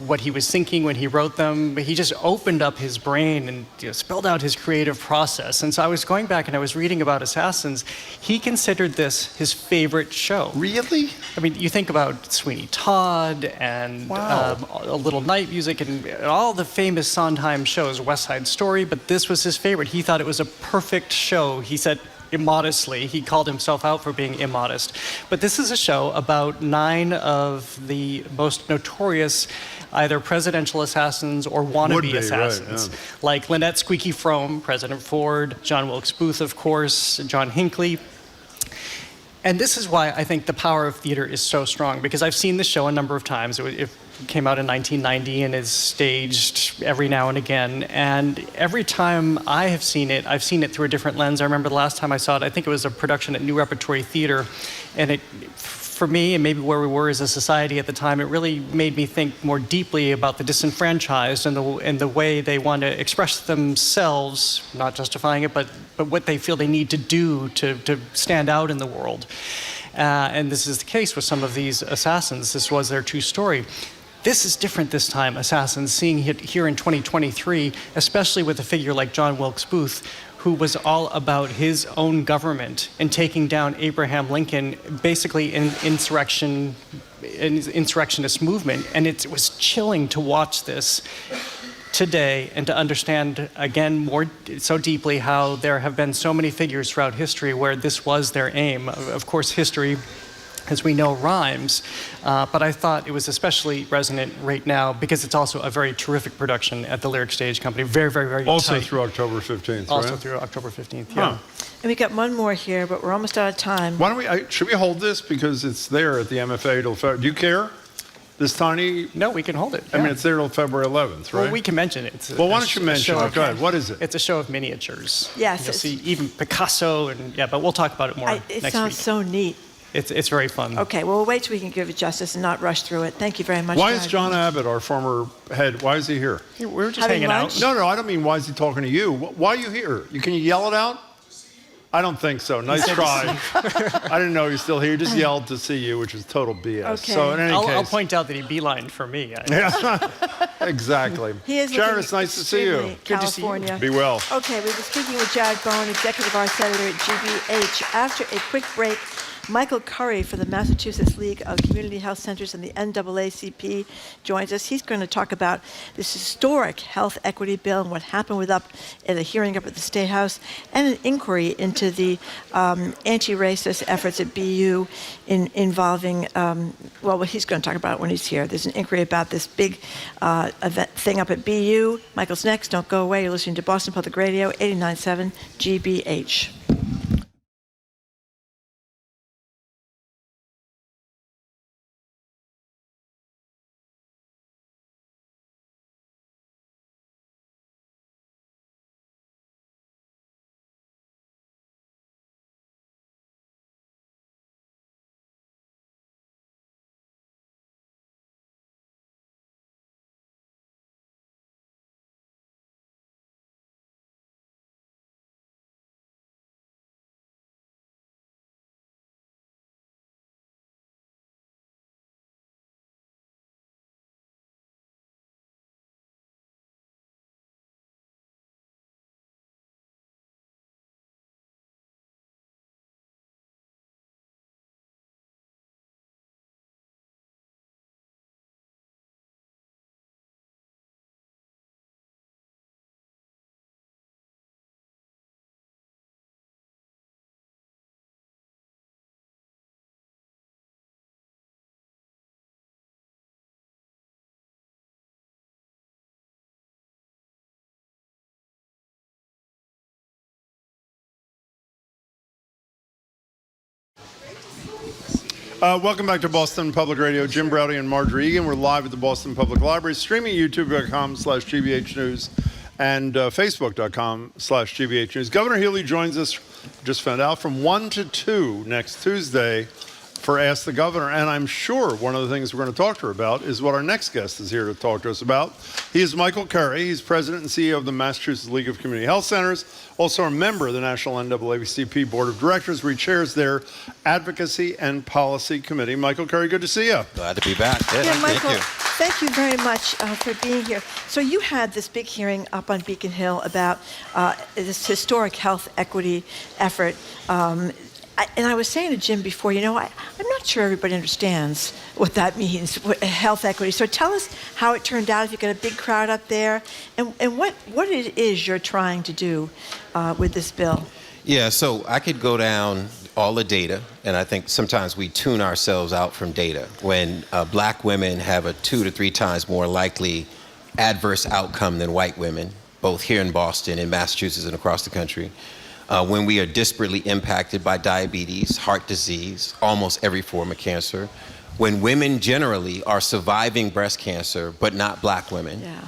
what he was thinking when he wrote them. He just opened up his brain and spelled out his creative process. And so I was going back and I was reading about Assassins. He considered this his favorite show. Really? I mean, you think about Sweeney Todd and A Little Night Music and all the famous Sondheim shows, West Side Story, but this was his favorite. He thought it was a perfect show. He said, immodestly, he called himself out for being immodest. But this is a show about 9 of the most notorious either presidential assassins or wannabe assassins, like Lynette Squeaky Fromme, President Ford, John Wilkes Booth, of course, John Hinckley. And this is why I think the power of theater is so strong, because I've seen this show a number of times. It came out in 1990 and is staged every now and again. And every time I have seen it, I've seen it through a different lens. I remember the last time I saw it, I think it was a production at New Repertory Theater. And it, for me, and maybe where we were as a society at the time, it really made me think more deeply about the disenfranchised and the way they want to express themselves, not justifying it, but what they feel they need to do to stand out in the world. And this is the case with some of these assassins. This was their true story. This is different this time, Assassins, seeing it here in 2023, especially with a figure like John Wilkes Booth, who was all about his own government and taking down Abraham Lincoln, basically in insurrectionist movement. And it was chilling to watch this today and to understand again so deeply how there have been so many figures throughout history where this was their aim. Of course, history, as we know, rhymes, but I thought it was especially resonant right now because it's also a very terrific production at the Lyric Stage Company. Very, very, very also tight. Through October 15th, Also right? through October 15th, yeah. Huh. And we got one more here, but we're almost out of time. Why don't we, should we hold this because it's there at the MFA till February? Do you care? This tiny? No, we can hold it. I mean, it's there till February 11th, right? Well, we can mention it. Well, why don't you mention it? Go ahead. What is it? It's a show of miniatures. Yes. You'll see even Picasso and but we'll talk about it more next week. It sounds so neat. It's very fun. Okay, well, we'll wait till we can give it justice and not rush through it. Thank you very much. Why is John Abbott, our former head, why is he here? We were just hanging out. No, I don't mean why is he talking to you. Why are you here? Can you yell it out? I don't think so. Nice try. I didn't know he was still here. He just yelled to see you, which is total BS. Okay. So in any case, I'll point out that he beelined for me. Yeah, exactly. He is Jared, it's nice to see you. extremely California. Be well. Okay, we were speaking with Jared Bowen, Executive Arts Editor at GBH. After a quick break, Michael Curry from the Massachusetts League of Community Health Centers and the NAACP joins us. He's going to talk about this historic health equity bill and what happened at a hearing up at the State House, and an inquiry into the anti-racist efforts at BU involving, what he's going to talk about when he's here. There's an inquiry about this big event thing up at BU. Michael's next. Don't go away. You're listening to Boston Public Radio, 89.7 GBH. Welcome back to Boston Public Radio. Jim Browdy and Marjorie Egan. We're live at the Boston Public Library, streaming youtube.com/GBH News and facebook.com/GBH News. Governor Healy joins us, just found out, from 1 to 2 next Tuesday for Ask the Governor. And I'm sure one of the things we're going to talk to her about is what our next guest is here to talk to us about. He is Michael Curry. He's president and CEO of the Massachusetts League of Community Health Centers, also a member of the National NAACP Board of Directors, where he chairs their Advocacy and Policy Committee. Michael Curry, good to see you. Glad to be back. Michael, thank you very much for being here. So you had this big hearing up on Beacon Hill about this historic health equity effort. And I was saying to Jim before, I'm not sure everybody understands what that means, health equity. So tell us how it turned out, if you've got a big crowd up there, and what it is you're trying to do with this bill. Yeah, so I could go down all the data, and I think sometimes we tune ourselves out from data. When black women have a 2 to 3 times more likely adverse outcome than white women, both here in Boston, in Massachusetts, and across the country. When we are disparately impacted by diabetes, heart disease, almost every form of cancer. When women generally are surviving breast cancer, but not black women. Yeah.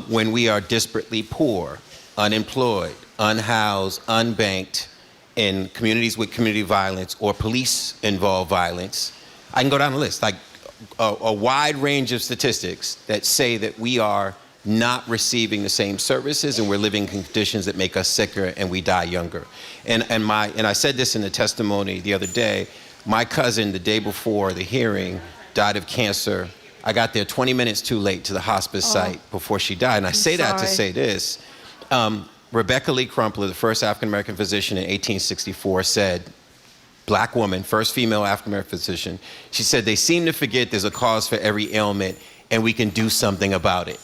When we are disparately poor, unemployed, unhoused, unbanked, in communities with community violence or police-involved violence. I can go down the list, like a wide range of statistics that say that we are not receiving the same services, and we're living in conditions that make us sicker and we die younger. And I said this in the testimony the other day. My cousin, the day before the hearing, died of cancer. I got there 20 minutes too late to the hospice site before she died. And I say that to say this. Rebecca Lee Crumpler, the first African-American physician in 1864, said, black woman, first female African-American physician, she said, they seem to forget there's a cause for every ailment and we can do something about it.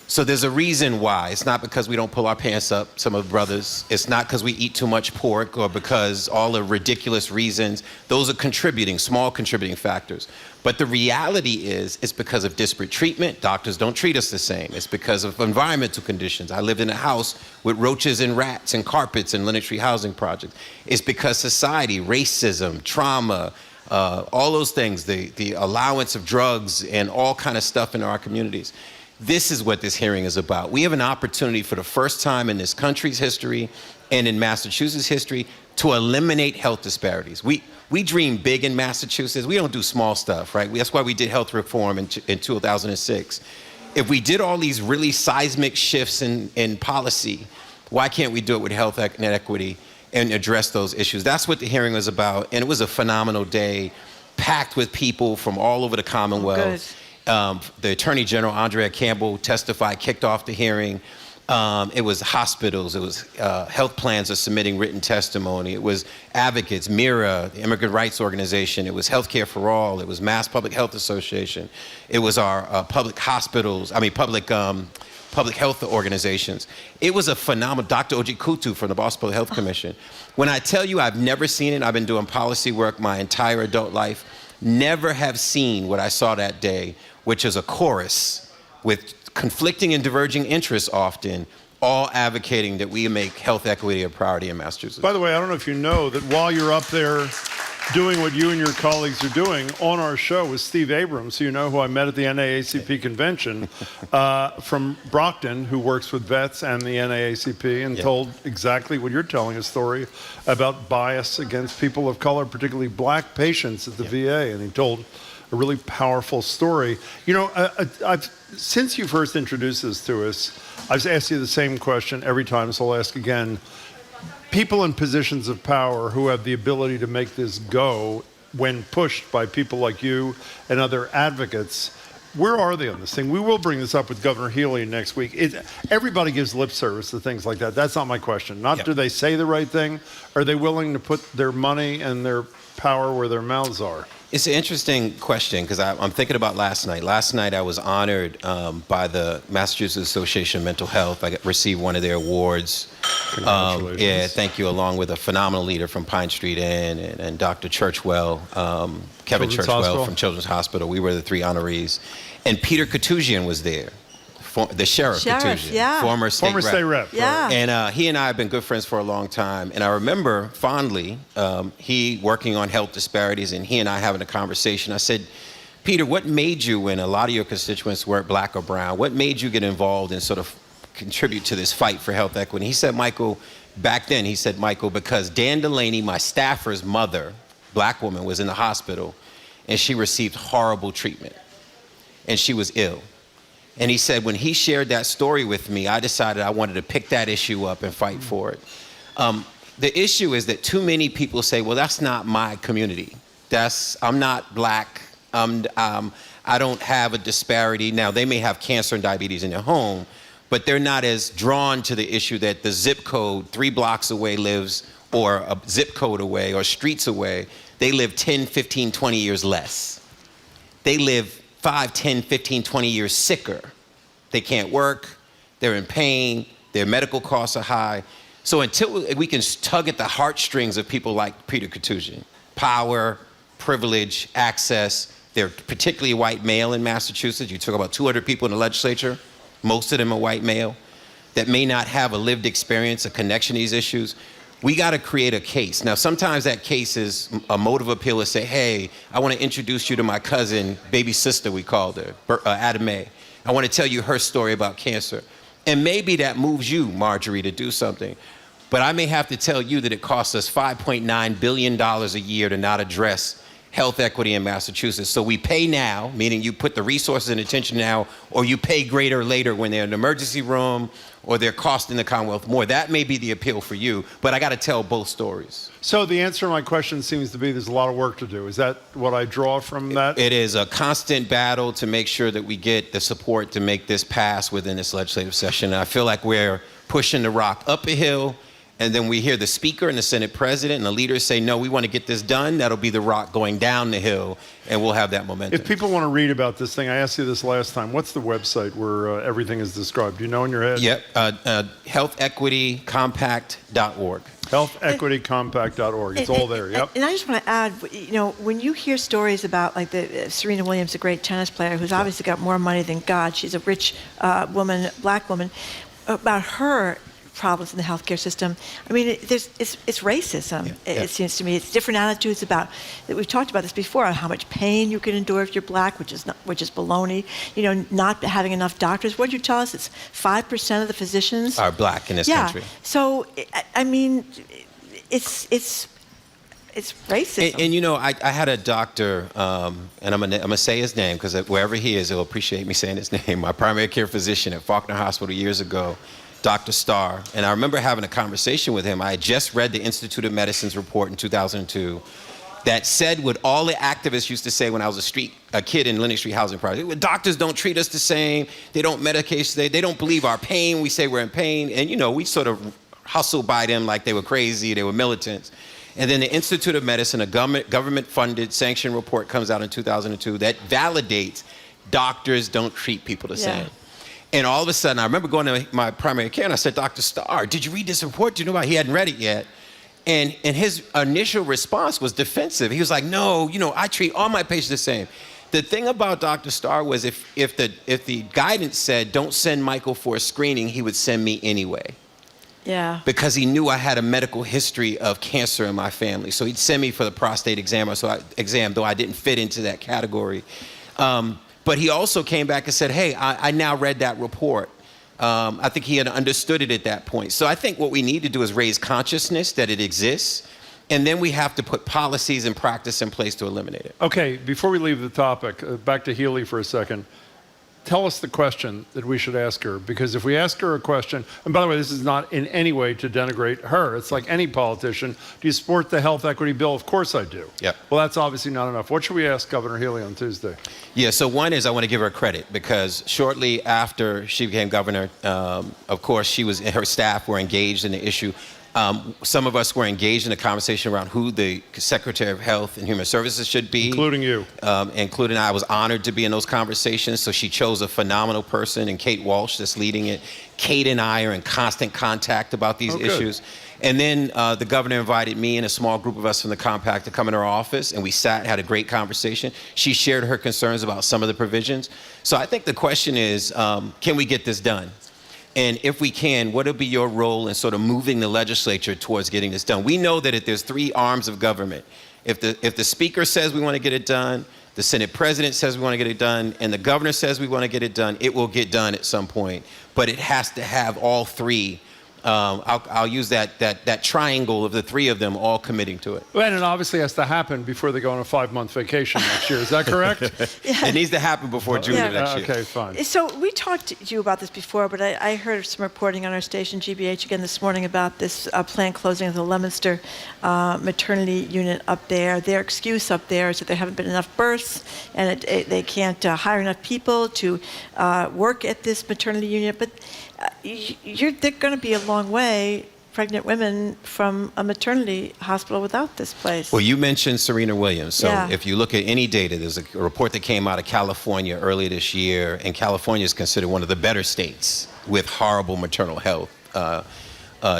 So there's a reason why. It's not because we don't pull our pants up, some of the brothers. It's not because we eat too much pork or because all the ridiculous reasons. Those are contributing, small contributing factors. But the reality is, it's because of disparate treatment. Doctors don't treat us the same. It's because of environmental conditions. I lived in a house with roaches and rats and carpets and Lenox Tree housing projects. It's because society, racism, trauma, all those things, the allowance of drugs and all kind of stuff in our communities. This is what this hearing is about. We have an opportunity for the first time in this country's history and in Massachusetts history to eliminate health disparities. We dream big in Massachusetts. We don't do small stuff, right? That's why we did health reform in 2006. If we did all these really seismic shifts in policy, why can't we do it with health equity? and address those issues. That's what the hearing was about, and it was a phenomenal day, packed with people from all over the Commonwealth. The Attorney General, Andrea Campbell, testified, kicked off the hearing. It was hospitals, it was health plans are submitting written testimony, it was advocates, MIRA, the Immigrant Rights Organization, it was Healthcare for All, it was Mass Public Health Association, it was our public health organizations. It was a phenomenal, Dr. Oji Kutu from the Boston Public Health Commission. When I tell you I've never seen it, I've been doing policy work my entire adult life, never have seen what I saw that day, which is a chorus with conflicting and diverging interests often, all advocating that we make health equity a priority in Massachusetts. By the way, I don't know if you know that while you're up there doing what you and your colleagues are doing, on our show was Steve Abrams, who you know who I met at the NAACP convention from Brockton, who works with vets and the NAACP, and told exactly what you're telling, a story about bias against people of color, particularly black patients at the VA, and he told a really powerful story. You know, since you first introduced this to us, I've asked you the same question every time, so I'll ask again. People in positions of power who have the ability to make this go when pushed by people like you and other advocates, where are they on this thing? We will bring this up with Governor Healy next week. Everybody gives lip service to things like that. That's not my question. Not do they say the right thing? Are they willing to put their money and their power where their mouths are? It's an interesting question because I'm thinking about last night. Last night I was honored by the Massachusetts Association of Mental Health. I received one of their awards. Congratulations. Yeah, thank you, along with a phenomenal leader from Pine Street Inn and Dr. Churchwell, Kevin Children's Churchwell Hospital. from Children's Hospital. We were the 3 honorees. And Peter Katusian was there, the Sheriff Katusian, former state rep. Yeah. And he and I have been good friends for a long time. And I remember fondly he working on health disparities and he and I having a conversation. I said, Peter, what made you, when a lot of your constituents weren't black or brown, what made you get involved and sort of contribute to this fight for health equity? He said, Michael, back then, he said, Michael, because Dan Delaney, my staffer's mother, black woman, was in the hospital and she received horrible treatment and she was ill. And he said, when he shared that story with me, I decided I wanted to pick that issue up and fight for it. The issue is that too many people say, well, that's not my community. I'm not black. I don't have a disparity. Now, they may have cancer and diabetes in their home, but they're not as drawn to the issue that the zip code 3 blocks away lives, or a zip code away, or streets away. They live 10, 15, 20 years less. They live 5, 10, 15, 20 years sicker. They can't work, they're in pain, their medical costs are high. So until we can tug at the heartstrings of people like Peter Katusian, power, privilege, access, they're particularly white male in Massachusetts. You talk about 200 people in the legislature, most of them are white male, that may not have a lived experience, a connection to these issues. We got to create a case. Now, sometimes that case is a motive appeal to say, hey, I want to introduce you to my cousin, baby sister, we called her, Adam May. I want to tell you her story about cancer. And maybe that moves you, Marjorie, to do something. But I may have to tell you that it costs us $5.9 billion a year to not address health equity in Massachusetts. So we pay now, meaning you put the resources and attention now, or you pay greater later when they're in an emergency room or they're costing the Commonwealth more. That may be the appeal for you, but I got to tell both stories. So the answer to my question seems to be there's a lot of work to do. Is that what I draw from that? It is a constant battle to make sure that we get the support to make this pass within this legislative session. And I feel like we're pushing the rock up a hill, and then we hear the Speaker and the Senate President and the leaders say, no, we want to get this done. That'll be the rock going down the hill, and we'll have that momentum. If people want to read about this thing, I asked you this last time, what's the website where everything is described? Do you know in your head? Yep, healthequitycompact.org. Healthequitycompact.org. It's all there, yep. And I just want to add, you know, when you hear stories about, like, the Serena Williams, a great tennis player who's obviously got more money than God, she's a rich woman, black woman, about her problems in the healthcare system. I mean, it's racism. It seems to me. It's different attitudes about that. We've talked about this before, on how much pain you can endure if you're black, which is baloney. You know, not having enough doctors. What did you tell us? It's 5% of the physicians are black in this country. So I mean, it's racism. And you know, I had a doctor, and I'm gonna say his name because wherever he is, he'll appreciate me saying his name. My primary care physician at Faulkner Hospital years ago. Dr. Starr. And I remember having a conversation with him. I had just read the Institute of Medicine's report in 2002 that said what all the activists used to say when I was a kid in Lenox Street Housing Project. Doctors don't treat us the same. They don't medicate. They don't believe our pain. We say we're in pain. And, we sort of hustled by them like they were crazy. They were militants. And then the Institute of Medicine, a government-funded sanctioned report comes out in 2002 that validates doctors don't treat people the same. And all of a sudden, I remember going to my primary care and I said, Dr. Starr, did you read this report? Do you know about it? He hadn't read it yet. And his initial response was defensive. He was like, no, I treat all my patients the same. The thing about Dr. Starr was if the guidance said, don't send Michael for a screening, he would send me anyway. Yeah. Because he knew I had a medical history of cancer in my family. So he'd send me for the prostate exam, though I didn't fit into that category. But he also came back and said, hey, I now read that report. I think he had understood it at that point. So I think what we need to do is raise consciousness that it exists, and then we have to put policies and practice in place to eliminate it. Okay, before we leave the topic, back to Healy for a second. Tell us the question that we should ask her, because if we ask her a question, and by the way, this is not in any way to denigrate her. It's like any politician. Do you support the health equity bill? Of course I do. Yep. Well, that's obviously not enough. What should we ask Governor Healy on Tuesday? Yeah, so one is I want to give her credit because shortly after she became governor, of course, she was her staff were engaged in the issue. Some of us were engaged in a conversation around who the Secretary of Health and Human Services should be. Including you. Including I was honored to be in those conversations. So she chose a phenomenal person in Kate Walsh that's leading it. Kate and I are in constant contact about these issues. And then the governor invited me and a small group of us from the compact to come in her office, and we sat, had a great conversation. She shared her concerns about some of the provisions. So I think the question is, can we get this done? And if we can, what will be your role in sort of moving the legislature towards getting this done? We know that if there's three arms of government, if the speaker says we want to get it done, the Senate president says we want to get it done, and the governor says we want to get it done, it will get done at some point. But it has to have all three. I'll use that triangle of the three of them all committing to it. Well, and it obviously has to happen before they go on a 5-month vacation next year. Is that correct? It needs to happen before June of next year. Okay, fine. So we talked to you about this before, but I heard some reporting on our station, GBH, again this morning about this planned closing of the Leominster maternity unit up there. Their excuse up there is that there haven't been enough births and they can't hire enough people to work at this maternity unit. But they're going to be a long way, pregnant women, from a maternity hospital without this place. Well, you mentioned Serena Williams. So Yeah. if you look at any data, there's a report that came out of California earlier this year, and California is considered one of the better states with horrible maternal health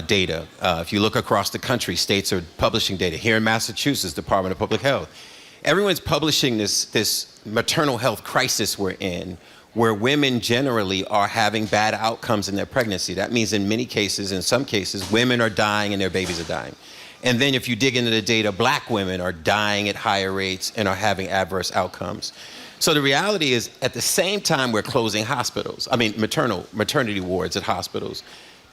data. If you look across the country, states are publishing data. Here in Massachusetts, Department of Public Health. Everyone's publishing this maternal health crisis we're in, where women generally are having bad outcomes in their pregnancy. That means in many cases, in some cases, women are dying and their babies are dying. And then if you dig into the data, black women are dying at higher rates and are having adverse outcomes. So the reality is, at the same time we're closing hospitals, maternity wards at hospitals,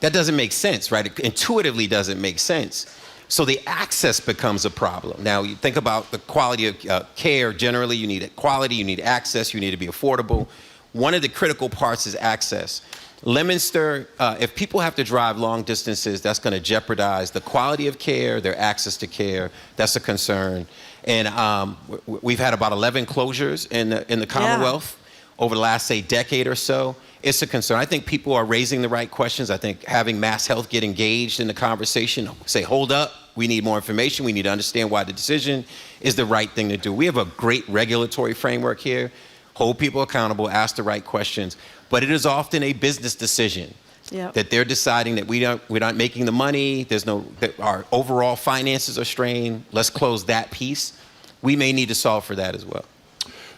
that doesn't make sense, right? It intuitively doesn't make sense. So the access becomes a problem. Now, you think about the quality of care generally. You need quality, you need access, you need to be affordable. One of the critical parts is access. Leominster, if people have to drive long distances, that's going to jeopardize the quality of care, their access to care. That's a concern. And we've had about 11 closures in the Commonwealth over the last, say, decade or so. It's a concern. I think people are raising the right questions. I think having Mass Health get engaged in the conversation, say, hold up, we need more information. We need to understand why the decision is the right thing to do. We have a great regulatory framework here. Hold people accountable, ask the right questions. But it is often a business decision that they're deciding that we're not making the money. That our overall finances are strained. Let's close that piece. We may need to solve for that as well.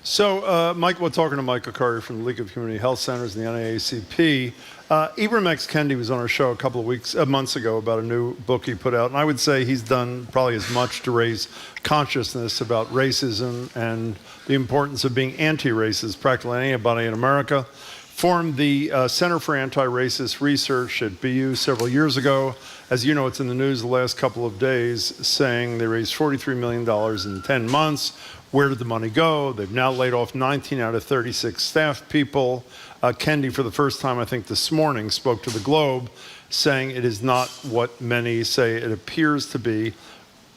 So, Mike, we're talking to Michael Curry from the League of Community Health Centers and the NAACP. Ibram X. Kendi was on our show a couple of months ago about a new book he put out, and I would say he's done probably as much to raise consciousness about racism and the importance of being anti-racist. Practically anybody in America. Formed the Center for Anti-Racist Research at BU several years ago. As you know, it's in the news the last couple of days saying they raised $43 million in 10 months, where did the money go? They've now laid off 19 out of 36 staff people. Kendi, for the first time, I think this morning, spoke to the Globe, saying it is not what many say it appears to be.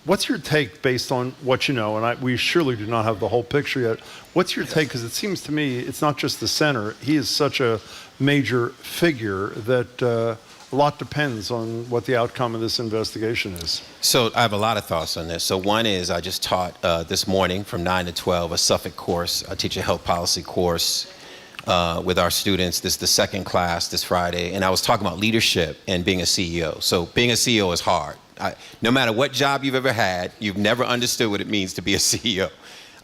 What's your take based on what you know? And we surely do not have the whole picture yet. What's your take? Because it seems to me it's not just the center. He is such a major figure that a lot depends on what the outcome of this investigation is. So I have a lot of thoughts on this. So one is I just taught this morning from 9 to 12 a Suffolk course. I teach a health policy course with our students. This is the second class this Friday. And I was talking about leadership and being a CEO. So being a CEO is hard. No matter what job you've ever had, you've never understood what it means to be a CEO.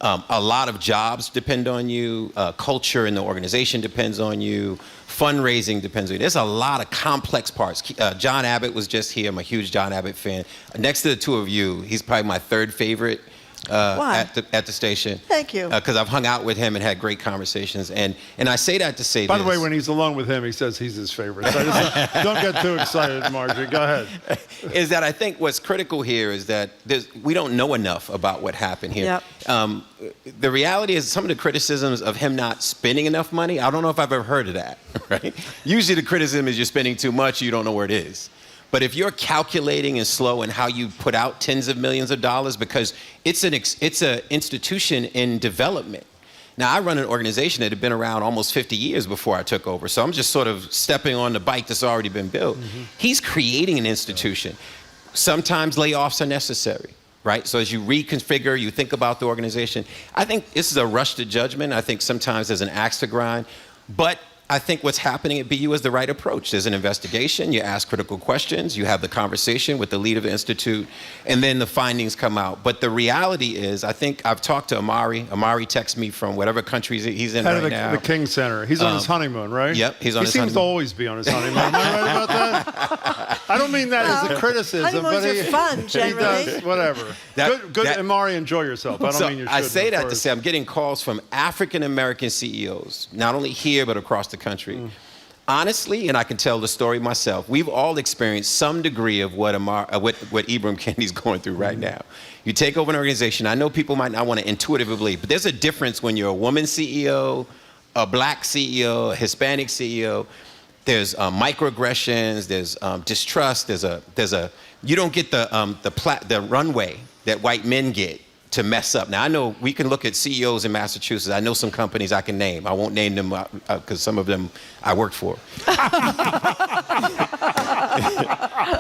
A lot of jobs depend on you. Culture in the organization depends on you. Fundraising depends on you. There's a lot of complex parts. John Abbott was just here. I'm a huge John Abbott fan. Next to the two of you, he's probably my third favorite at the station. Thank you. Because I've hung out with him and had great conversations. And I say that to say By this. the way, when he's alone with him, he says he's his favorite. So don't get too excited, Marjorie. Go ahead. Is that I think what's critical here is that we don't know enough about what happened here. Yep. The reality is some of the criticisms of him not spending enough money, I don't know if I've ever heard of that, right? Usually the criticism is you're spending too much, you don't know where it is. But if you're calculating and slow in how you put out tens of millions of dollars, because it's an institution in development. Now, I run an organization that had been around almost 50 years before I took over, so I'm just sort of stepping on the bike that's already been built. Mm-hmm. He's creating an institution. Sometimes layoffs are necessary, right? So as you reconfigure, you think about the organization. I think this is a rush to judgment. I think sometimes there's an axe to grind. But I think what's happening at BU is the right approach. There's an investigation, you ask critical questions, you have the conversation with the lead of the institute, and then the findings come out. But the reality is, I think I've talked to Amari. Amari texts me from whatever country he's in right now. The King Center. He's on his honeymoon, right? Yep, he's on his honeymoon. He seems to always be on his honeymoon. Am I right about that? I don't mean that as a criticism, but honeymoons are fun, generally. He does, whatever. Good, Amari, enjoy yourself. I don't mean you shouldn't. I say that to say I'm getting calls from African-American CEOs, not only here, but across the country. Honestly, and I can tell the story myself, we've all experienced some degree of what Ibram Kendi's going through right now. You take over an organization, I know people might not want to intuitively believe, but there's a difference when you're a woman CEO, a black CEO, a Hispanic CEO. There's microaggressions, there's distrust, you don't get the runway that white men get to mess up. Now, I know we can look at CEOs in Massachusetts. I know some companies I can name. I won't name them because some of them I worked for.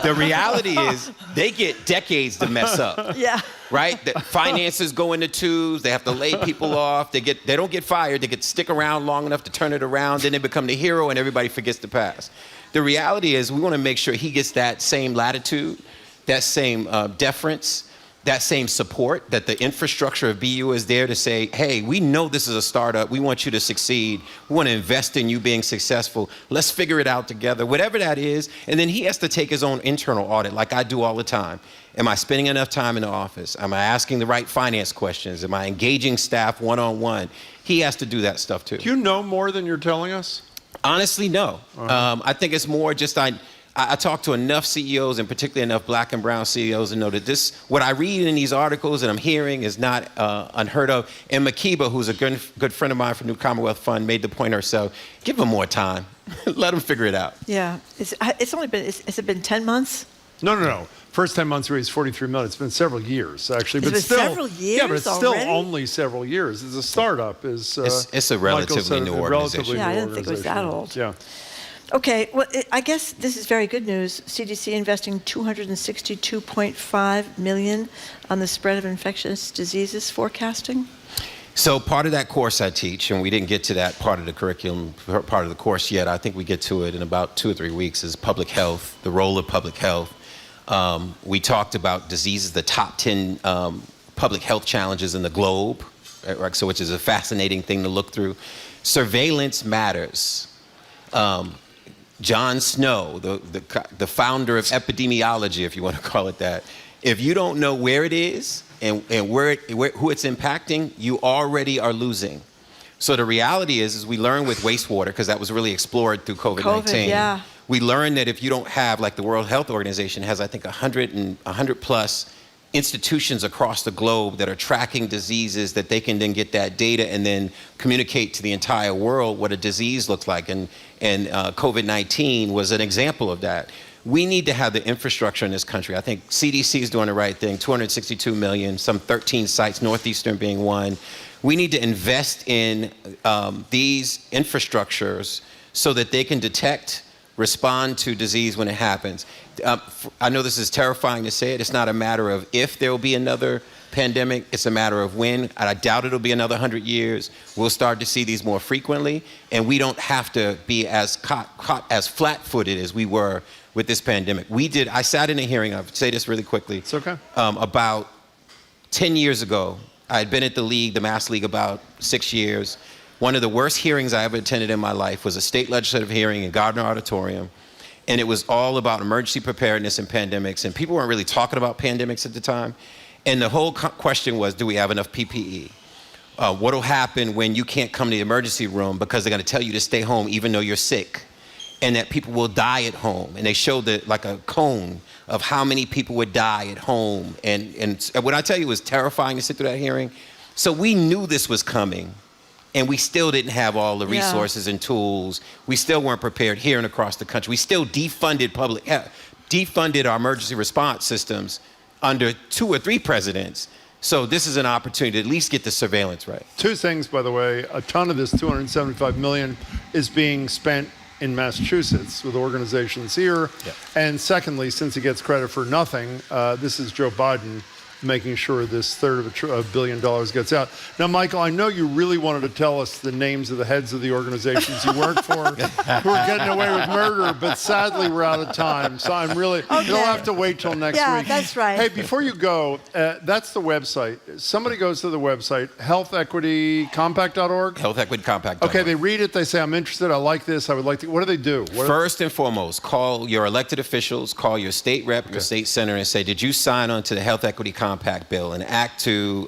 The reality is they get decades to mess up. Yeah. Right? The finances go into twos. They have to lay people off. They don't get fired. They get to stick around long enough to turn it around. Then they become the hero and everybody forgets the past. The reality is we want to make sure he gets that same latitude, that same deference, that same support, that the infrastructure of BU is there to say, hey, we know this is a startup. We want you to succeed. We want to invest in you being successful. Let's figure it out together, whatever that is. And then he has to take his own internal audit like I do all the time. Am I spending enough time in the office? Am I asking the right finance questions? Am I engaging staff one-on-one? He has to do that stuff too. Do you know more than you're telling us? Honestly, no. I think it's more just I talk to enough CEOs, and particularly enough black and brown CEOs, to know that what I read in these articles and I'm hearing is not unheard of. And Makiba, who's a good friend of mine from New Commonwealth Fund, made the point herself, give him more time. Let him figure it out. Yeah. It's only been, has it been 10 months? No. First 10 months, he raised $43 million. It's been several years, actually. It's been several years. Yeah, but it's still only several years. It's a startup. It's a relatively new organization. Yeah, I didn't think it was that old. Yeah. Okay, well, I guess this is very good news. CDC investing $262.5 million on the spread of infectious diseases forecasting. So part of that course I teach, and we didn't get to that part of the curriculum, part of the course yet. I think we get to it in about 2 or 3 weeks, is public health, the role of public health. We talked about diseases, the top 10 public health challenges in the globe, right? So which is a fascinating thing to look through. Surveillance matters. John Snow, the founder of epidemiology, if you want to call it that, if you don't know where it is and who it's impacting, you already are losing. So the reality is we learn with wastewater, because that was really explored through COVID-19. Yeah. We learned that if you don't have, like the World Health Organization has, I think, 100 plus institutions across the globe that are tracking diseases that they can then get that data and then communicate to the entire world what a disease looks like. And COVID-19 was an example of that. We need to have the infrastructure in this country. I think CDC is doing the right thing, 262 million, some 13 sites, Northeastern being one. We need to invest in these infrastructures so that they can detect, respond to disease when it happens. I know this is terrifying to say it. It's not a matter of if there will be another pandemic. It's a matter of when. I doubt it'll be another 100 years. We'll start to see these more frequently, and we don't have to be as caught as flat-footed as we were with this pandemic. I sat in a hearing, I'll say this really quickly. It's okay. About 10 years ago, I had been at the league, the Mass League, about 6 years. One of the worst hearings I ever attended in my life was a state legislative hearing in Gardner Auditorium. And it was all about emergency preparedness and pandemics. And people weren't really talking about pandemics at the time. And the whole question was, do we have enough PPE? What will happen when you can't come to the emergency room because they're going to tell you to stay home even though you're sick? And that people will die at home. And they showed like a cone of how many people would die at home. And when I tell you, it was terrifying to sit through that hearing. So we knew this was coming, and we still didn't have all the resources and tools. We still weren't prepared here and across the country. We still defunded our emergency response systems under 2 or 3 presidents. So this is an opportunity to at least get the surveillance right. 2 things, by the way. A ton of this $275 million is being spent in Massachusetts with organizations here. Yeah. And secondly, since he gets credit for nothing, this is Joe Biden making sure this third of $1 billion gets out. Now, Michael, I know you really wanted to tell us the names of the heads of the organizations you work for who are getting away with murder, but sadly we're out of time. So I'm really, you'll have to wait till next week. Yeah, that's right. Hey, before you go, that's the website. Somebody goes to the website, healthequitycompact.org? Healthequitycompact.org. Okay, they read it, they say, I'm interested, I like this, I would like to, what do they do? First and foremost, call your elected officials, call your state rep, your state senator, and say, did you sign on to the Health Equity Compact bill and act to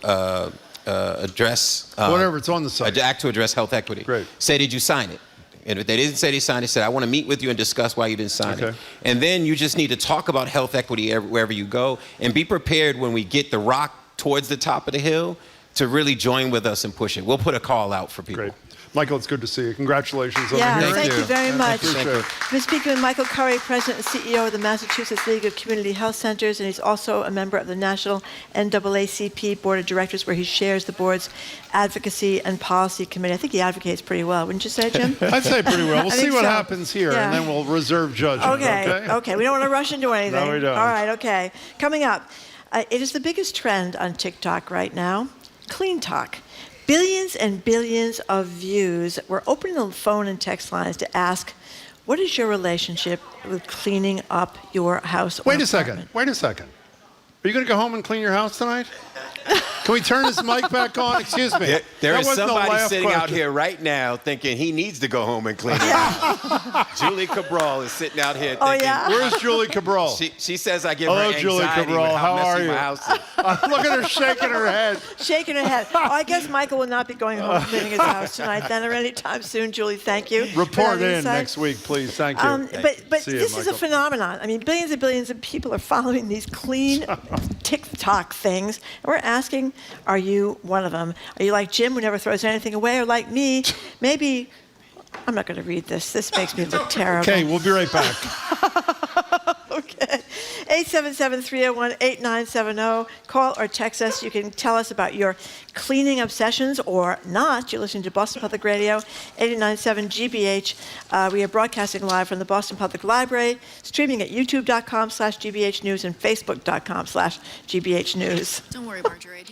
address... whatever, it's on the site. Act to address health equity. Great. Say, did you sign it? And if they didn't say they signed it, say, I want to meet with you and discuss why you didn't sign it. And then you just need to talk about health equity wherever you go, and be prepared when we get the rock towards the top of the hill to really join with us and push it. We'll put a call out for people. Great. Michael, it's good to see you. Congratulations on the hearing. Thank you very much. Appreciate it. We're speaking with Michael Curry, President and CEO of the Massachusetts League of Community Health Centers, and he's also a member of the National NAACP Board of Directors, where he shares the board's Advocacy and Policy Committee. I think he advocates pretty well, wouldn't you say, Jim? I'd say pretty well. We'll see what so. happens here, and then we'll reserve judgment. Okay. We don't want to rush into anything. No, we don't. All right, okay. Coming up, it is the biggest trend on TikTok right now, Clean Talk. Billions and billions of views. We're opening the phone and text lines to ask, what is your relationship with cleaning up your house? Wait a second. Are you going to go home and clean your house tonight? Can we turn this mic back on? Excuse me. There is somebody sitting out here right now thinking he needs to go home and clean it up. Julie Cabral is sitting out here thinking. Where's Julie Cabral? She says I give her anxiety Julie Cabral. with how messy are you? my house is. Look at her shaking her head. Shaking her head. Oh, I guess Michael will not be going home cleaning his house tonight then or anytime soon. Julie, thank you. Report in next week, please. Thank you. But this is a phenomenon. I mean, billions and billions of people are following these clean TikTok things. And we're asking, are you one of them? Are you like Jim, who never throws anything away, or like me? Maybe, I'm not going to read this. This makes me look terrible. Okay, we'll be right back. Okay. 877-301-8970. Call or text us. You can tell us about your cleaning obsessions or not. You're listening to Boston Public Radio, 89.7 GBH. We are broadcasting live from the Boston Public Library, streaming at youtube.com/GBH News and facebook.com/GBH News. Don't worry, Marjorie.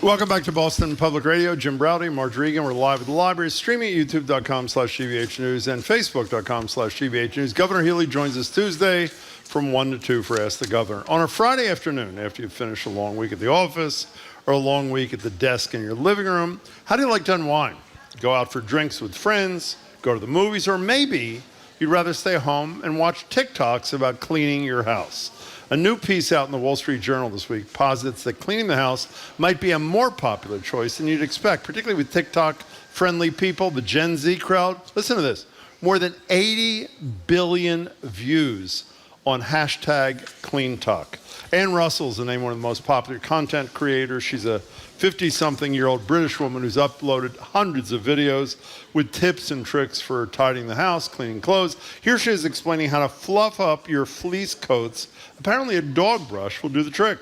Welcome back to Boston Public Radio. Jim Browdy, Marge Regan. We're live at the library, streaming at youtube.com/GBH News and facebook.com/GBH News. Governor Healy joins us Tuesday from 1 to 2 for Ask the Governor. On a Friday afternoon, after you've finished a long week at the office or a long week at the desk in your living room, how do you like to unwind? Go out for drinks with friends, go to the movies, or maybe you'd rather stay home and watch TikToks about cleaning your house. A new piece out in the Wall Street Journal this week posits that cleaning the house might be a more popular choice than you'd expect, particularly with TikTok-friendly people, the Gen Z crowd. Listen to this. More than 80 billion views on hashtag CleanTalk. Ann Russell's the name of one of the most popular content creators. She's a 50-something-year-old British woman who's uploaded hundreds of videos with tips and tricks for tidying the house, cleaning clothes. Here she is explaining how to fluff up your fleece coats. Apparently a dog brush will do the trick.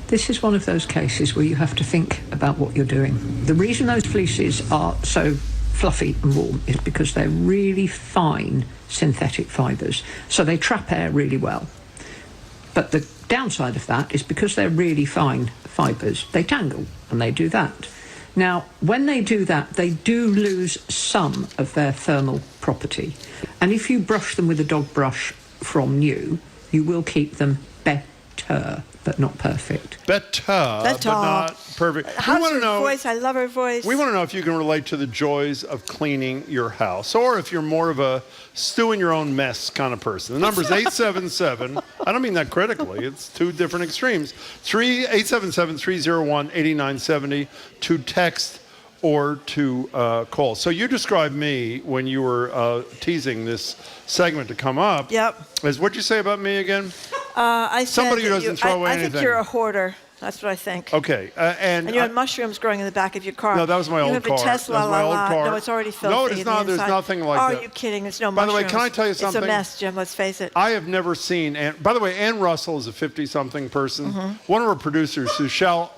This is one of those cases where you have to think about what you're doing. The reason those fleeces are so fluffy and warm is because they're really fine synthetic fibres, so they trap air really well. But the downside of that is because they're really fine fibres, they tangle, and they do that. Now, when they do that, they do lose some of their thermal property. And if you brush them with a dog brush from new, you will keep them better, but not perfect. Better, but not perfect. How's her voice? I love her voice. We want to know if you can relate to the joys of cleaning your house, or if you're more of a stew in your own mess kind of person. The number's 877. I don't mean that critically. It's two different extremes. 877-301-8970 to text or to call. So you described me when you were teasing this segment to come up. Yep. What'd you say about me again? I said Somebody who doesn't throw away anything. I think you're a hoarder. That's what I think. Okay. And you had mushrooms growing in the back of your car. No, that was my old car. You have a Tesla. That was my old car. No, it's already filthy. No, it's not. There's nothing like that. Are you kidding? It's no By mushrooms. the way, can I tell you something? It's a mess, Jim. Let's face it. I have never seen, by the way, Ann Russell is a 50-something person. Mm-hmm. One of our producers who shall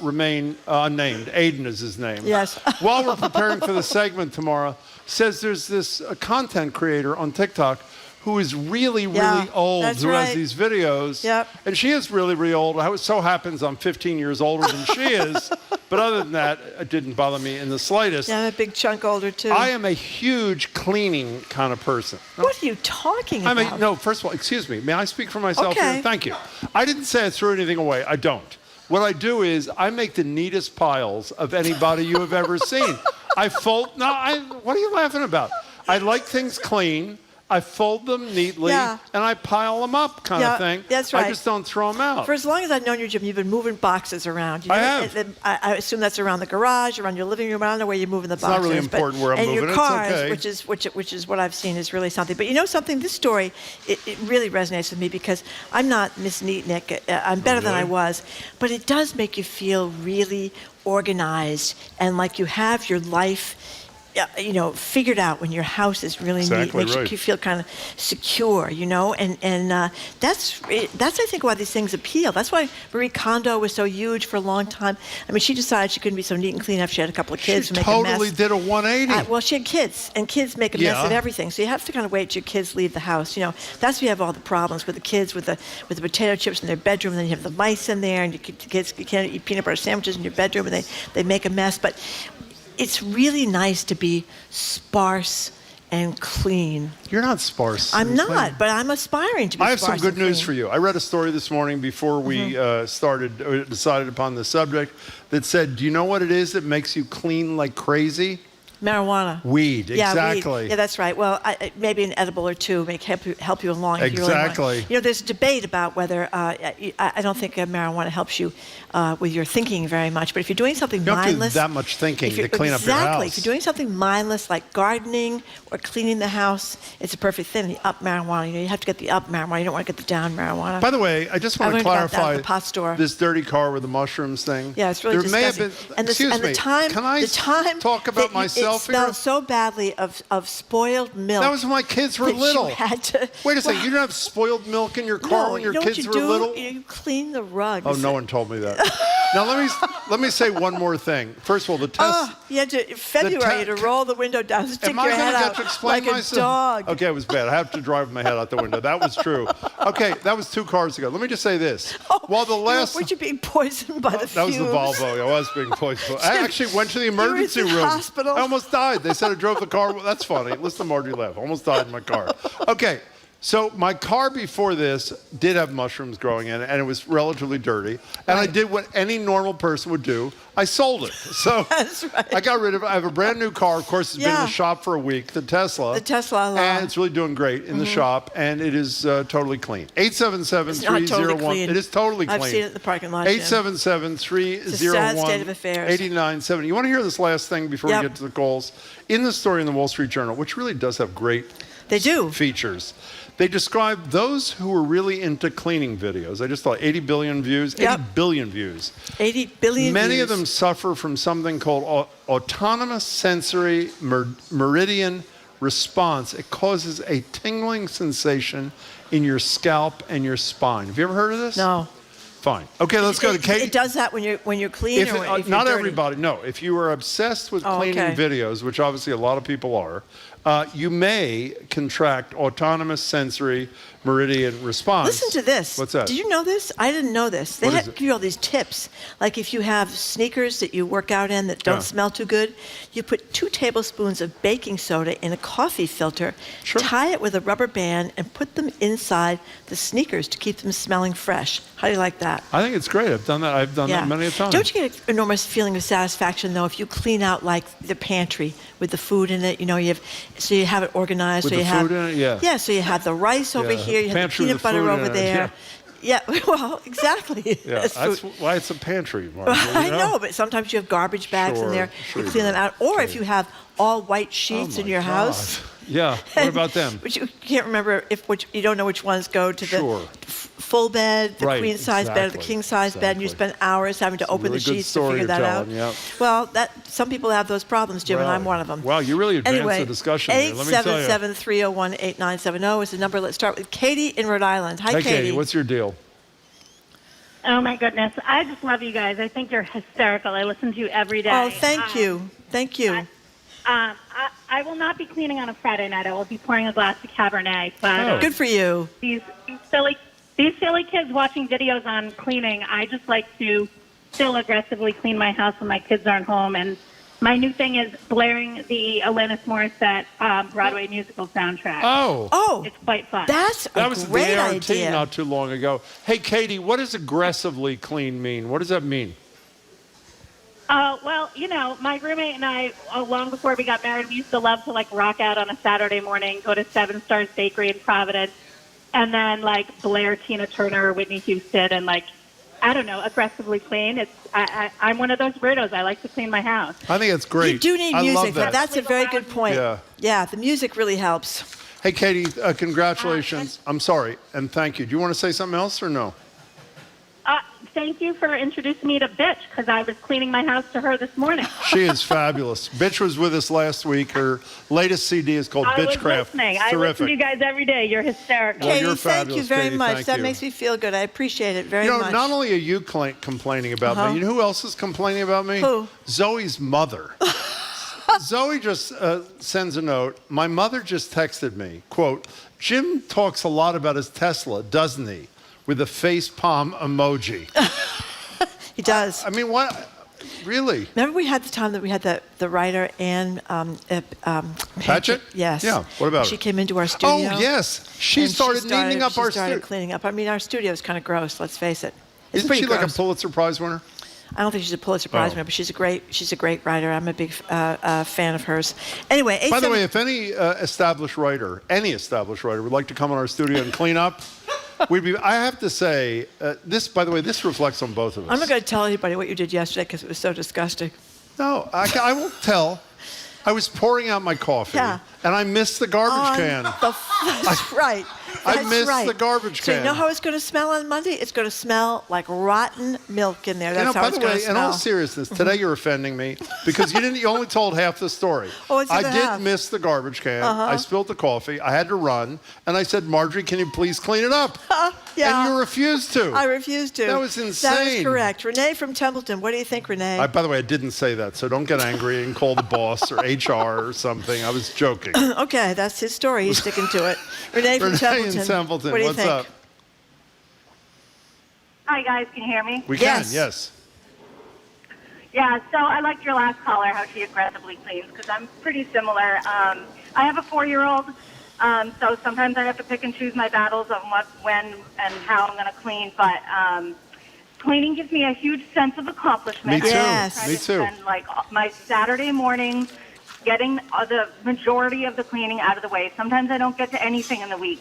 remain unnamed, Aiden is his name. Yes. While we're preparing for the segment tomorrow, says there's this content creator on TikTok who is really, really old, that's who right. has these videos. Yep. And she is really, really old. It so happens I'm 15 years older than she is. But other than that, it didn't bother me in the slightest. Yeah, I'm a big chunk older, too. I am a huge cleaning kind of person. What are you talking about? No, first of all, excuse me. May I speak for myself Okay. here? Thank you. I didn't say I threw anything away. I don't. What I do is I make the neatest piles of anybody you have ever seen. What are you laughing about? I like things clean. I fold them neatly, and I pile them up kind of thing. That's right. I just don't throw them out. For as long as I've known you, Jim, you've been moving boxes around. I have. I assume that's around the garage, around your living room. I don't know where you're moving the boxes. It's not really important where I'm moving. And your cars, it's okay. which is what I've seen, is really something. But you know something? This story, it really resonates with me because I'm not Miss Neatnik. I'm better than I was. But it does make you feel really organized and like you have your life figured out when your house is really neat, makes you feel kind of secure, and that's I think why these things appeal. That's why Marie Kondo was so huge for a long time. I mean, she decided she couldn't be so neat and clean after she had a couple of kids She and make a mess. totally did a 180. Well, she had kids, and kids make a mess of everything. So you have to kind of wait till your kids leave the house. That's where you have all the problems with the kids, with the potato chips in their bedroom, and then you have the mice in there, and you can't eat peanut butter sandwiches in your bedroom, and they make a mess. But it's really nice to be sparse and clean. You're not sparse. I'm not, but I'm aspiring to be sparse. I have some good and news clean. for you. I read a story this morning before we decided upon the subject that said, do you know what it is that makes you clean like crazy? Marijuana. Weed, exactly. Weed. Yeah, that's right. Well, maybe an edible or two may help you along. If you really want. There's a debate about whether, I don't think marijuana helps you with your thinking very much, but if you're doing something mindless. You don't do that much thinking to clean up your house. Exactly. If you're doing something mindless like gardening or cleaning the house, it's a perfect thing. The up marijuana, you have to get the up marijuana. You don't want to get the down marijuana. By the way, I just want to clarify the pot store. This dirty car with the mushrooms thing. Yeah, it's really disgusting. Excuse me, can I talk about myself smelled so badly of spoiled milk. That was when my kids were that little. You had to, Wait a second, you didn't have spoiled milk in your car when your kids were little? You clean the rugs. Oh, no one told me that. Now let me say one more thing. First of all, the test. You had to February to roll the window down, stick Am your I head going to get out to explain like myself? a dog. Okay, it was bad. I have to drive my head out the window. That was true. Okay, that was 2 cars ago. Let me just say this. While the last. Were you being poisoned by the fumes? That was the Volvo. I was being poisoned. I actually went to the emergency room. Hospital. I almost died. They said I drove the car. Well, that's funny. Listen to Margie laugh. I almost died in my car. Okay. So my car before this did have mushrooms growing in it, and it was relatively dirty. And I did what any normal person would do. I sold it. So That's right. I got rid of it. I have a brand new car. Of course, it's been in the shop for a week, the Tesla. The Tesla alarm. And it's really doing great in the shop, and it is totally clean. 877-301. It's not totally clean. It is totally clean. I've seen it in the parking lot. Jim. 877-301. It's a sad state of affairs. 8970. You want to hear this last thing before we get to the calls? In the story in the Wall Street Journal, which really does have great features, they describe those who were really into cleaning videos. I just thought 80 billion views, 80 billion views. 80 billion Many views. of them suffer from something called autonomous sensory meridian response. It causes a tingling sensation in your scalp and your spine. Have you ever heard of this? No. Fine. Okay, let's go to Katie. It does that when you're clean or if you're not dirty? everybody. No, if you are obsessed with cleaning videos, which obviously a lot of people are, you may contract autonomous sensory meridian response. Listen to this. What's that? Did you know this? I didn't know this. They give you all these tips. Like if you have sneakers that you work out in that don't smell too good, you put 2 tablespoons of baking soda in a coffee filter, tie it with a rubber band, and put them inside the sneakers to keep them smelling fresh. How do you like that? I think it's great. I've done that. I've done that many a time. Don't you get an enormous feeling of satisfaction though if you clean out like the pantry with the food in it? You know, you have it organized. With so the you have food in it, yeah. Yeah, so you have the rice over here, you have the Pantry peanut with butter food in over it, there. Yeah, well, exactly. Yeah, that's why it's a pantry, Margie, I know, but sometimes you have garbage bags in there. Sure You clean them out. Or if you have all white sheets in your house. Yeah, what about them? Which you can't remember you don't know which ones go to the full bed, the queen size bed, or the king size bed, and you spend hours having to open really the good sheets to story figure that you're out. telling, yeah. Well, some people have those problems, Jim, and I'm one of them. Wow, you really advanced Anyway, the discussion here. Let me tell you. 877-301-8970 is the number. Let's start with Katie in Rhode Island. Hi, Hey, Katie. what's your deal? Oh, my goodness. I just love you guys. I think you're hysterical. I listen to you every day. Oh, thank you. Thank you. I will not be cleaning on a Friday night. I will be pouring a glass of Cabernet. But, good for you. These silly kids watching videos on cleaning, I just like to still aggressively clean my house when my kids aren't home. And my new thing is blaring the Alanis Morissette Broadway musical soundtrack. Oh. It's quite fun. That was the ART not too long ago. Hey, Katie, what does aggressively clean mean? What does that mean? Well, you know, my roommate and I, long before we got married, we used to love to, rock out on a Saturday morning, go to Seven Stars Bakery in Providence, and then, blare Tina Turner or Whitney Houston and, I don't know, aggressively clean. I'm one of those weirdos. I like to clean my house. I think it's great. You do need I music. love that. That's a very good point. Yeah. The music really helps. Hey, Katie, congratulations. I'm sorry, and thank you. Do you want to say something else or no? Thank you for introducing me to Bitch, because I was cleaning my house to her this morning. She is fabulous. Bitch was with us last week. Her latest CD is called Bitchcraft. I was listening. I listen to you guys every day. You're hysterical. Well, Katie, you're thank you fabulous, very Katie. much. Thank That you. makes me feel good. I appreciate it very much. Not only are you complaining about me, you know who else is complaining about me? Who? Zoe's mother. Zoe just sends a note. My mother just texted me, quote, Jim talks a lot about his Tesla, doesn't he? With a face palm emoji. He does. I mean, what? Really? Remember we had the time that we had the writer Ann Patchett? Yes. Yeah. What about She her? came into our studio. Oh, yes. She started neating up our She started studio. cleaning up. I mean, our studio is kind of gross, let's face it. It's Isn't pretty she like a gross. Pulitzer Prize winner? I don't think she's a Pulitzer Prize winner, but she's a great writer. I'm a big fan of hers. Anyway, By the way, if any established writer would like to come on our studio and clean up, I have to say, this, by the way, this reflects on both of us. I'm not going to tell anybody what you did yesterday because it was so disgusting. No, I won't tell. I was pouring out my coffee, and I missed the garbage can. That's right. I missed right. the garbage So can. you know how it's going to smell on Monday? It's going to smell like rotten milk in there. That's how by it's the going way, to smell. in all seriousness, today you're offending me because you only told half the story. Oh, what's the I other did half? miss the garbage can. Uh-huh. I spilled the coffee. I had to run, and I said, "Marjorie, can you please clean it up?" Yeah. And you refused to. I refused to. That was That is insane. correct. Renee from Templeton. What do you think, Renee? By the way, I didn't say that, so don't get angry and call the boss or HR or something. I was joking. Okay, that's his story. He's sticking to it. Renee from Renee Templeton. in Templeton, What do you what's think? up? Hi, guys. Can you hear me? We can, yes. Yeah, so I liked your last caller, how she aggressively cleans, because I'm pretty similar. I have a 4-year-old, so sometimes I have to pick and choose my battles on what, when, and how I'm going to clean. But cleaning gives me a huge sense of accomplishment. Me too. Yes. Me too. And like my Saturday mornings, getting the majority of the cleaning out of the way. Sometimes I don't get to anything in the week,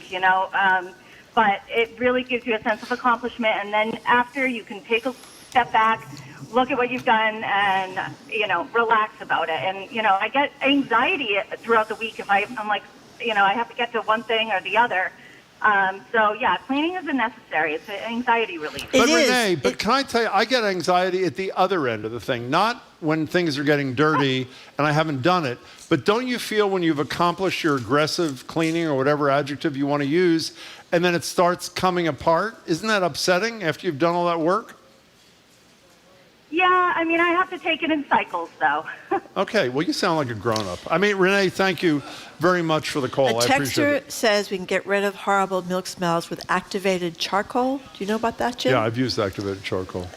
but it really gives you a sense of accomplishment. And then after, you can take a step back, look at what you've done, and relax about it. And I get anxiety throughout the week if I'm like, I have to get to one thing or the other. So yeah, cleaning is necessary. It's an anxiety relief. But Renee, can I tell you, I get anxiety at the other end of the thing, not when things are getting dirty and I haven't done it, but don't you feel when you've accomplished your aggressive cleaning or whatever adjective you want to use, and then it starts coming apart? Isn't that upsetting after you've done all that work? Yeah, I mean, I have to take it in cycles, though. Okay, well, you sound like a grown-up. I mean, Renee, thank you very much for the call. A I appreciate texter it. says we can get rid of horrible milk smells with activated charcoal. Do you know about that, Jim? Yeah, I've used activated charcoal.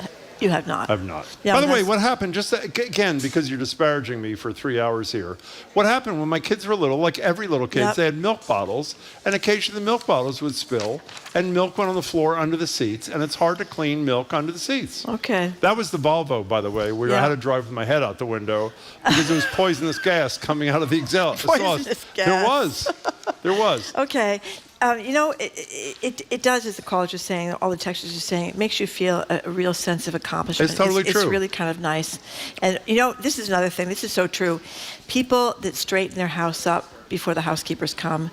You have not. I've not. Yeah, By the way, that's- what happened, just again, because you're disparaging me for 3 hours here, what happened when my kids were little, like every little kid, Yep. they had milk bottles, and occasionally the milk bottles would spill, and milk went on the floor under the seats, and it's hard to clean milk under the seats. Okay. That was the Volvo, by the way, where I Yeah. had to drive with my head out the window because there was poisonous gas coming out of the exhaust. Poisonous gas. There was. There was. Okay. It does, as the callers are saying, all the texters are saying, it makes you feel a real sense of accomplishment. It's totally It's true. really kind of nice. And, this is another thing. This is so true. People that straighten their house up before the housekeepers come,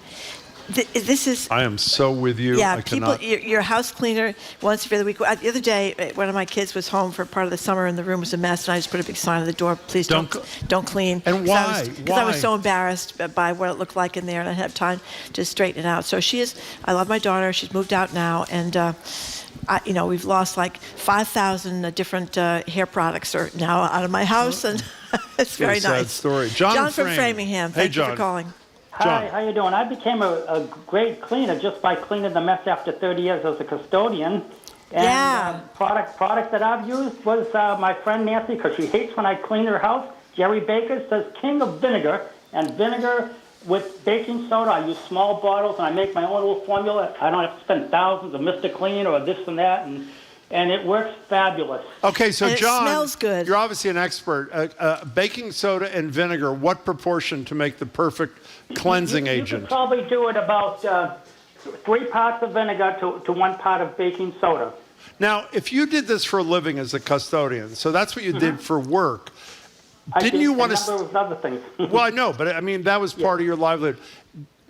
this is... I am so with you. Yeah, I people. cannot. You're a house cleaner once every other week. The other day, one of my kids was home for part of the summer, and the room was a mess. And I just put a big sign on the door: "Please don't clean." And 'Cause why? Because I was so embarrassed by what it looked like in there, and I didn't have time to straighten it out. So she is. I love my daughter. She's moved out now, and we've lost like 5,000 different hair products are now out of my house, and it's very Sad nice. story. John from Framingham. Framingham. Hey, Thank you John. for calling. Hi, how you doing? I became a great cleaner just by cleaning the mess after 30 years as a custodian. And Yeah. product that I've used was my friend Nancy, because she hates when I clean her house. Jerry Baker says King of Vinegar, and vinegar with baking soda. I use small bottles, and I make my own little formula. I don't have to spend thousands of Mr. Clean or this and that, and it works fabulous. Okay, so And it John, smells good. You're obviously an expert. Baking soda and vinegar, what proportion to make the perfect cleansing You agent? could probably do it about 3 parts of vinegar to 1 part of baking soda. Now, if you did this for a living as a custodian, so that's what you did for work, I didn't did you a want number of other things. Well, I know, but I mean, that was part of your livelihood.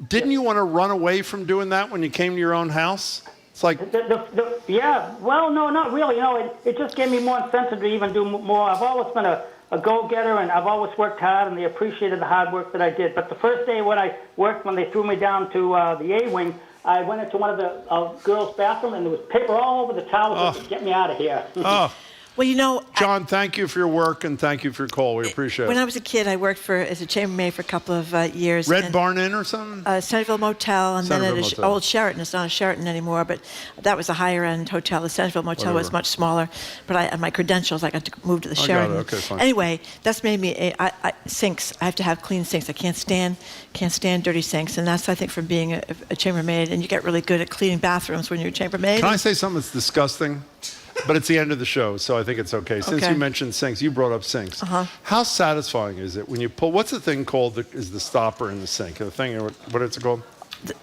Didn't you want to run away from doing that when you came to your own house? It's like... Yeah, well, no, not really. It just gave me more incentive to even do more. I've always been a go-getter, and I've always worked hard, and they appreciated the hard work that I did. But the first day when I worked, when they threw me down to the A-wing, I went into one of the girls' bathroom, and there was paper all over the towels. To get me out of here. Oh. Well, John, thank you for your work, and thank you for your call. We appreciate when it. I was a kid, I worked as a chambermaid for a couple of years. Red Barn Inn or something? Centerville Motel, and then Centerville at Motel. old Sheraton. It's not a Sheraton anymore, but that was a higher-end hotel. The Centerville Motel was Whatever. much smaller, but my credentials, I got to move to the I got it. Sheraton. Okay, fine. Anyway, that's made me sinks. I have to have clean sinks. I can't stand dirty sinks, and that's, I think, from being a chambermaid. And you get really good at cleaning bathrooms when you're a chambermaid. Can I say something that's disgusting? But it's the end of the show, so I think it's okay. Since Okay. you mentioned sinks, you brought up sinks. Uh-huh. How satisfying is it when you pull, what's the thing called that is the stopper in the sink? The thing, what is it called?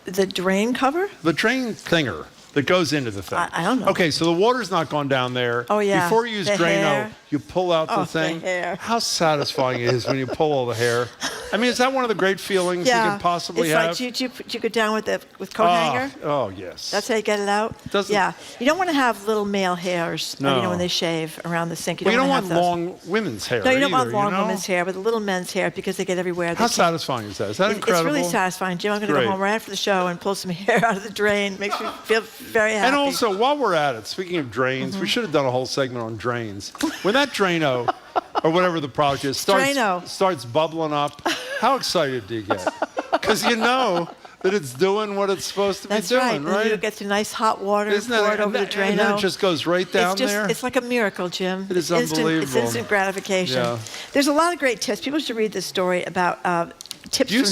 The drain cover? The drain thinger that goes into the thing. I don't know. Okay, so the water's not gone down there. Oh, yeah. Before you use The Drano, hair. you pull out Oh, the thing. the hair. How satisfying it is when you pull all the hair. I mean, is that one of the great feelings you can possibly it's have? like, do you go down with coat hanger? Oh, yes. That's how you get it out? Yeah. You don't want to have little male hairs, when they shave around the sink. You don't want have those. long women's hair No, you don't either, want long women's hair, but the little men's hair, because they get everywhere. How satisfying is that? Is that incredible? It's really satisfying. Jim, I'm going to go home right after the show and pull some hair out of the drain. Makes me feel very happy. And also, while we're at it, speaking of drains, we should have done a whole segment on drains. When that Drano, or whatever the product is, starts bubbling up, how excited do you get? Because you know that it's doing what it's supposed to be doing, right? And you get some nice hot water, pour it over the Drano. And then it just goes right down there. It's like a miracle, Jim. It is unbelievable. It's instant gratification. Yeah. There's a lot of great tips. People should read this story about tips. You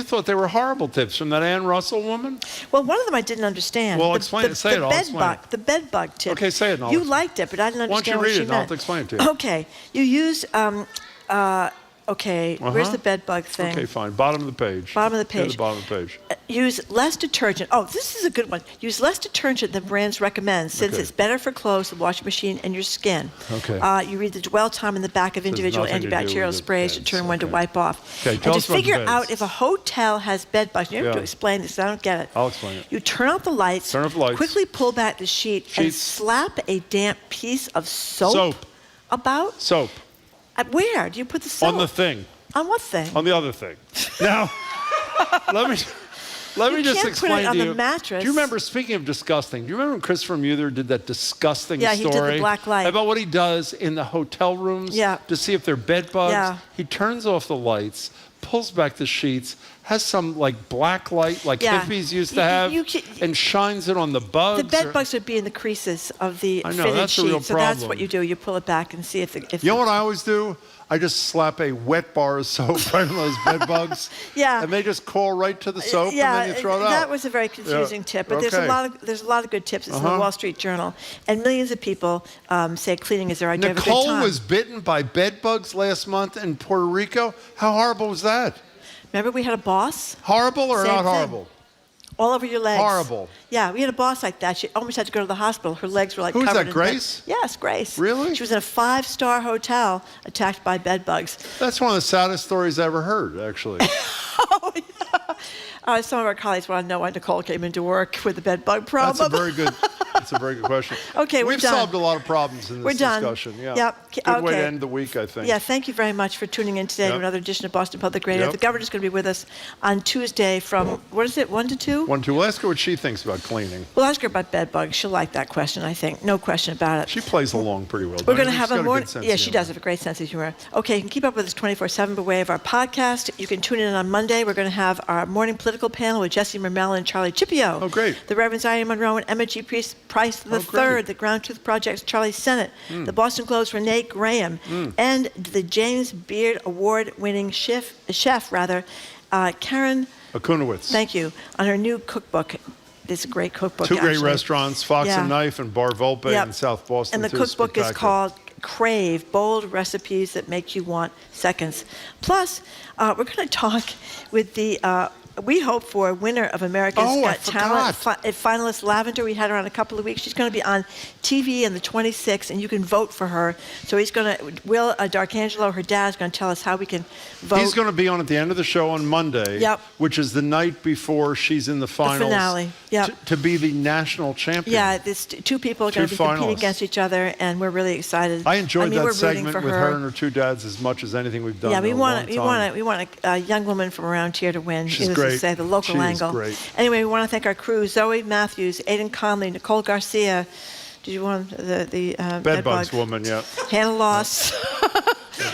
thought they were horrible tips from that Ann Russell woman? Well, one of them I didn't understand. Well, explain it. Say it. I'll explain it. The bed bug tip. Okay, say it. You liked it, but I didn't understand what she meant. Why don't you read it? I'll explain it to you. Okay. You use where's the bed bug thing? Okay, fine. Bottom of the page. Bottom of the page. Yeah, the bottom of the page. Use less detergent. Oh, this is a good one. Use less detergent than brands recommend, since it's better for clothes, the washing machine, and your skin. Okay. You read the dwell time in the back of individual antibacterial sprays to determine when to wipe off. Okay, and to figure out if a hotel has bed bugs. You have to explain this. I don't get it. I'll explain it. You turn off the lights. Quickly pull back the sheet and slap a damp piece of soap. About? Soap. Where do you put the soap? On the thing. On what thing? On the other thing. Now, let me just explain put it on to the mattress. Do you remember, speaking of disgusting, do you remember when Christopher Muther did that disgusting story? Yeah, he did the black light. About what he does in the hotel rooms to see if they're bed bugs? Yeah. He turns off the lights, pulls back the sheets, has some like black light like hippies used to have, and shines it on the bugs. The bed bugs would be in the creases of the fitted that's a sheet. real So that's problem. what you do. You pull it back and see if You know what I always do? I just slap a wet bar of soap right on those bed bugs. Yeah. And they just crawl right to the soap, and then you throw it out. That was a very confusing tip, but there's a lot of good tips. It's in the Wall Street Journal, and millions of people say cleaning is their idea of a good time. Nicole was bitten by bed bugs last month in Puerto Rico. How horrible was that? Remember we had a boss? Horrible or Same not thing. horrible? All over your legs. Horrible. Yeah, we had a boss like that. She almost had to go to the hospital. Her legs were like Who was covered that, in Grace? Yes, Grace. Really? She was in a 5-star hotel attacked by bed bugs. That's one of the saddest stories I ever heard, actually. Some of our colleagues want to know why Nicole came into work with a bed bug problem. That's a very good question. Okay, We've solved a lot of problems in this discussion. Yeah. Yep. Good way to end the week, I think. Yeah, thank you very much for tuning in today to another edition of Boston Public Radio. The governor's going to be with us on Tuesday from, 1 to 2? 1 to 2. We'll ask her what she thinks about cleaning. We'll ask her about bed bugs. She'll like that question, I think. No question about it. She plays along pretty well. We're going to have a morning. Yeah, she does have a great sense of humor. Okay, you can keep up with us 24/7 by way of our podcast. You can tune in on Monday. We're going to have our morning political panel with Jesse Mermel and Charlie Chipio. Oh, great. The Reverend Zion Monroe and Emma G. Price III. The Ground Truth Project's Charlie Sennett. The Boston Globe's Renee Graham. And the James Beard Award-winning chef, Karen Akunowitz. Thank you. On her new cookbook. It's a great cookbook. Two great restaurants, Fox and Knife and Bar Volpe in South Boston. And the cookbook is called Crave, Bold Recipes That Make You Want Seconds. Plus, we're going to talk with the we hope for winner of America's Got Talent finalist Lavender. We had her on a couple of weeks. She's going to be on TV on the 26th, and you can vote for her. So he's going to, Will D'Arcangelo, her dad, is going to tell us how we can vote. He's going to be on at the end of the show on Monday, which is the night before she's in the finals. The finale, to be the national champion. Yeah, these two people are going to be competing against each other, and we're really excited. I enjoyed that segment with her and her two dads as much as anything we've done. Yeah, we want a young woman from around here to win. She's great. To say, the local angle. Great. Anyway, we want to thank our crew: Zoe Matthews, Aidan Conley, Nicole Garcia. Did you want the bedbugs woman? Yeah. Hannah Loss.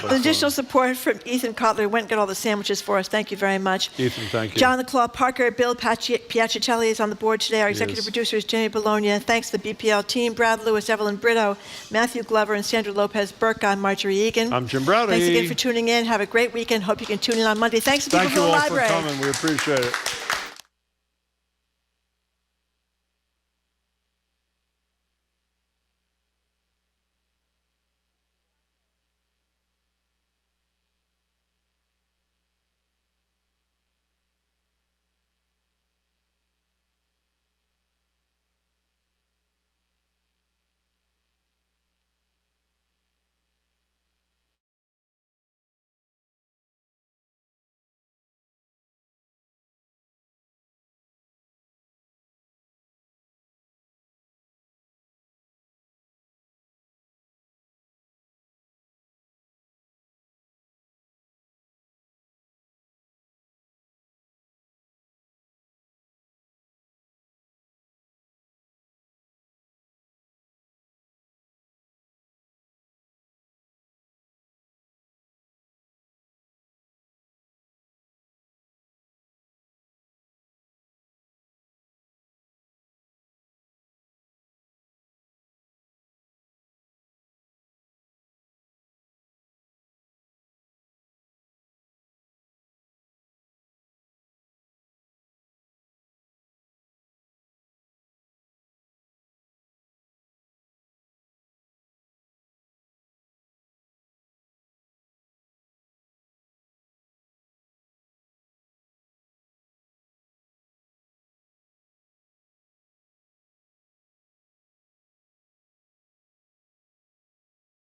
Additional support from Ethan Kotler. Went and got all the sandwiches for us. Thank you very much. Ethan, thank you. John the Claw Parker, Bill Piacicelli is on the board today. Our executive producer is Jenny Bologna. Thanks to the BPL team, Brad Lewis, Evelyn Brito, Matthew Glover, and Sandra Lopez Burke. I'm Marjorie Egan. I'm Jim Browdy. Thanks again for tuning in. Have a great weekend. Hope you can tune in on Monday. Thanks to people from the library. Thank you all for coming. We appreciate it.